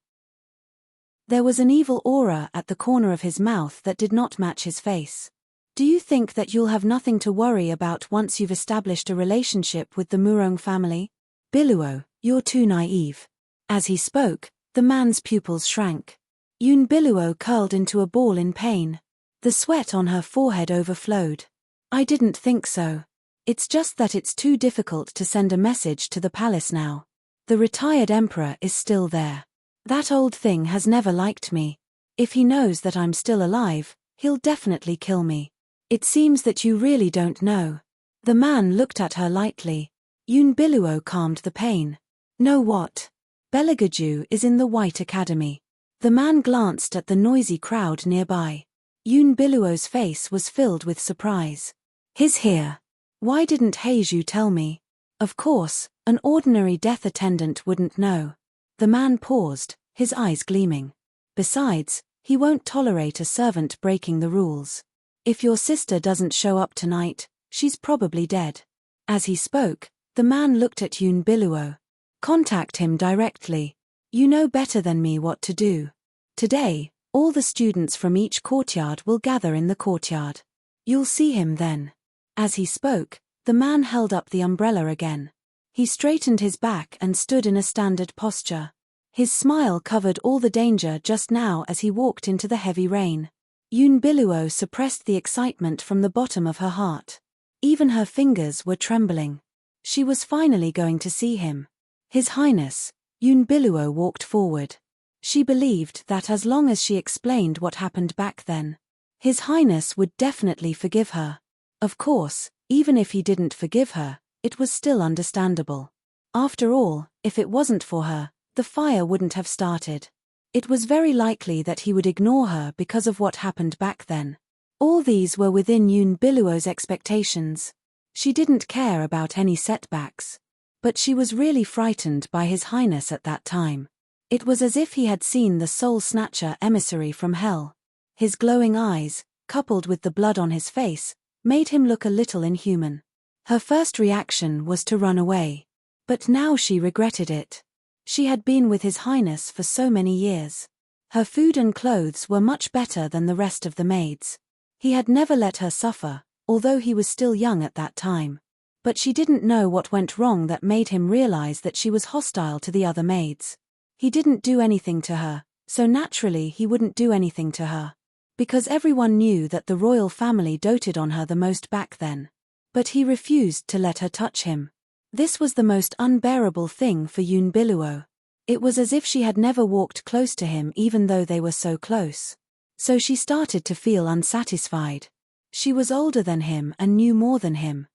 There was an evil aura at the corner of his mouth that did not match his face. Do you think that you'll have nothing to worry about once you've established a relationship with the Murong family? Biluo, you're too naive. As he spoke, the The man's pupils shrank. Yoon Biluo curled into a ball in pain. The sweat on her forehead overflowed. I didn't think so. It's just that it's too difficult to send a message to the palace now. The retired emperor is still there. That old thing has never liked me. If he knows that I'm still alive, he'll definitely kill me. It seems that you really don't know. The man looked at her lightly. Yoon Biluo calmed the pain. Know what? Beligaju is in the White Academy. The man glanced at the noisy crowd nearby. Yoon Biluo's face was filled with surprise. He's here. Why didn't Heiju tell me? Of course, an ordinary death attendant wouldn't know. The man paused, his eyes gleaming. Besides, he won't tolerate a servant breaking the rules. If your sister doesn't show up tonight, she's probably dead. As he spoke, the man looked at Yoon Biluo. Contact him directly. You know better than me what to do. Today, all the students from each courtyard will gather in the courtyard. You'll see him then. As he spoke, the man held up the umbrella again. He straightened his back and stood in a standard posture. His smile covered all the danger just now as he walked into the heavy rain. Yoon Biluo suppressed the excitement from the bottom of her heart. Even her fingers were trembling. She was finally going to see him. His Highness. Yoon Biluo walked forward. She believed that as long as she explained what happened back then, His Highness would definitely forgive her. Of course, even if he didn't forgive her, it was still understandable. After all, if it wasn't for her, the fire wouldn't have started. It was very likely that he would ignore her because of what happened back then. All these were within Yoon Biluo's expectations. She didn't care about any setbacks. But she was really frightened by His Highness at that time. It was as if he had seen the soul snatcher emissary from hell. His glowing eyes, coupled with the blood on his face, made him look a little inhuman. Her first reaction was to run away. But now she regretted it. She had been with His Highness for so many years. Her food and clothes were much better than the rest of the maids. He had never let her suffer, although he was still young at that time. But she didn't know what went wrong that made him realize that she was hostile to the other maids. He didn't do anything to her, so naturally he wouldn't do anything to her. Because everyone knew that the royal family doted on her the most back then. But he refused to let her touch him. This was the most unbearable thing for Yoon Biluo. It was as if she had never walked close to him even though they were so close. So she started to feel unsatisfied. She was older than him and knew more than him.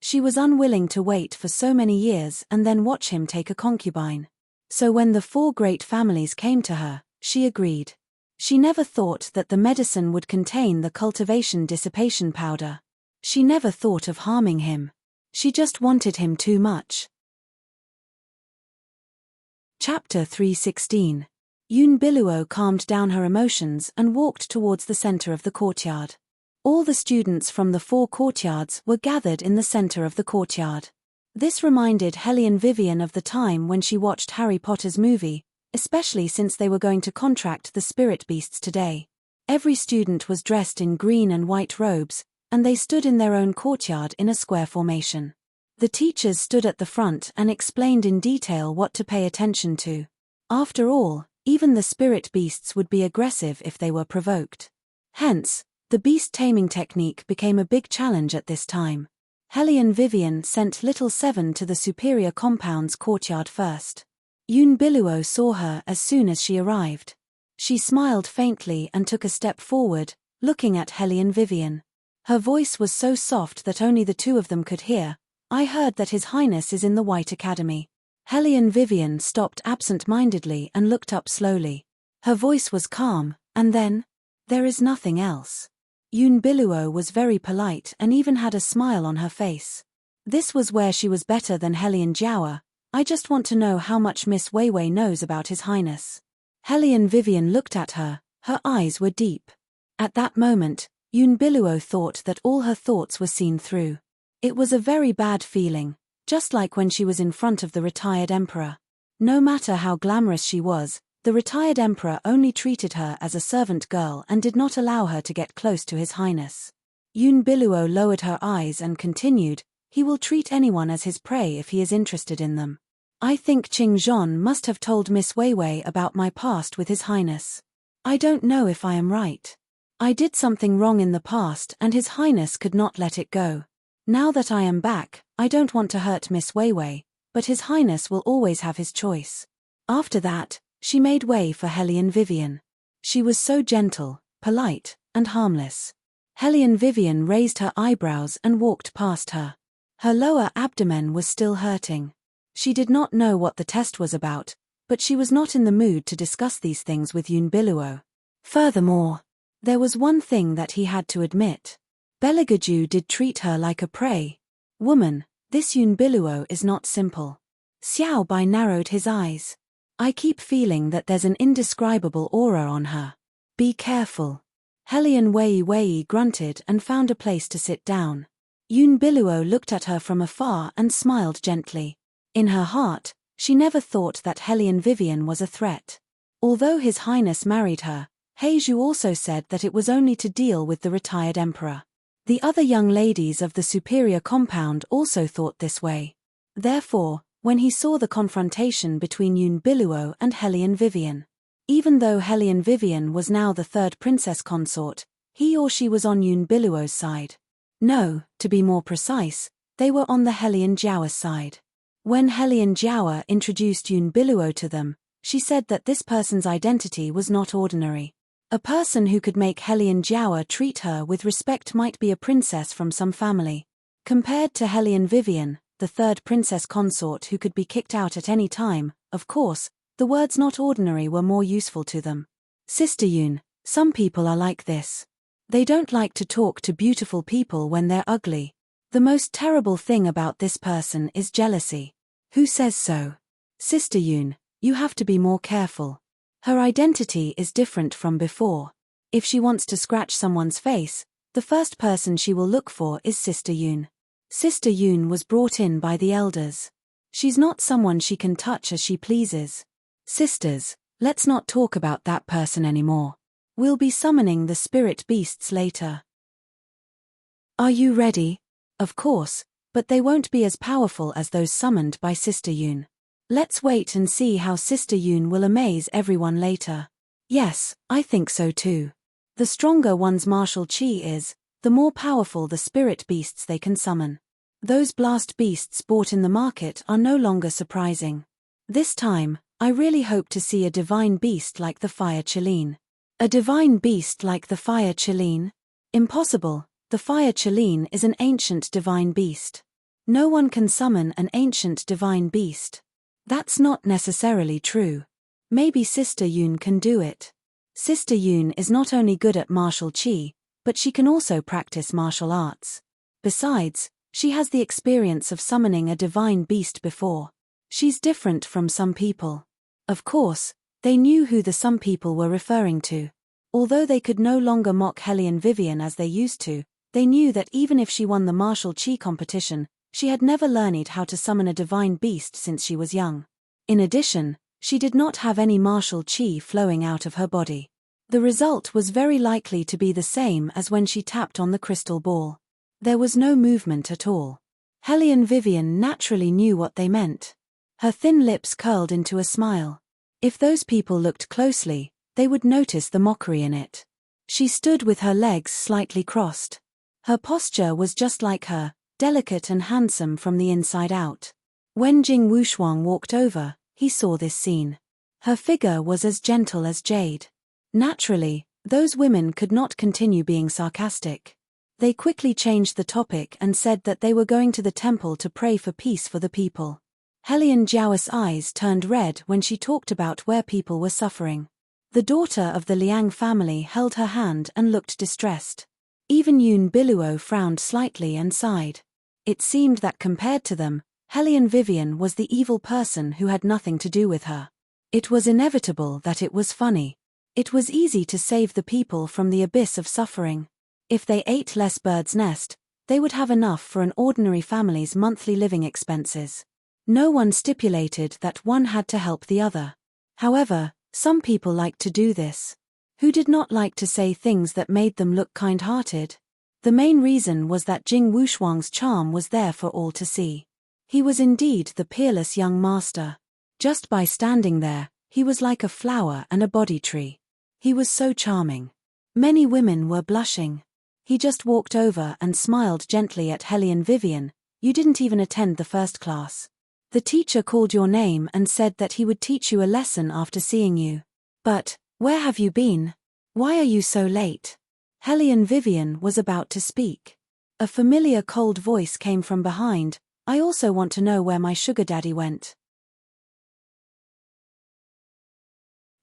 She was unwilling to wait for so many years and then watch him take a concubine. So when the 4 great families came to her, she agreed. She never thought that the medicine would contain the cultivation dissipation powder. She never thought of harming him. She just wanted him too much. Chapter 316. Yoon Biluo calmed down her emotions and walked towards the center of the courtyard. All the students from the 4 courtyards were gathered in the center of the courtyard. This reminded Hellion Vivian of the time when she watched Harry Potter's movie, especially since they were going to contract the spirit beasts today. Every student was dressed in green and white robes, and they stood in their own courtyard in a square formation. The teachers stood at the front and explained in detail what to pay attention to. After all, even the spirit beasts would be aggressive if they were provoked. Hence, the beast taming technique became a big challenge at this time. Hellion Vivian sent Little Seven to the superior compound's courtyard first. Yoon Biluo saw her as soon as she arrived. She smiled faintly and took a step forward, looking at Hellion Vivian. Her voice was so soft that only the 2 of them could hear. I heard that His Highness is in the White Academy. Hellion Vivian stopped absent-mindedly and looked up slowly. Her voice was calm, and then, there is nothing else. Yoon Biluo was very polite and even had a smile on her face. This was where she was better than Hellion Jiaowa. I just want to know how much Miss Weiwei knows about His Highness. Hellion Vivian looked at her eyes were deep. At that moment, Yoon Biluo thought that all her thoughts were seen through. It was a very bad feeling, just like when she was in front of the retired emperor. No matter how glamorous she was, the retired emperor only treated her as a servant girl and did not allow her to get close to His Highness. Yoon Biluo lowered her eyes and continued, he will treat anyone as his prey if he is interested in them. I think Qing Zhon must have told Miss Weiwei about my past with His Highness. I don't know if I am right. I did something wrong in the past and His Highness could not let it go. Now that I am back, I don't want to hurt Miss Weiwei, but His Highness will always have his choice. After that, she made way for Hellion Vivian. She was so gentle, polite, and harmless. Hellion Vivian raised her eyebrows and walked past her. Her lower abdomen was still hurting. She did not know what the test was about, but she was not in the mood to discuss these things with Yunbiluo. Furthermore, there was one thing that he had to admit. Beligaju did treat her like a prey. Woman, this Yunbiluo is not simple. Xiao Bai narrowed his eyes. I keep feeling that there's an indescribable aura on her. Be careful. Hellion Wei grunted and found a place to sit down. Yunbiluo looked at her from afar and smiled gently. In her heart, she never thought that Hellion Vivian was a threat. Although His Highness married her, Heizhu also said that it was only to deal with the retired emperor. The other young ladies of the superior compound also thought this way. Therefore, when he saw the confrontation between Yunbiluo and Hellion Vivian, even though Hellion Vivian was now the third princess consort, he or she was on Yunbiluo's side. No, to be more precise, they were on the Hellion Jiao's side. When Hellion Jiao introduced Yunbiluo to them, she said that this person's identity was not ordinary. A person who could make Hellion Jiao treat her with respect might be a princess from some family. Compared to Hellion Vivian, the third princess consort who could be kicked out at any time, of course, the words not ordinary were more useful to them. Sister Yun, some people are like this. They don't like to talk to beautiful people when they're ugly. The most terrible thing about this person is jealousy. Who says so? Sister Yun, you have to be more careful. Her identity is different from before. If she wants to scratch someone's face, the first person she will look for is Sister Yun. Sister Yun was brought in by the elders. She's not someone she can touch as she pleases. Sisters, let's not talk about that person anymore. We'll be summoning the spirit beasts later. Are you ready? Of course, but they won't be as powerful as those summoned by Sister Yun. Let's wait and see how Sister Yun will amaze everyone later. Yes, I think so too. The stronger one's martial qi is, the more powerful the spirit beasts they can summon. Those blast beasts bought in the market are no longer surprising. This time, I really hope to see a divine beast like the fire Chiline. A divine beast like the fire Chiline? Impossible. The fire Chiline is an ancient divine beast. No one can summon an ancient divine beast. That's not necessarily true. Maybe Sister Yun can do it. Sister Yun is not only good at martial qi, but she can also practice martial arts. Besides, she has the experience of summoning a divine beast before. She's different from some people. Of course, they knew who the some people were referring to. Although they could no longer mock Hellion Vivian as they used to, they knew that even if she won the martial qi competition, she had never learned how to summon a divine beast since she was young. In addition, she did not have any martial qi flowing out of her body. The result was very likely to be the same as when she tapped on the crystal ball. There was no movement at all. Hellion Vivian naturally knew what they meant. Her thin lips curled into a smile. If those people looked closely, they would notice the mockery in it. She stood with her legs slightly crossed. Her posture was just like her, delicate and handsome from the inside out. When Jing Wushuang walked over, he saw this scene. Her figure was as gentle as jade. Naturally, those women could not continue being sarcastic. They quickly changed the topic and said that they were going to the temple to pray for peace for the people. Hellion Jiao's eyes turned red when she talked about where people were suffering. The daughter of the Liang family held her hand and looked distressed. Even Yunbiluo frowned slightly and sighed. It seemed that compared to them, Hellion Vivian was the evil person who had nothing to do with her. It was inevitable that it was funny. It was easy to save the people from the abyss of suffering. If they ate less bird's nest, they would have enough for an ordinary family's monthly living expenses. No one stipulated that one had to help the other. However, some people liked to do this. Who did not like to say things that made them look kind-hearted? The main reason was that Jing Wushuang's charm was there for all to see. He was indeed the peerless young master. Just by standing there, he was like a flower and a body tree. He was so charming. Many women were blushing. He just walked over and smiled gently at Helene Vivian. You didn't even attend the first class. The teacher called your name and said that he would teach you a lesson after seeing you. But, where have you been? Why are you so late? Helene Vivian was about to speak. A familiar cold voice came from behind. I also want to know where my sugar daddy went.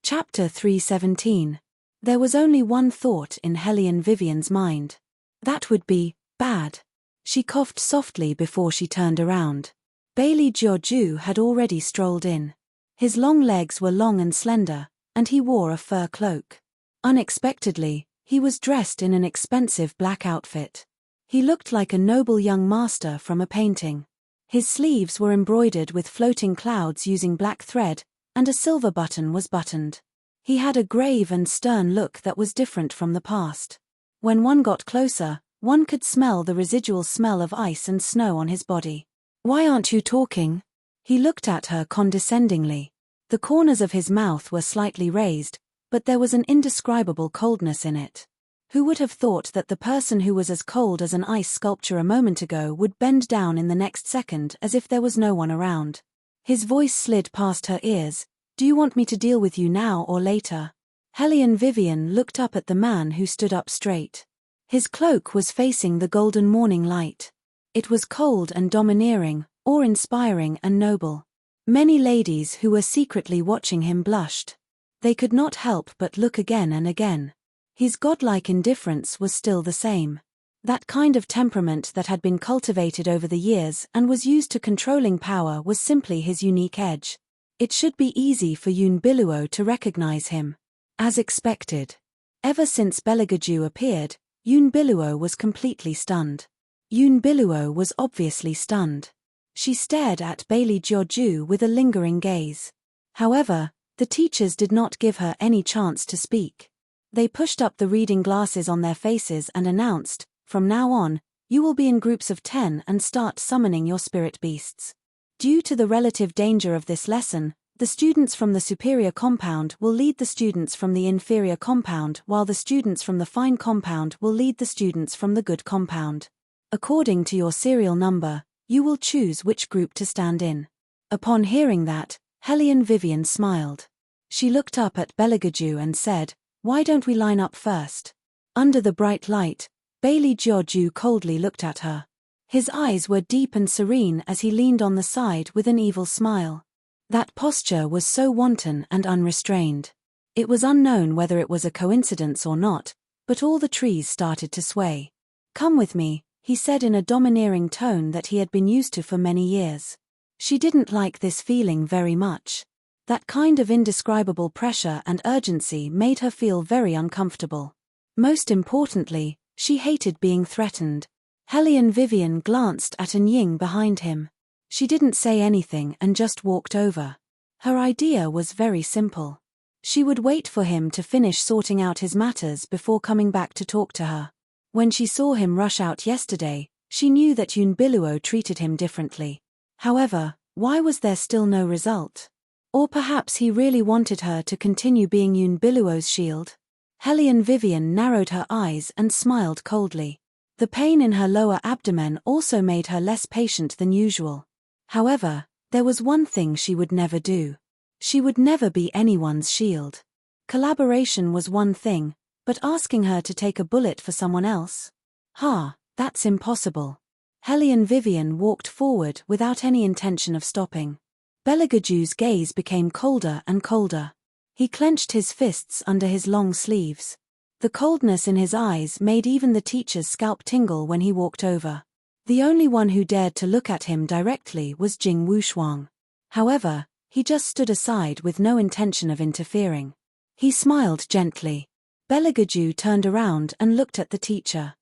Chapter 317. There was only one thought in Helene Vivian's mind. That would be, bad. She coughed softly before she turned around. Bailey Georgiou had already strolled in. His long legs were long and slender, and he wore a fur cloak. Unexpectedly, he was dressed in an expensive black outfit. He looked like a noble young master from a painting. His sleeves were embroidered with floating clouds using black thread, and a silver button was buttoned. He had a grave and stern look that was different from the past. When one got closer, one could smell the residual smell of ice and snow on his body. Why aren't you talking? He looked at her condescendingly. The corners of his mouth were slightly raised, but there was an indescribable coldness in it. Who would have thought that the person who was as cold as an ice sculpture a moment ago would bend down in the next second as if there was no one around? His voice slid past her ears. Do you want me to deal with you now or later? Helene Vivian looked up at the man who stood up straight. His cloak was facing the golden morning light. It was cold and domineering, awe-inspiring and noble. Many ladies who were secretly watching him blushed. They could not help but look again and again. His godlike indifference was still the same. That kind of temperament that had been cultivated over the years and was used to controlling power was simply his unique edge. It should be easy for Unveils to recognize him. As expected. Ever since Bellegarde appeared, Unveils was completely stunned. Unveils was obviously stunned. She stared at Bailey Georgiou with a lingering gaze. However, the teachers did not give her any chance to speak. They pushed up the reading glasses on their faces and announced, from now on, you will be in groups of 10 and start summoning your spirit beasts. Due to the relative danger of this lesson, the students from the superior compound will lead the students from the inferior compound while the students from the fine compound will lead the students from the good compound. According to your serial number, you will choose which group to stand in. Upon hearing that, Helene Vivian smiled. She looked up at Bellegarde and said, why don't we line up first? Under the bright light, Bailey Georgiou coldly looked at her. His eyes were deep and serene as he leaned on the side with an evil smile. That posture was so wanton and unrestrained. It was unknown whether it was a coincidence or not, but all the trees started to sway. Come with me, he said in a domineering tone that he had been used to for many years. She didn't like this feeling very much. That kind of indescribable pressure and urgency made her feel very uncomfortable. Most importantly, she hated being threatened. Helene Vivian glanced at An Ying behind him. She didn't say anything and just walked over. Her idea was very simple. She would wait for him to finish sorting out his matters before coming back to talk to her. When she saw him rush out yesterday, she knew that Unveils treated him differently. However, why was there still no result? Or perhaps he really wanted her to continue being Unveils' shield? Helene Vivian narrowed her eyes and smiled coldly. The pain in her lower abdomen also made her less patient than usual. However, there was one thing she would never do. She would never be anyone's shield. Collaboration was one thing, but asking her to take a bullet for someone else? That's impossible. Helene Vivian walked forward without any intention of stopping. Bellegarde's gaze became colder and colder. He clenched his fists under his long sleeves. The coldness in his eyes made even the teacher's scalp tingle when he walked over. The only one who dared to look at him directly was Jing Wushuang. However, he just stood aside with no intention of interfering. He smiled gently. Bellegarde turned around and looked at the teacher.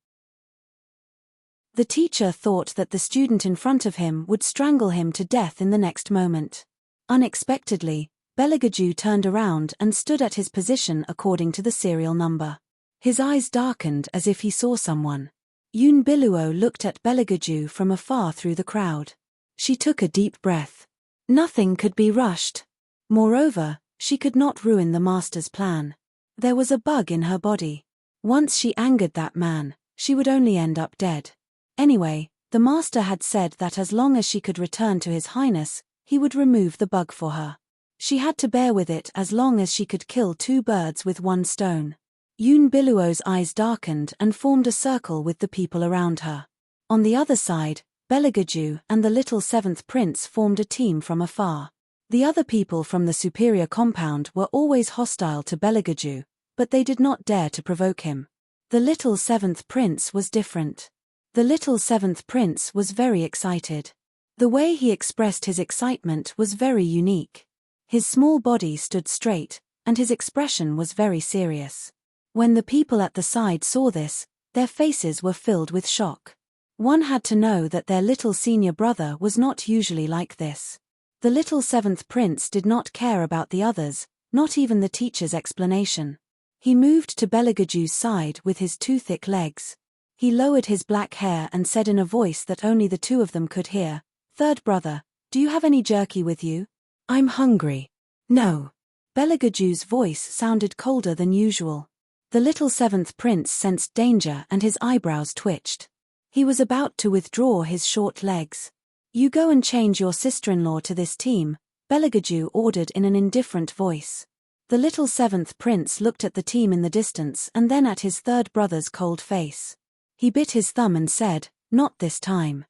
The teacher thought that the student in front of him would strangle him to death in the next moment. Unexpectedly, Bellegarde turned around and stood at his position according to the serial number. His eyes darkened as if he saw someone. Unveils looked at Bellegarde from afar through the crowd. She took a deep breath. Nothing could be rushed. Moreover, she could not ruin the master's plan. There was a bug in her body. Once she angered that man, she would only end up dead. Anyway, the master had said that as long as she could return to His Highness, he would remove the bug for her. She had to bear with it as long as she could kill 2 birds with 1 stone. Yoon Biluo's eyes darkened and formed a circle with the people around her. On the other side, Beligaju and the little 7th prince formed a team from afar. The other people from the superior compound were always hostile to Beligaju, but they did not dare to provoke him. The little 7th prince was different. The little 7th prince was very excited. The way he expressed his excitement was very unique. His small body stood straight, and his expression was very serious. When the people at the side saw this, their faces were filled with shock. One had to know that their little senior brother was not usually like this. The little 7th prince did not care about the others, not even the teacher's explanation. He moved to Beligaju's side with his 2 thick legs. He lowered his black hair and said in a voice that only the 2 of them could hear, "Third brother, do you have any jerky with you? I'm hungry." "No." Beligaju's voice sounded colder than usual. The little 7th prince sensed danger and his eyebrows twitched. He was about to withdraw his short legs. "You go and change your sister-in-law to this team," Beligaju ordered in an indifferent voice. The little 7th prince looked at the team in the distance and then at his third brother's cold face. He bit his thumb and said, "Not this time."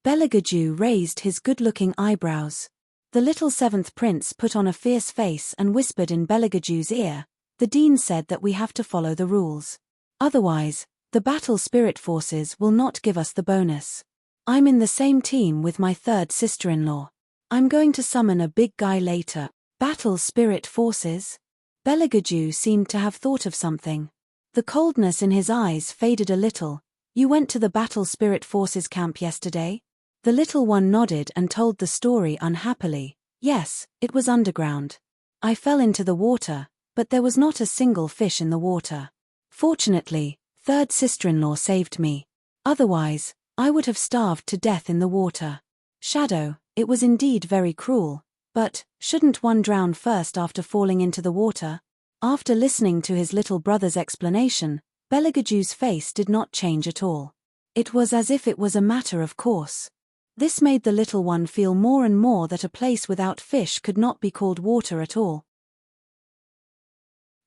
Beligaju raised his good-looking eyebrows. The little 7th prince put on a fierce face and whispered in Beligaju's ear, "The dean said that we have to follow the rules. Otherwise, the battle spirit forces will not give us the bonus. I'm in the same team with my 3rd sister-in-law. I'm going to summon a big guy later." Battle spirit forces? Beligaju seemed to have thought of something. The coldness in his eyes faded a little. "You went to the battle spirit forces camp yesterday?" The little one nodded and told the story unhappily. "Yes, it was underground. I fell into the water, but there was not a single fish in the water. Fortunately, 3rd sister-in-law saved me. Otherwise, I would have starved to death in the water. Shadow, it was indeed very cruel, but shouldn't one drown first after falling into the water?" After listening to his little brother's explanation, Beligaju's face did not change at all. It was as if it was a matter of course. This made the little one feel more and more that a place without fish could not be called water at all.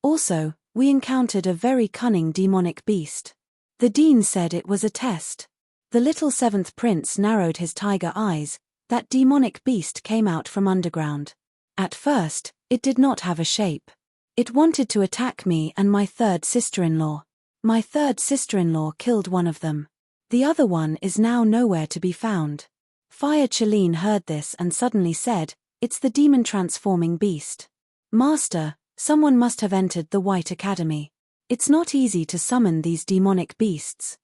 "Also, we encountered a very cunning demonic beast. The dean said it was a test." The little 7th prince narrowed his tiger eyes. "That demonic beast came out from underground. At first, it did not have a shape. It wanted to attack me and my 3rd sister-in-law. My 3rd sister-in-law killed one of them. The other one is now nowhere to be found." Fire Chelene heard this and suddenly said, "It's the demon-transforming beast. Master, someone must have entered the White Academy. It's not easy to summon these demonic beasts."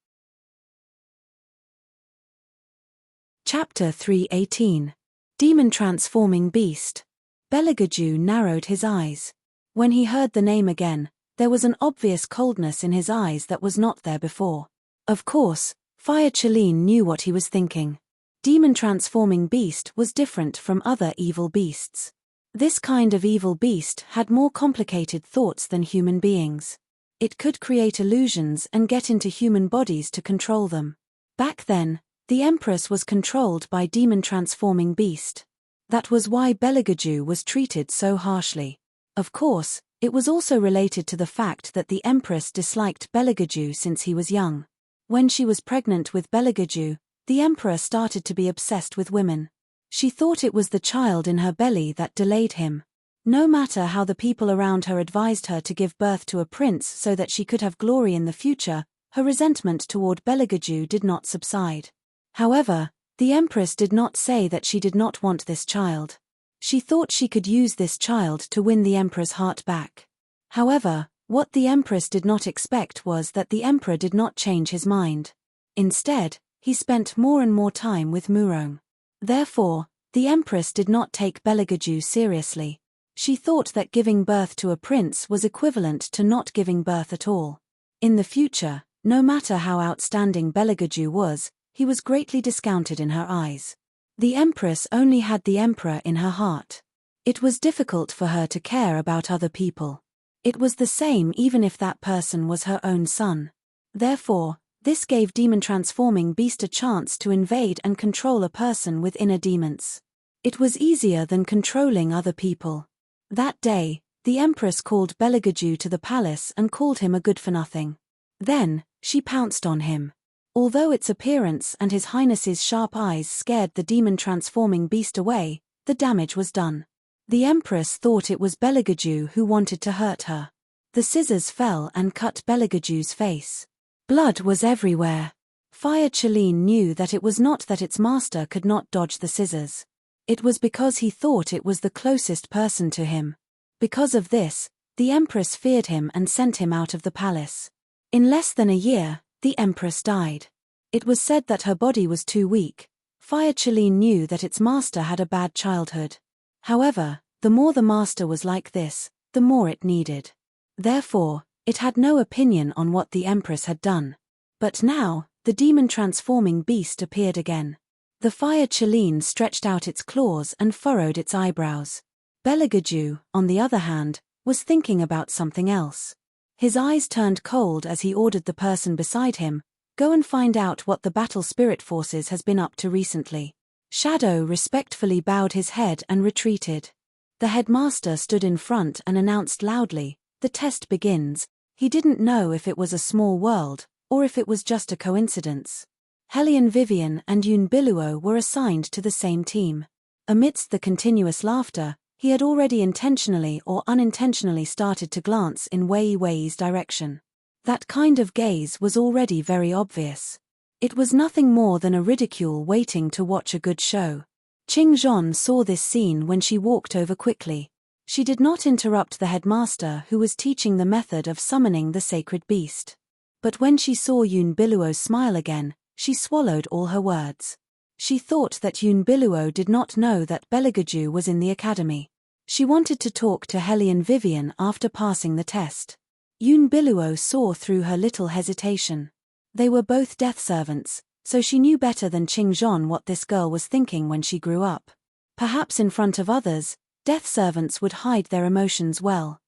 Chapter 318. Demon-transforming beast. Beligaju narrowed his eyes. When he heard the name again, there was an obvious coldness in his eyes that was not there before. Of course, Fire Chelene knew what he was thinking. Demon-transforming beast was different from other evil beasts. This kind of evil beast had more complicated thoughts than human beings. It could create illusions and get into human bodies to control them. Back then, the Empress was controlled by demon-transforming beast. That was why Beligaju was treated so harshly. Of course, it was also related to the fact that the Empress disliked Beligaju since he was young. When she was pregnant with Beligaju, the Emperor started to be obsessed with women. She thought it was the child in her belly that delayed him. No matter how the people around her advised her to give birth to a prince so that she could have glory in the future, her resentment toward Beligaju did not subside. However, the Empress did not say that she did not want this child. She thought she could use this child to win the Emperor's heart back. However, what the Empress did not expect was that the Emperor did not change his mind. Instead, he spent more and more time with Murong. Therefore, the Empress did not take Beligaju seriously. She thought that giving birth to a prince was equivalent to not giving birth at all. In the future, no matter how outstanding Beligaju was, he was greatly discounted in her eyes. The Empress only had the Emperor in her heart. It was difficult for her to care about other people. It was the same even if that person was her own son. Therefore, this gave demon-transforming beast a chance to invade and control a person with inner demons. It was easier than controlling other people. That day, the Empress called Beligaju to the palace and called him a good-for-nothing. Then, she pounced on him. Although its appearance and His Highness's sharp eyes scared the demon-transforming beast away, the damage was done. The Empress thought it was Beligaju who wanted to hurt her. The scissors fell and cut Beligaju's face. Blood was everywhere. Fire Chelene knew that it was not that its master could not dodge the scissors. It was because he thought it was the closest person to him. Because of this, the Empress feared him and sent him out of the palace. In less than a year, the Empress died. It was said that her body was too weak. Fire Chelene knew that its master had a bad childhood. However, the more the master was like this, the more it needed. Therefore, it had no opinion on what the Empress had done. But now, the demon-transforming beast appeared again. The Fire Chelene stretched out its claws and furrowed its eyebrows. Beligaju, on the other hand, was thinking about something else. His eyes turned cold as he ordered the person beside him, "Go and find out what the battle spirit forces has been up to recently." Shadow respectfully bowed his head and retreated. The headmaster stood in front and announced loudly, "The test begins." He didn't know if it was a small world, or if it was just a coincidence. Hellion Vivian and Yun Biluo were assigned to the same team. Amidst the continuous laughter, he had already intentionally or unintentionally started to glance in Wei Wei's direction. That kind of gaze was already very obvious. It was nothing more than a ridicule waiting to watch a good show. Qing Zhon saw this scene when she walked over quickly. She did not interrupt the headmaster who was teaching the method of summoning the sacred beast. But when she saw Yun Biluo smile again, she swallowed all her words. She thought that Yun Biluo did not know that Beligaju was in the academy. She wanted to talk to Hellion Vivian after passing the test. Yun Biluo saw through her little hesitation. They were both death servants, so she knew better than Qing Zhon what this girl was thinking when she grew up. Perhaps in front of others, death servants would hide their emotions well.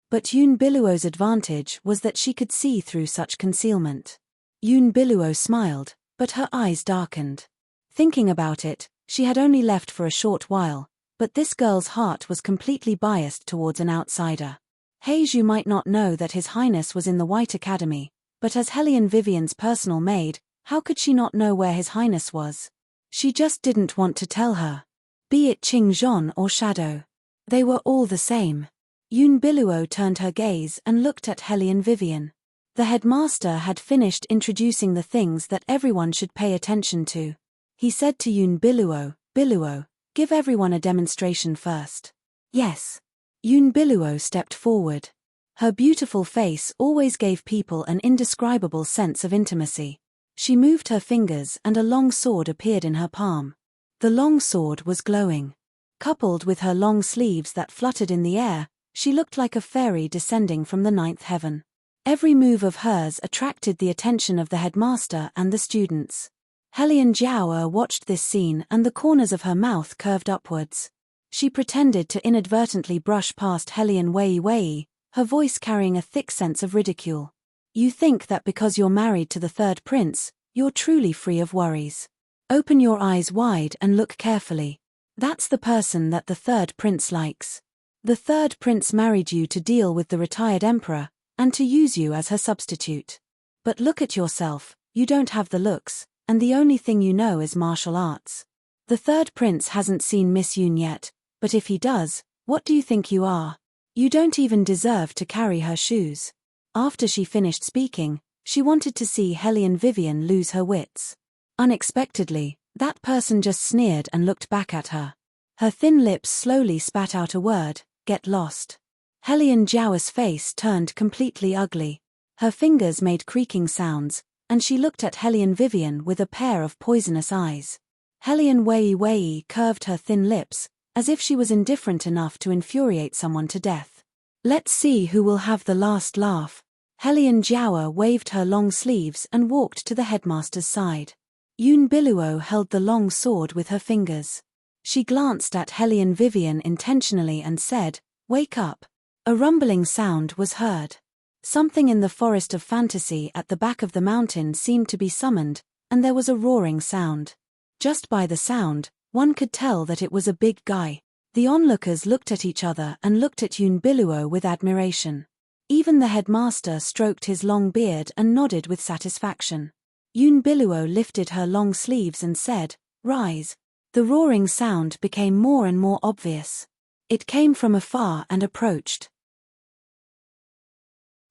But Yun Biluo's advantage was that she could see through such concealment. Yun Biluo smiled, but her eyes darkened. Thinking about it, she had only left for a short while, but this girl's heart was completely biased towards an outsider. Heiju might not know that His Highness was in the White Academy, but as Hellion Vivian's personal maid, how could she not know where His Highness was? She just didn't want to tell her. Be it Qing Zhon or Shadow. They were all the same. Yun Biluo turned her gaze and looked at Hellion Vivian. The headmaster had finished introducing the things that everyone should pay attention to. He said to Yun Biluo, "Biluo, give everyone a demonstration first." "Yes." Yun Biluo stepped forward. Her beautiful face always gave people an indescribable sense of intimacy. She moved her fingers and a long sword appeared in her palm. The long sword was glowing. Coupled with her long sleeves that fluttered in the air, she looked like a fairy descending from the ninth heaven. Every move of hers attracted the attention of the headmaster and the students. Hellion Jiao watched this scene and the corners of her mouth curved upwards. She pretended to inadvertently brush past Hellion Wei, her voice carrying a thick sense of ridicule. "You think that because you're married to the third prince, you're truly free of worries. Open your eyes wide and look carefully. That's the person that the third prince likes. The third prince married you to deal with the retired emperor, and to use you as her substitute. But look at yourself, you don't have the looks, and the only thing you know is martial arts. The third prince hasn't seen Miss Yun yet, but if he does, what do you think you are? You don't even deserve to carry her shoes." After she finished speaking, she wanted to see Hellion Vivian lose her wits. Unexpectedly, that person just sneered and looked back at her. Her thin lips slowly spat out a word, "Get lost." Hellion Jiao's face turned completely ugly. Her fingers made creaking sounds, and she looked at Hellion Vivian with a pair of poisonous eyes. Hellion Wei curved her thin lips, as if she was indifferent enough to infuriate someone to death. "Let's see who will have the last laugh." Hellion Jiao waved her long sleeves and walked to the headmaster's side. Yun Biluo held the long sword with her fingers. She glanced at Hellion Vivian intentionally and said, "Wake up." A rumbling sound was heard. Something in the forest of fantasy at the back of the mountain seemed to be summoned, and there was a roaring sound. Just by the sound, one could tell that it was a big guy. The onlookers looked at each other and looked at Yun Biluo with admiration. Even the headmaster stroked his long beard and nodded with satisfaction. Yun Biluo lifted her long sleeves and said, "Rise." The roaring sound became more and more obvious. It came from afar and approached.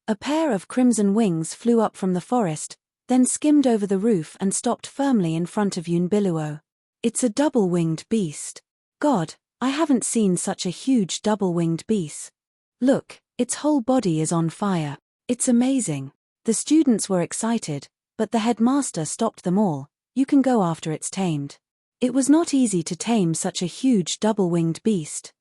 A pair of crimson wings flew up from the forest, then skimmed over the roof and stopped firmly in front of Yun Biluo. "It's a double-winged beast. God, I haven't seen such a huge double-winged beast. Look, its whole body is on fire. It's amazing." The students were excited, but the headmaster stopped them all. "You can go after it's tamed." It was not easy to tame such a huge double-winged beast.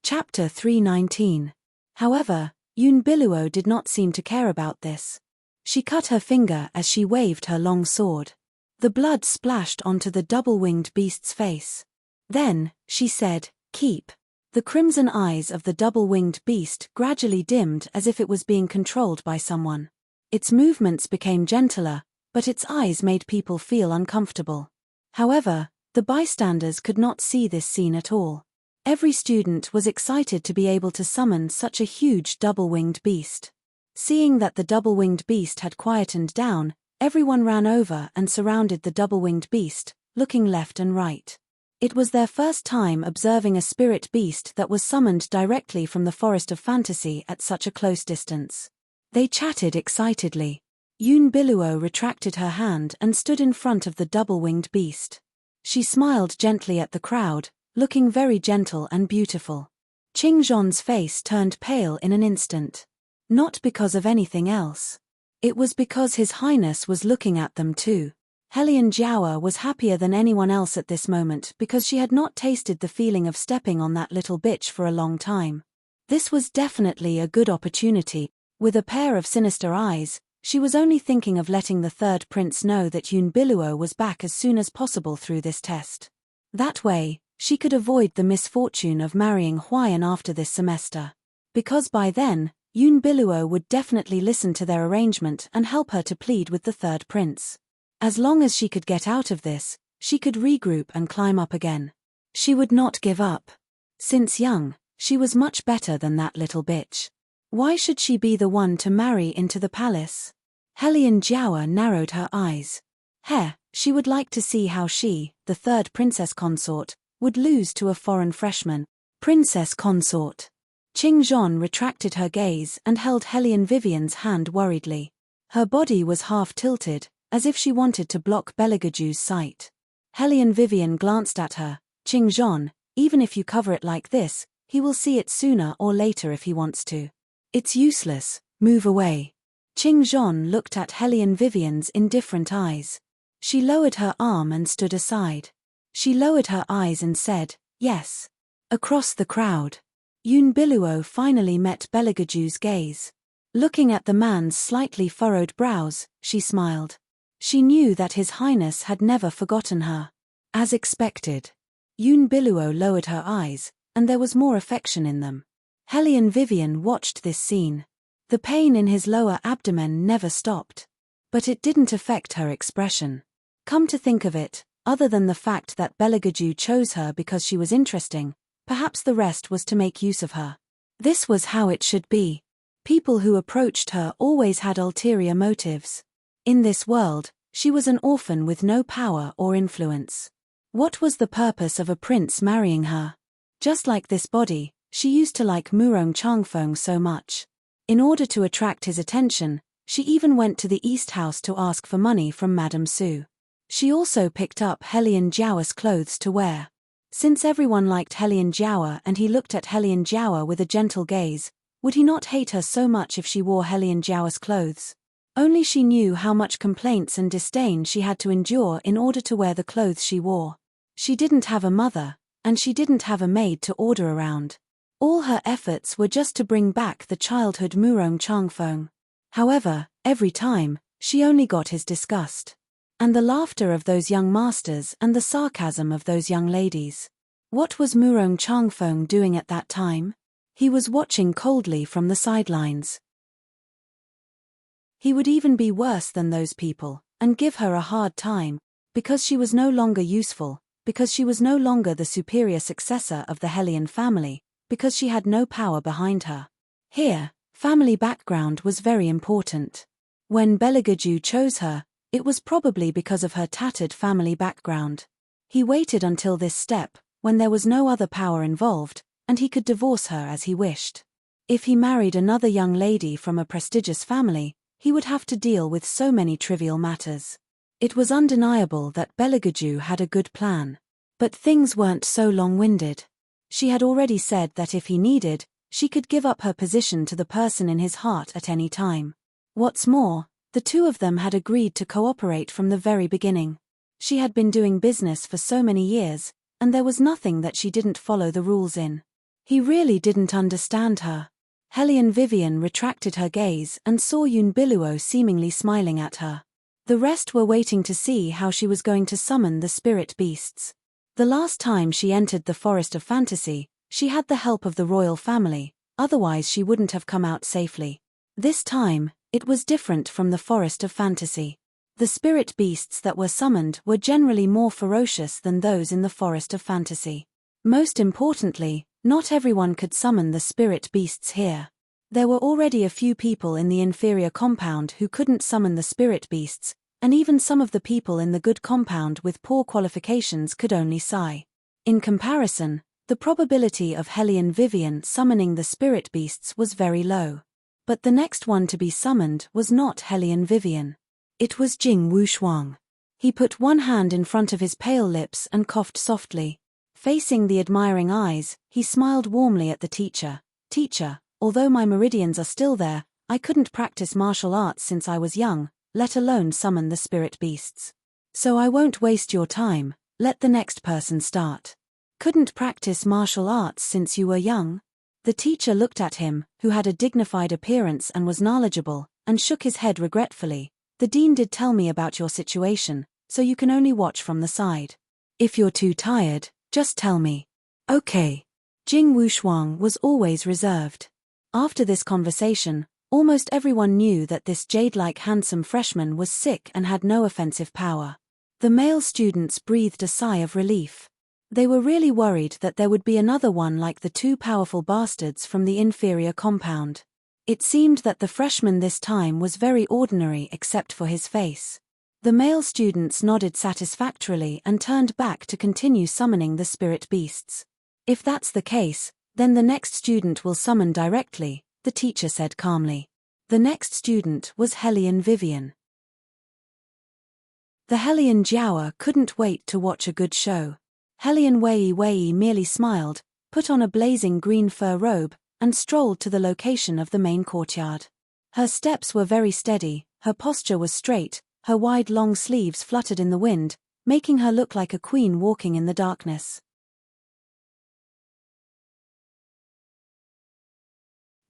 Chapter 319. However, Yun Biluo did not seem to care about this. She cut her finger as she waved her long sword. The blood splashed onto the double-winged beast's face. Then, she said, "Keep." The crimson eyes of the double-winged beast gradually dimmed as if it was being controlled by someone. Its movements became gentler, but its eyes made people feel uncomfortable. However, the bystanders could not see this scene at all. Every student was excited to be able to summon such a huge double-winged beast. Seeing that the double-winged beast had quietened down, everyone ran over and surrounded the double-winged beast, looking left and right. It was their first time observing a spirit beast that was summoned directly from the forest of fantasy at such a close distance. They chatted excitedly. Yun Biluo retracted her hand and stood in front of the double-winged beast. She smiled gently at the crowd, looking very gentle and beautiful. Qingzhon's face turned pale in an instant. Not because of anything else. It was because His Highness was looking at them too. Hellion Jiaowa was happier than anyone else at this moment because she had not tasted the feeling of stepping on that little bitch for a long time. This was definitely a good opportunity. With a pair of sinister eyes, she was only thinking of letting the third prince know that Yun Biluo was back as soon as possible through this test. That way, she could avoid the misfortune of marrying Huayan after this semester. Because by then, Yun Biluo would definitely listen to their arrangement and help her to plead with the third prince. As long as she could get out of this, she could regroup and climb up again. She would not give up. Since young, she was much better than that little bitch. Why should she be the one to marry into the palace? Hellion Jiaowa narrowed her eyes. She would like to see how she, the third princess consort, would lose to a foreign freshman. Princess consort. Qingzhon retracted her gaze and held Hellion Vivian's hand worriedly. Her body was half tilted, as if she wanted to block Belegaju's sight. Hellion Vivian glanced at her. "Qingzhon, even if you cover it like this, he will see it sooner or later if he wants to. It's useless, move away." Qingzhon looked at Hellion Vivian's indifferent eyes. She lowered her arm and stood aside. She lowered her eyes and said, "Yes." Across the crowd, Yun Biluo finally met Belegaju's gaze. Looking at the man's slightly furrowed brows, she smiled. She knew that His Highness had never forgotten her. As expected, Yun Biluo lowered her eyes, and there was more affection in them. Hellion Vivian watched this scene. The pain in his lower abdomen never stopped. But it didn't affect her expression. Come to think of it, other than the fact that Belegaju chose her because she was interesting, perhaps the rest was to make use of her. This was how it should be. People who approached her always had ulterior motives. In this world, she was an orphan with no power or influence. What was the purpose of a prince marrying her? Just like this body, she used to like Murong Changfeng so much. In order to attract his attention, she even went to the East House to ask for money from Madame Su. She also picked up Hellion Jiaowa's clothes to wear. Since everyone liked Hellion Jiaowa and he looked at Hellion Jiaowa with a gentle gaze, would he not hate her so much if she wore Hellion Jiaowa's clothes? Only she knew how much complaints and disdain she had to endure in order to wear the clothes she wore. She didn't have a mother, and she didn't have a maid to order around. All her efforts were just to bring back the childhood Murong Changfeng. However, every time, She only got his disgust. And the laughter of those young masters and the sarcasm of those young ladies. What was Murong Changfeng doing at that time? He was watching coldly from the sidelines. He would even be worse than those people, and give her a hard time, because she was no longer useful, because she was no longer the superior successor of the Hellion family, because she had no power behind her. Here, family background was very important. When Beligaju chose her, it was probably because of her tattered family background. He waited until this step, when there was no other power involved, and he could divorce her as he wished. If he married another young lady from a prestigious family, he would have to deal with so many trivial matters. It was undeniable that Beligaju had a good plan. But things weren't so long-winded. She had already said that if he needed, she could give up her position to the person in his heart at any time. What's more, the two of them had agreed to cooperate from the very beginning. She had been doing business for so many years, and there was nothing that she didn't follow the rules in. He really didn't understand her. Hellion Vivian retracted her gaze and saw Yun Biluo seemingly smiling at her. The rest were waiting to see how she was going to summon the spirit beasts. The last time she entered the Forest of Fantasy, she had the help of the royal family, otherwise she wouldn't have come out safely. This time, it was different from the Forest of Fantasy. The spirit beasts that were summoned were generally more ferocious than those in the Forest of Fantasy. Most importantly, not everyone could summon the spirit beasts here. There were already a few people in the inferior compound who couldn't summon the spirit beasts, and even some of the people in the good compound with poor qualifications could only sigh. In comparison, the probability of Hellion Vivian summoning the spirit beasts was very low. But the next one to be summoned was not Hellion Vivian. It was Jing Wushuang. He put one hand in front of his pale lips and coughed softly. Facing the admiring eyes, he smiled warmly at the teacher. Teacher, although my meridians are still there, I couldn't practice martial arts since I was young, let alone summon the spirit beasts. So I won't waste your time, let the next person start. Couldn't practice martial arts since you were young? The teacher looked at him, who had a dignified appearance and was knowledgeable, and shook his head regretfully. The dean did tell me about your situation, so you can only watch from the side. If you're too tired, just tell me. Okay. Jing Wushuang was always reserved. After this conversation, almost everyone knew that this jade-like handsome freshman was sick and had no offensive power. The male students breathed a sigh of relief. They were really worried that there would be another one like the two powerful bastards from the inferior compound. It seemed that the freshman this time was very ordinary except for his face. The male students nodded satisfactorily and turned back to continue summoning the spirit beasts. If that's the case, then the next student will summon directly, the teacher said calmly. The next student was Hellion Vivian. The Hellion Jiaoer couldn't wait to watch a good show. Hellion Wei Wei merely smiled, put on a blazing green fur robe, and strolled to the location of the main courtyard. Her steps were very steady, her posture was straight, her wide long sleeves fluttered in the wind, making her look like a queen walking in the darkness.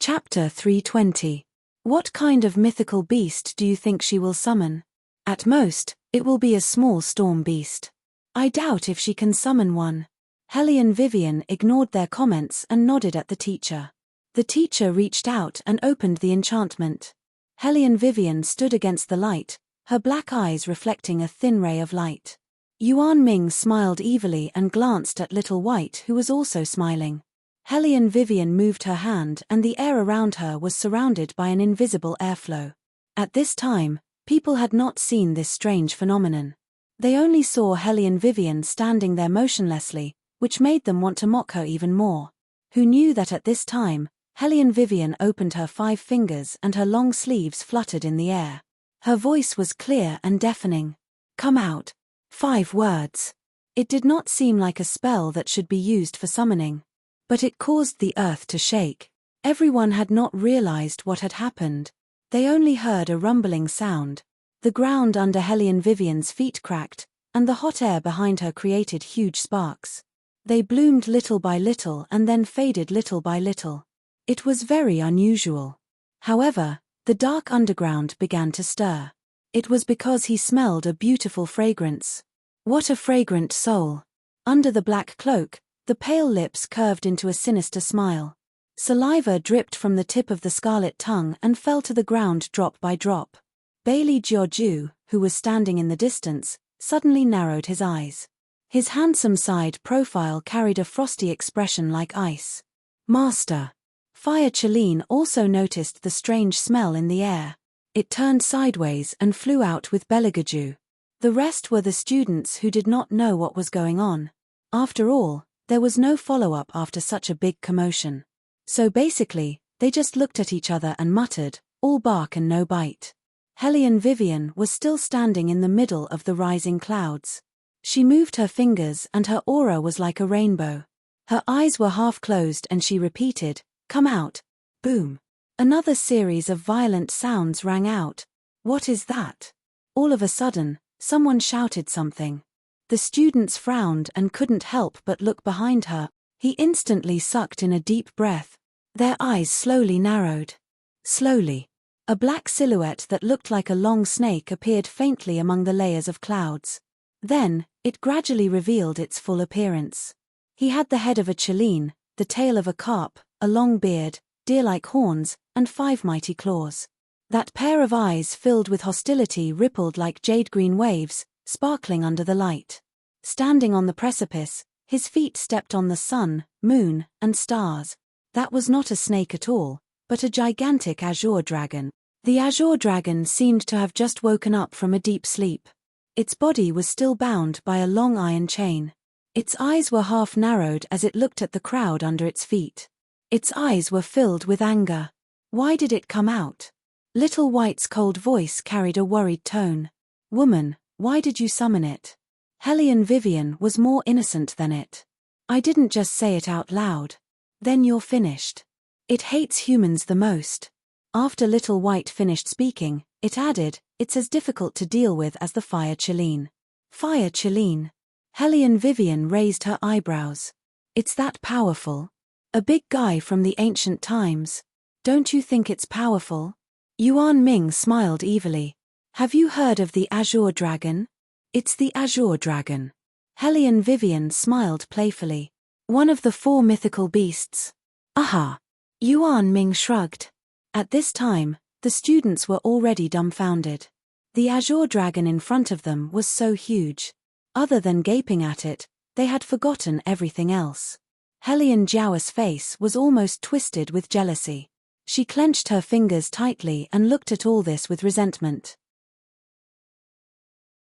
Chapter 320. What kind of mythical beast do you think she will summon? At most, it will be a small storm beast. I doubt if she can summon one. Hellion Vivian ignored their comments and nodded at the teacher. The teacher reached out and opened the enchantment. Hellion Vivian stood against the light, her black eyes reflecting a thin ray of light. Yuan Ming smiled evilly and glanced at Little White, who was also smiling. Hellion Vivian moved her hand and the air around her was surrounded by an invisible airflow. At this time, people had not seen this strange phenomenon. They only saw Hellion Vivian standing there motionlessly, which made them want to mock her even more. Who knew that at this time, Hellion Vivian opened her 5 fingers and her long sleeves fluttered in the air. Her voice was clear and deafening. Come out. 5 words. It did not seem like a spell that should be used for summoning. But it caused the earth to shake. Everyone had not realized what had happened. They only heard a rumbling sound. The ground under Hellion Vivian's feet cracked, and the hot air behind her created huge sparks. They bloomed little by little and then faded little by little. It was very unusual. However, the dark underground began to stir. It was because he smelled a beautiful fragrance. What a fragrant soul! Under the black cloak, the pale lips curved into a sinister smile. Saliva dripped from the tip of the scarlet tongue and fell to the ground drop by drop. Bailey Jiaoju, who was standing in the distance, suddenly narrowed his eyes. His handsome side profile carried a frosty expression like ice. Master! Fire Chelene also noticed the strange smell in the air. It turned sideways and flew out with Beligaju. The rest were the students who did not know what was going on. After all, there was no follow-up after such a big commotion. So basically, they just looked at each other and muttered, all bark and no bite. Hellion Vivian was still standing in the middle of the rising clouds. She moved her fingers and her aura was like a rainbow. Her eyes were half closed and she repeated, "Come out." Boom. Another series of violent sounds rang out. What is that? All of a sudden, someone shouted something. The students frowned and couldn't help but look behind her. He instantly sucked in a deep breath. Their eyes slowly narrowed. Slowly, a black silhouette that looked like a long snake appeared faintly among the layers of clouds. Then, it gradually revealed its full appearance. He had the head of a Chelene, the tail of a carp, a long beard, deer-like horns, and 5 mighty claws. That pair of eyes filled with hostility rippled like jade-green waves, sparkling under the light. Standing on the precipice, his feet stepped on the sun, moon, and stars. That was not a snake at all, but a gigantic azure dragon. The azure dragon seemed to have just woken up from a deep sleep. Its body was still bound by a long iron chain. Its eyes were half narrowed as it looked at the crowd under its feet. Its eyes were filled with anger. Why did it come out? Little White's cold voice carried a worried tone. Woman, why did you summon it? Hellion Vivian was more innocent than it. I didn't just say it out loud. Then you're finished. It hates humans the most. After Little White finished speaking, it added, it's as difficult to deal with as the Fire Chelene. Fire Chelene. Hellion Vivian raised her eyebrows. It's that powerful? A big guy from the ancient times. Don't you think it's powerful? Yuan Ming smiled evilly. Have you heard of the Azure Dragon? It's the Azure Dragon. Hellion Vivian smiled playfully. One of the 4 mythical beasts. Aha! Yuan Ming shrugged. At this time, the students were already dumbfounded. The Azure Dragon in front of them was so huge. Other than gaping at it, they had forgotten everything else. Hellion Jiao's face was almost twisted with jealousy. She clenched her fingers tightly and looked at all this with resentment.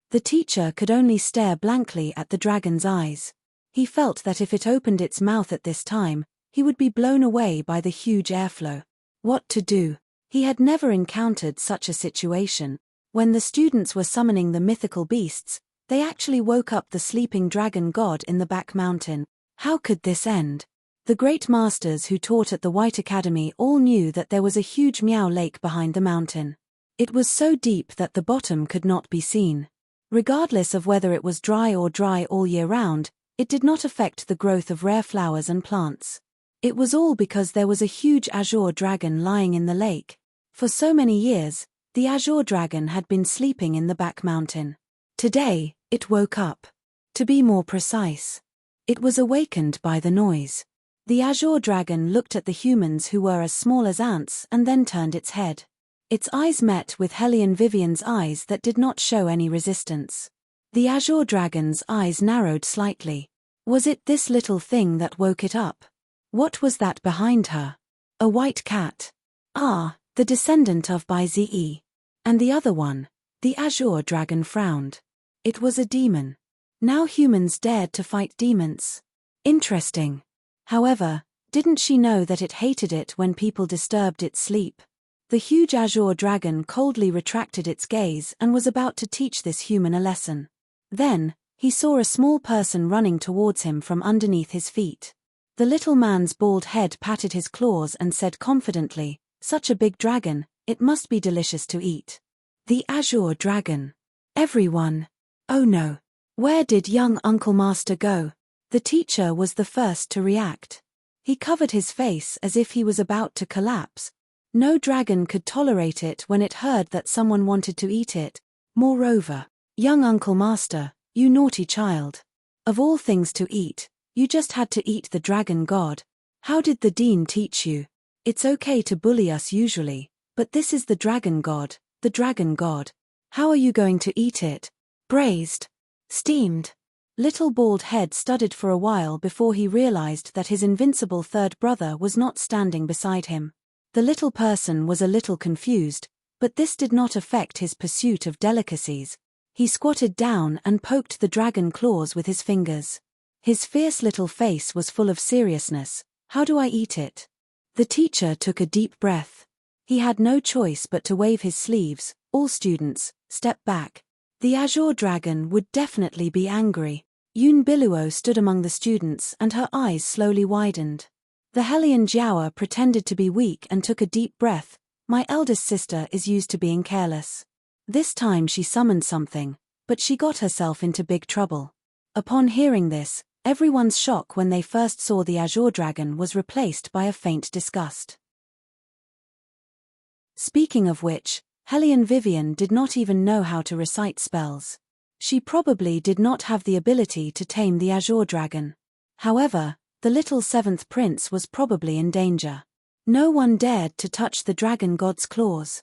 The teacher could only stare blankly at the dragon's eyes. He felt that if it opened its mouth at this time, he would be blown away by the huge airflow. What to do? He had never encountered such a situation. When the students were summoning the mythical beasts, they actually woke up the sleeping dragon god in the back mountain. How could this end? The great masters who taught at the White Academy all knew that there was a huge Miao Lake behind the mountain. It was so deep that the bottom could not be seen. Regardless of whether it was dry all year round, it did not affect the growth of rare flowers and plants. It was all because there was a huge azure dragon lying in the lake. For so many years, the azure dragon had been sleeping in the back mountain. Today, it woke up. To be more precise, it was awakened by the noise. The azure dragon looked at the humans who were as small as ants and then turned its head. Its eyes met with Hellion Vivian's eyes that did not show any resistance. The azure dragon's eyes narrowed slightly. Was it this little thing that woke it up? What was that behind her? A white cat. Ah, the descendant of Bai Zi. And the other one? The azure dragon frowned. It was a demon. Now humans dared to fight demons. Interesting. However, didn't she know that it hated it when people disturbed its sleep? The huge azure dragon coldly retracted its gaze and was about to teach this human a lesson. Then, he saw a small person running towards him from underneath his feet. The little man's bald head patted his claws and said confidently, "Such a big dragon, it must be delicious to eat." The azure dragon. Everyone. Oh no. Where did young Uncle Master go? The teacher was the first to react. He covered his face as if he was about to collapse. No dragon could tolerate it when it heard that someone wanted to eat it. Moreover, young Uncle Master, you naughty child. Of all things to eat, you just had to eat the dragon god. How did the dean teach you? It's okay to bully us usually, but this is the dragon god, the dragon god. How are you going to eat it? Braised? Steamed? Little Bald Head studied for a while before he realized that his invincible third brother was not standing beside him. The little person was a little confused, but this did not affect his pursuit of delicacies. He squatted down and poked the dragon claws with his fingers. His fierce little face was full of seriousness. How do I eat it? The teacher took a deep breath. He had no choice but to wave his sleeves. All students, step back. The azure dragon would definitely be angry. Yoon Biluo stood among the students and her eyes slowly widened. The Hellion Jiaoa pretended to be weak and took a deep breath. My eldest sister is used to being careless. This time she summoned something, but she got herself into big trouble. Upon hearing this, everyone's shock when they first saw the azure dragon was replaced by a faint disgust. Speaking of which, Hellion Vivian did not even know how to recite spells. She probably did not have the ability to tame the azure dragon. However, the little seventh prince was probably in danger. No one dared to touch the dragon god's claws.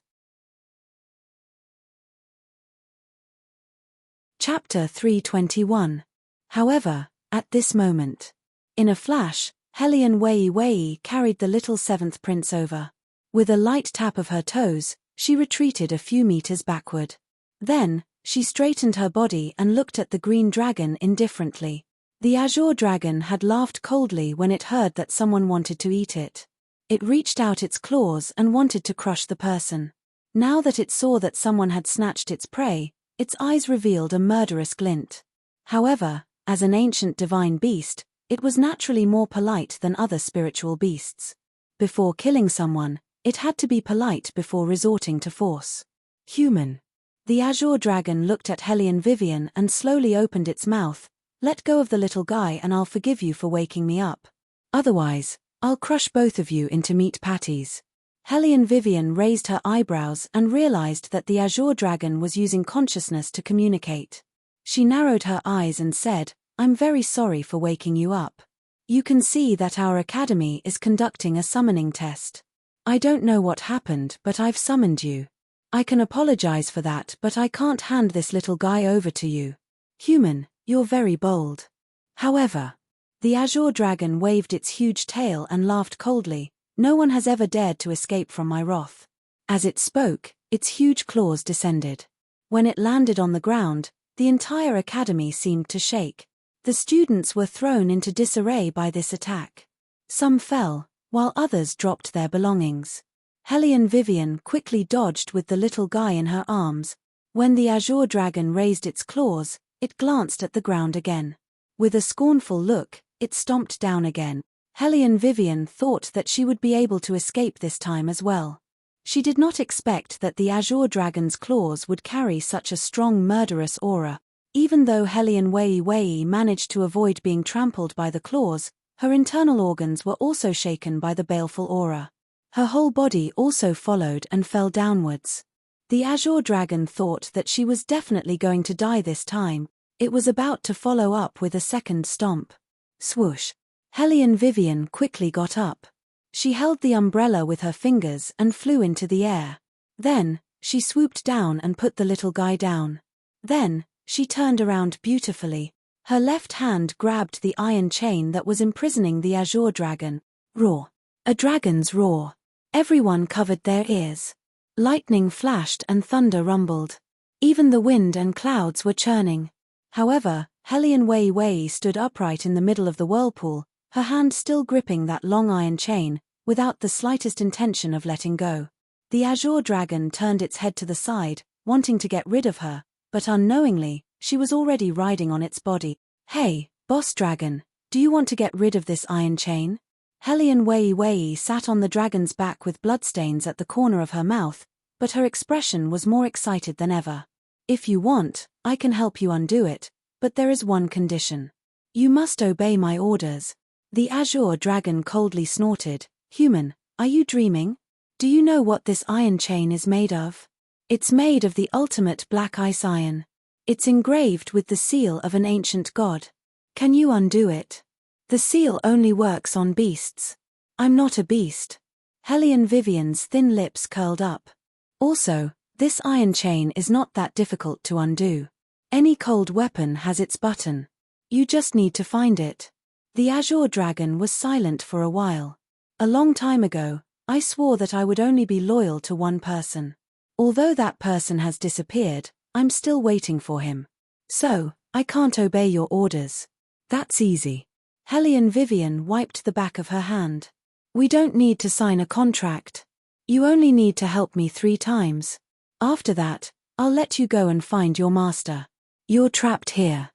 Chapter 321. However, at this moment, in a flash, Hellion Wei Wei carried the little seventh prince over. With a light tap of her toes, she retreated a few meters backward. Then, she straightened her body and looked at the green dragon indifferently. The azure dragon had laughed coldly when it heard that someone wanted to eat it. It reached out its claws and wanted to crush the person. Now that it saw that someone had snatched its prey, its eyes revealed a murderous glint. However, as an ancient divine beast, it was naturally more polite than other spiritual beasts. Before killing someone, it had to be polite before resorting to force. Human. The azure dragon looked at Hellion Vivian and slowly opened its mouth. Let go of the little guy and I'll forgive you for waking me up. Otherwise, I'll crush both of you into meat patties. Hellion Vivian raised her eyebrows and realized that the azure dragon was using consciousness to communicate. She narrowed her eyes and said, I'm very sorry for waking you up. You can see that our academy is conducting a summoning test. I don't know what happened, but I've summoned you. I can apologize for that, but I can't hand this little guy over to you. Human, you're very bold. However, the azure dragon waved its huge tail and laughed coldly. No one has ever dared to escape from my wrath. As it spoke, its huge claws descended. When it landed on the ground, the entire academy seemed to shake. The students were thrown into disarray by this attack. Some fell, while others dropped their belongings. Hellion Vivian quickly dodged with the little guy in her arms. When the azure dragon raised its claws, it glanced at the ground again. With a scornful look, it stomped down again. Hellion Vivian thought that she would be able to escape this time as well. She did not expect that the azure dragon's claws would carry such a strong murderous aura. Even though Hellion Wei Wei managed to avoid being trampled by the claws, her internal organs were also shaken by the baleful aura. Her whole body also followed and fell downwards. The azure dragon thought that she was definitely going to die this time. It was about to follow up with a second stomp. Swoosh. Hellion Vivian quickly got up. She held the umbrella with her fingers and flew into the air. Then, she swooped down and put the little guy down. Then, she turned around beautifully. Her left hand grabbed the iron chain that was imprisoning the azure dragon. Roar. A dragon's roar. Everyone covered their ears. Lightning flashed and thunder rumbled. Even the wind and clouds were churning. However, Hellion Wei Wei stood upright in the middle of the whirlpool, her hand still gripping that long iron chain, without the slightest intention of letting go. The azure dragon turned its head to the side, wanting to get rid of her, but unknowingly, she was already riding on its body. Hey, boss dragon, do you want to get rid of this iron chain? Hellion Wei Wei sat on the dragon's back with bloodstains at the corner of her mouth, but her expression was more excited than ever. If you want, I can help you undo it, but there is one condition. You must obey my orders. The azure dragon coldly snorted. Human, are you dreaming? Do you know what this iron chain is made of? It's made of the ultimate black ice iron. It's engraved with the seal of an ancient god. Can you undo it? The seal only works on beasts. I'm not a beast. Hellion Vivian's thin lips curled up. Also, this iron chain is not that difficult to undo. Any cold weapon has its button. You just need to find it. The Azure Dragon was silent for a while. A long time ago, I swore that I would only be loyal to one person. Although that person has disappeared, I'm still waiting for him. So, I can't obey your orders. That's easy. Hellion Vivian wiped the back of her hand. We don't need to sign a contract. You only need to help me 3 times. After that, I'll let you go and find your master. You're trapped here.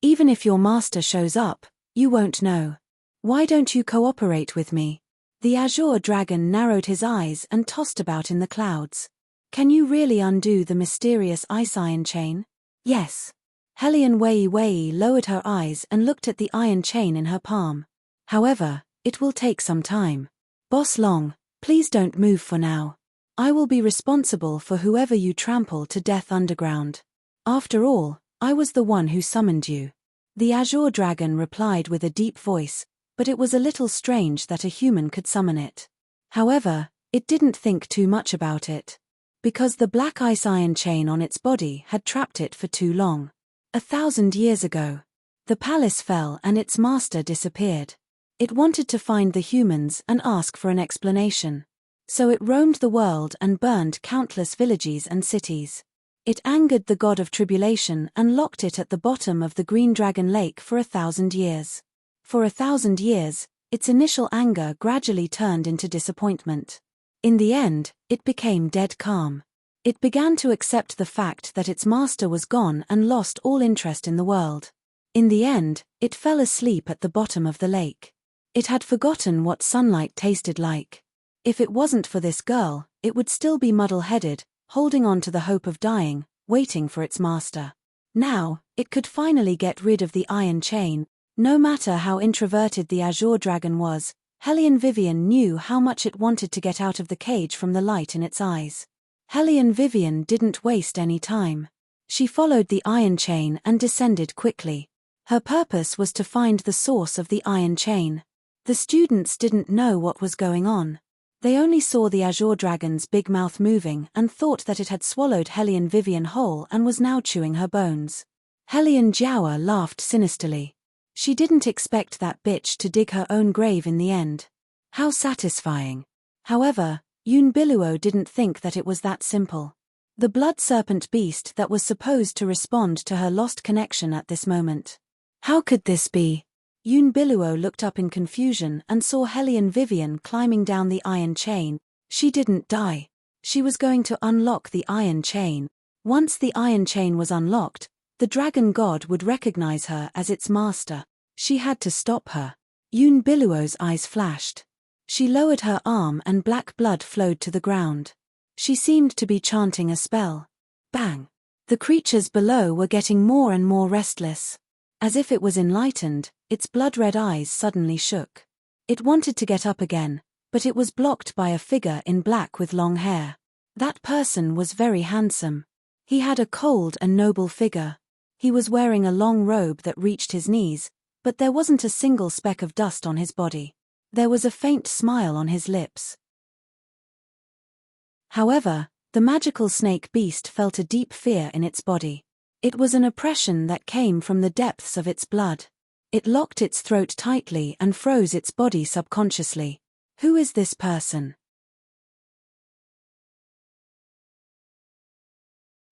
Even if your master shows up, you won't know. Why don't you cooperate with me? The Azure Dragon narrowed his eyes and tossed about in the clouds. Can you really undo the mysterious ice iron chain? Yes. Hellion Wei lowered her eyes and looked at the iron chain in her palm. However, it will take some time. Boss Long, please don't move for now. I will be responsible for whoever you trample to death underground. After all, I was the one who summoned you. The Azure Dragon replied with a deep voice, but it was a little strange that a human could summon it. However, it didn't think too much about it. Because the black ice iron chain on its body had trapped it for too long. 1,000 years ago. The palace fell and its master disappeared. It wanted to find the humans and ask for an explanation. So it roamed the world and burned countless villages and cities. It angered the god of tribulation and locked it at the bottom of the Green Dragon Lake for 1,000 years. For 1,000 years, its initial anger gradually turned into disappointment. In the end, it became dead calm. It began to accept the fact that its master was gone and lost all interest in the world. In the end, it fell asleep at the bottom of the lake. It had forgotten what sunlight tasted like. If it wasn't for this girl, it would still be muddle-headed, holding on to the hope of dying, waiting for its master. Now, it could finally get rid of the iron chain. No matter how introverted the Azure Dragon was, Hellion Vivian knew how much it wanted to get out of the cage from the light in its eyes. Hellion Vivian didn't waste any time. She followed the iron chain and descended quickly. Her purpose was to find the source of the iron chain. The students didn't know what was going on. They only saw the Azure Dragon's big mouth moving and thought that it had swallowed Hellion Vivian whole and was now chewing her bones. Hellion Jiawa laughed sinisterly. She didn't expect that bitch to dig her own grave in the end. How satisfying. However, Yunbiluo didn't think that it was that simple. The blood serpent beast that was supposed to respond to her lost connection at this moment. How could this be? Yunbiluo looked up in confusion and saw Hellion Vivian climbing down the iron chain. She didn't die. She was going to unlock the iron chain. Once the iron chain was unlocked, the dragon god would recognize her as its master. She had to stop her. Yunbiluo's eyes flashed. She lowered her arm and black blood flowed to the ground. She seemed to be chanting a spell. Bang! The creatures below were getting more and more restless. As if it was enlightened, its blood-red eyes suddenly shook. It wanted to get up again, but it was blocked by a figure in black with long hair. That person was very handsome. He had a cold and noble figure. He was wearing a long robe that reached his knees, but there wasn't a single speck of dust on his body. There was a faint smile on his lips. However, the magical snake beast felt a deep fear in its body. It was an oppression that came from the depths of its blood. It locked its throat tightly and froze its body subconsciously. Who is this person?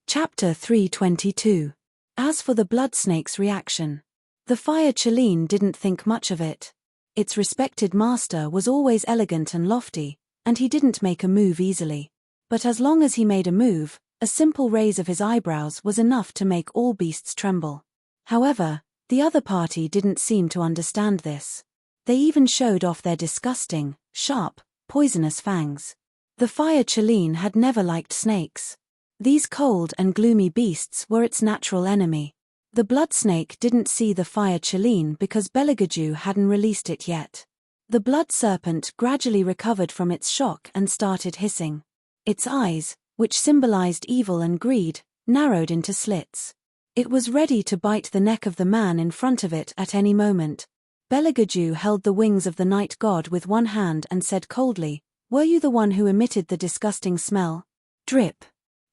Chapter 322. As for the blood snake's reaction, the fire Chalene didn't think much of it. Its respected master was always elegant and lofty, and he didn't make a move easily. But as long as he made a move, a simple raise of his eyebrows was enough to make all beasts tremble. However, the other party didn't seem to understand this. They even showed off their disgusting, sharp, poisonous fangs. The fire Chalene had never liked snakes. These cold and gloomy beasts were its natural enemy. The blood snake didn't see the fire Chalene because Beligaju hadn't released it yet. The blood serpent gradually recovered from its shock and started hissing. Its eyes, which symbolized evil and greed, narrowed into slits. It was ready to bite the neck of the man in front of it at any moment. Belegudju held the wings of the night god with one hand and said coldly, "Were you the one who emitted the disgusting smell?" Drip.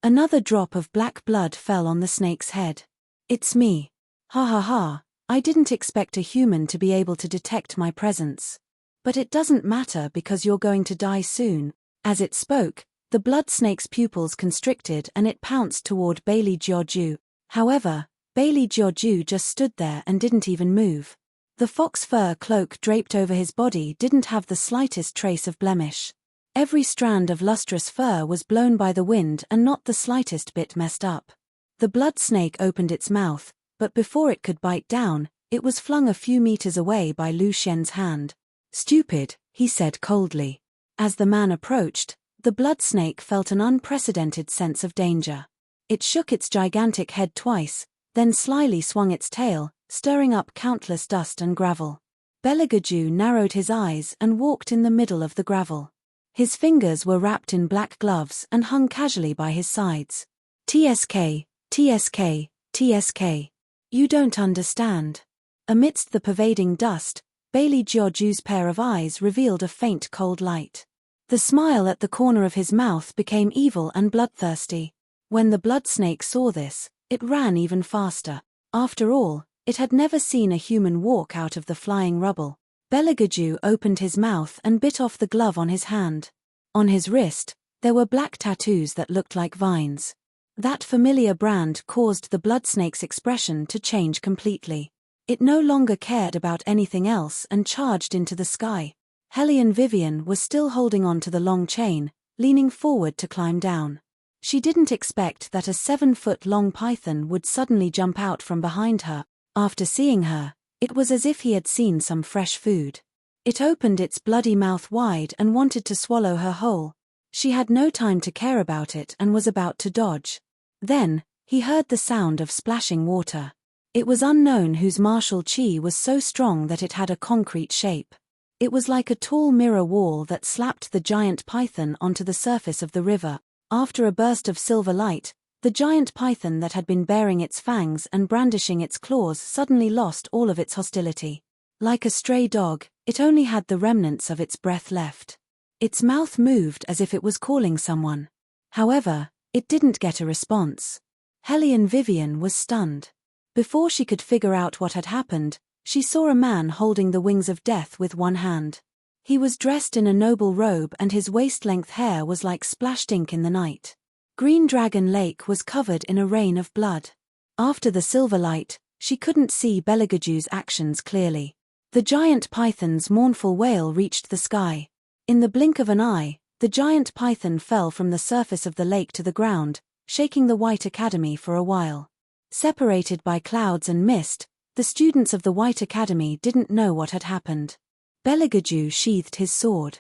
Another drop of black blood fell on the snake's head. "It's me. Ha ha ha, I didn't expect a human to be able to detect my presence. But it doesn't matter because you're going to die soon." As it spoke, the blood snake's pupils constricted and it pounced toward Bailey Georgiou. However, Bailey Georgiou just stood there and didn't even move. The fox fur cloak draped over his body didn't have the slightest trace of blemish. Every strand of lustrous fur was blown by the wind and not the slightest bit messed up. The blood snake opened its mouth, but before it could bite down, it was flung a few meters away by Lu Xian's hand. "Stupid," he said coldly. As the man approached, the blood snake felt an unprecedented sense of danger. It shook its gigantic head twice, then slyly swung its tail, stirring up countless dust and gravel. Belegudju narrowed his eyes and walked in the middle of the gravel. His fingers were wrapped in black gloves and hung casually by his sides. "TSK, TSK, TSK. You don't understand." Amidst the pervading dust, Bailey Georgiou's pair of eyes revealed a faint cold light. The smile at the corner of his mouth became evil and bloodthirsty. When the blood snake saw this, it ran even faster. After all, it had never seen a human walk out of the flying rubble. Belegudju opened his mouth and bit off the glove on his hand. On his wrist, there were black tattoos that looked like vines. That familiar brand caused the blood snake's expression to change completely. It no longer cared about anything else and charged into the sky. Hellion Vivian was still holding on to the long chain, leaning forward to climb down. She didn't expect that a 7-foot-long python would suddenly jump out from behind her. After seeing her, it was as if he had seen some fresh food. It opened its bloody mouth wide and wanted to swallow her whole. She had no time to care about it and was about to dodge. Then, he heard the sound of splashing water. It was unknown whose martial chi was so strong that it had a concrete shape. It was like a tall mirror wall that slapped the giant python onto the surface of the river. After a burst of silver light, the giant python that had been baring its fangs and brandishing its claws suddenly lost all of its hostility. Like a stray dog, it only had the remnants of its breath left. Its mouth moved as if it was calling someone. However, it didn't get a response. Hellion Vivian was stunned. Before she could figure out what had happened, she saw a man holding the wings of death with one hand. He was dressed in a noble robe and his waist-length hair was like splashed ink in the night. Green Dragon Lake was covered in a rain of blood. After the silver light, she couldn't see Belegudju's actions clearly. The giant python's mournful wail reached the sky. In the blink of an eye, the giant python fell from the surface of the lake to the ground, shaking the White Academy for a while. Separated by clouds and mist, the students of the White Academy didn't know what had happened. Belegudju sheathed his sword.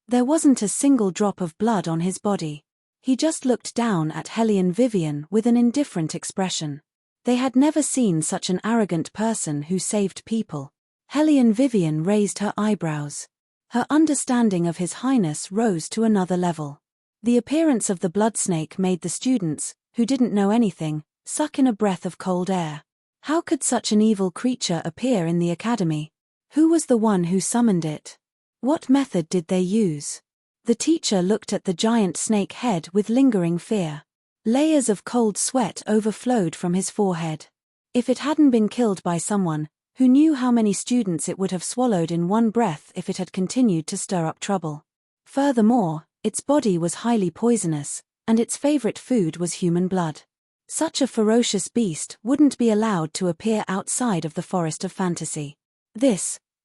There wasn't a single drop of blood on his body. He just looked down at Hellion Vivian with an indifferent expression. They had never seen such an arrogant person who saved people. Hellion Vivian raised her eyebrows. Her understanding of His Highness rose to another level. The appearance of the blood snake made the students, who didn't know anything, suck in a breath of cold air. How could such an evil creature appear in the academy? Who was the one who summoned it? What method did they use? The teacher looked at the giant snake head with lingering fear. Layers of cold sweat overflowed from his forehead. If it hadn't been killed by someone, who knew how many students it would have swallowed in one breath if it had continued to stir up trouble. Furthermore, its body was highly poisonous, and its favorite food was human blood. Such a ferocious beast wouldn't be allowed to appear outside of the forest of fantasy.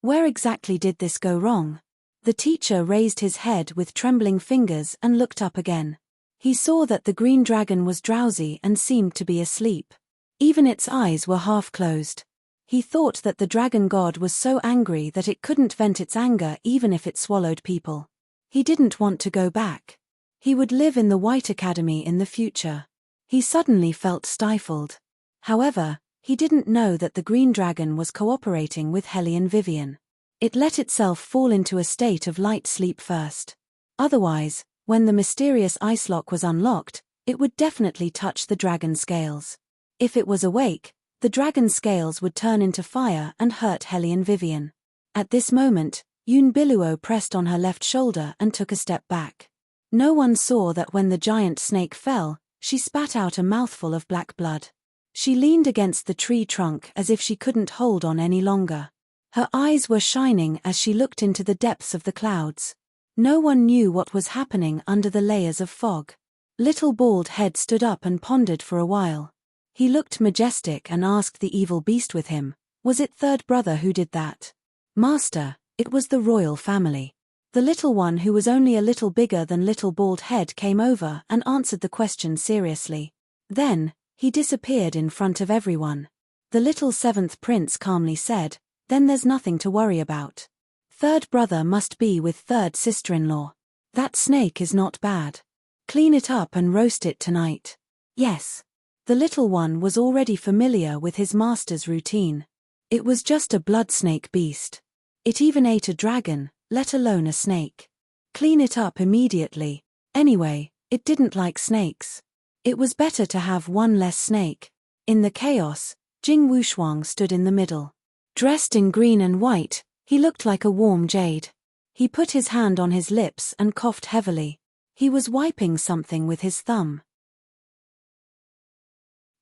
Where exactly did this go wrong? The teacher raised his head with trembling fingers and looked up again. He saw that the green dragon was drowsy and seemed to be asleep. Even its eyes were half closed. He thought that the dragon god was so angry that it couldn't vent its anger even if it swallowed people. He didn't want to go back. He would live in the White Academy in the future. He suddenly felt stifled. However, he didn't know that the green dragon was cooperating with Hellion Vivian. It let itself fall into a state of light sleep first. Otherwise, when the mysterious ice lock was unlocked, it would definitely touch the dragon's scales. If it was awake, the dragon's scales would turn into fire and hurt Hellion Vivian. At this moment, Yunbiluo pressed on her left shoulder and took a step back. No one saw that when the giant snake fell, she spat out a mouthful of black blood. She leaned against the tree trunk as if she couldn't hold on any longer. Her eyes were shining as she looked into the depths of the clouds. No one knew what was happening under the layers of fog. Little Bald Head stood up and pondered for a while. He looked majestic and asked the evil beast with him, "Was it third brother who did that?" "Master, it was the royal family." The little one, who was only a little bigger than Little Bald Head, came over and answered the question seriously. Then, he disappeared in front of everyone. The little seventh prince calmly said, "Then there's nothing to worry about. Third brother must be with third sister-in-law. That snake is not bad. Clean it up and roast it tonight." "Yes." The little one was already familiar with his master's routine. It was just a blood snake beast. It even ate a dragon, let alone a snake. Clean it up immediately. Anyway, it didn't like snakes. It was better to have one less snake. In the chaos, Jing Wushuang stood in the middle. Dressed in green and white, he looked like a warm jade. He put his hand on his lips and coughed heavily. He was wiping something with his thumb.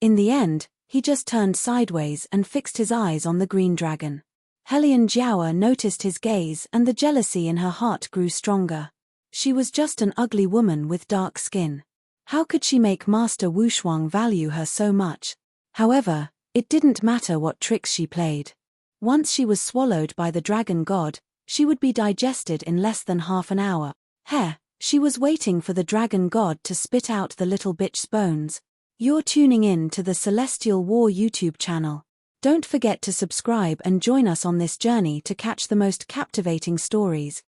In the end, he just turned sideways and fixed his eyes on the green dragon. Hellion Jiaoer noticed his gaze, and the jealousy in her heart grew stronger. She was just an ugly woman with dark skin. How could she make Master Wushuang value her so much? However, it didn't matter what tricks she played. Once she was swallowed by the dragon god, she would be digested in less than half an hour. She was waiting for the dragon god to spit out the little bitch's bones. You're tuning in to the Celestial War YouTube channel. Don't forget to subscribe and join us on this journey to catch the most captivating stories.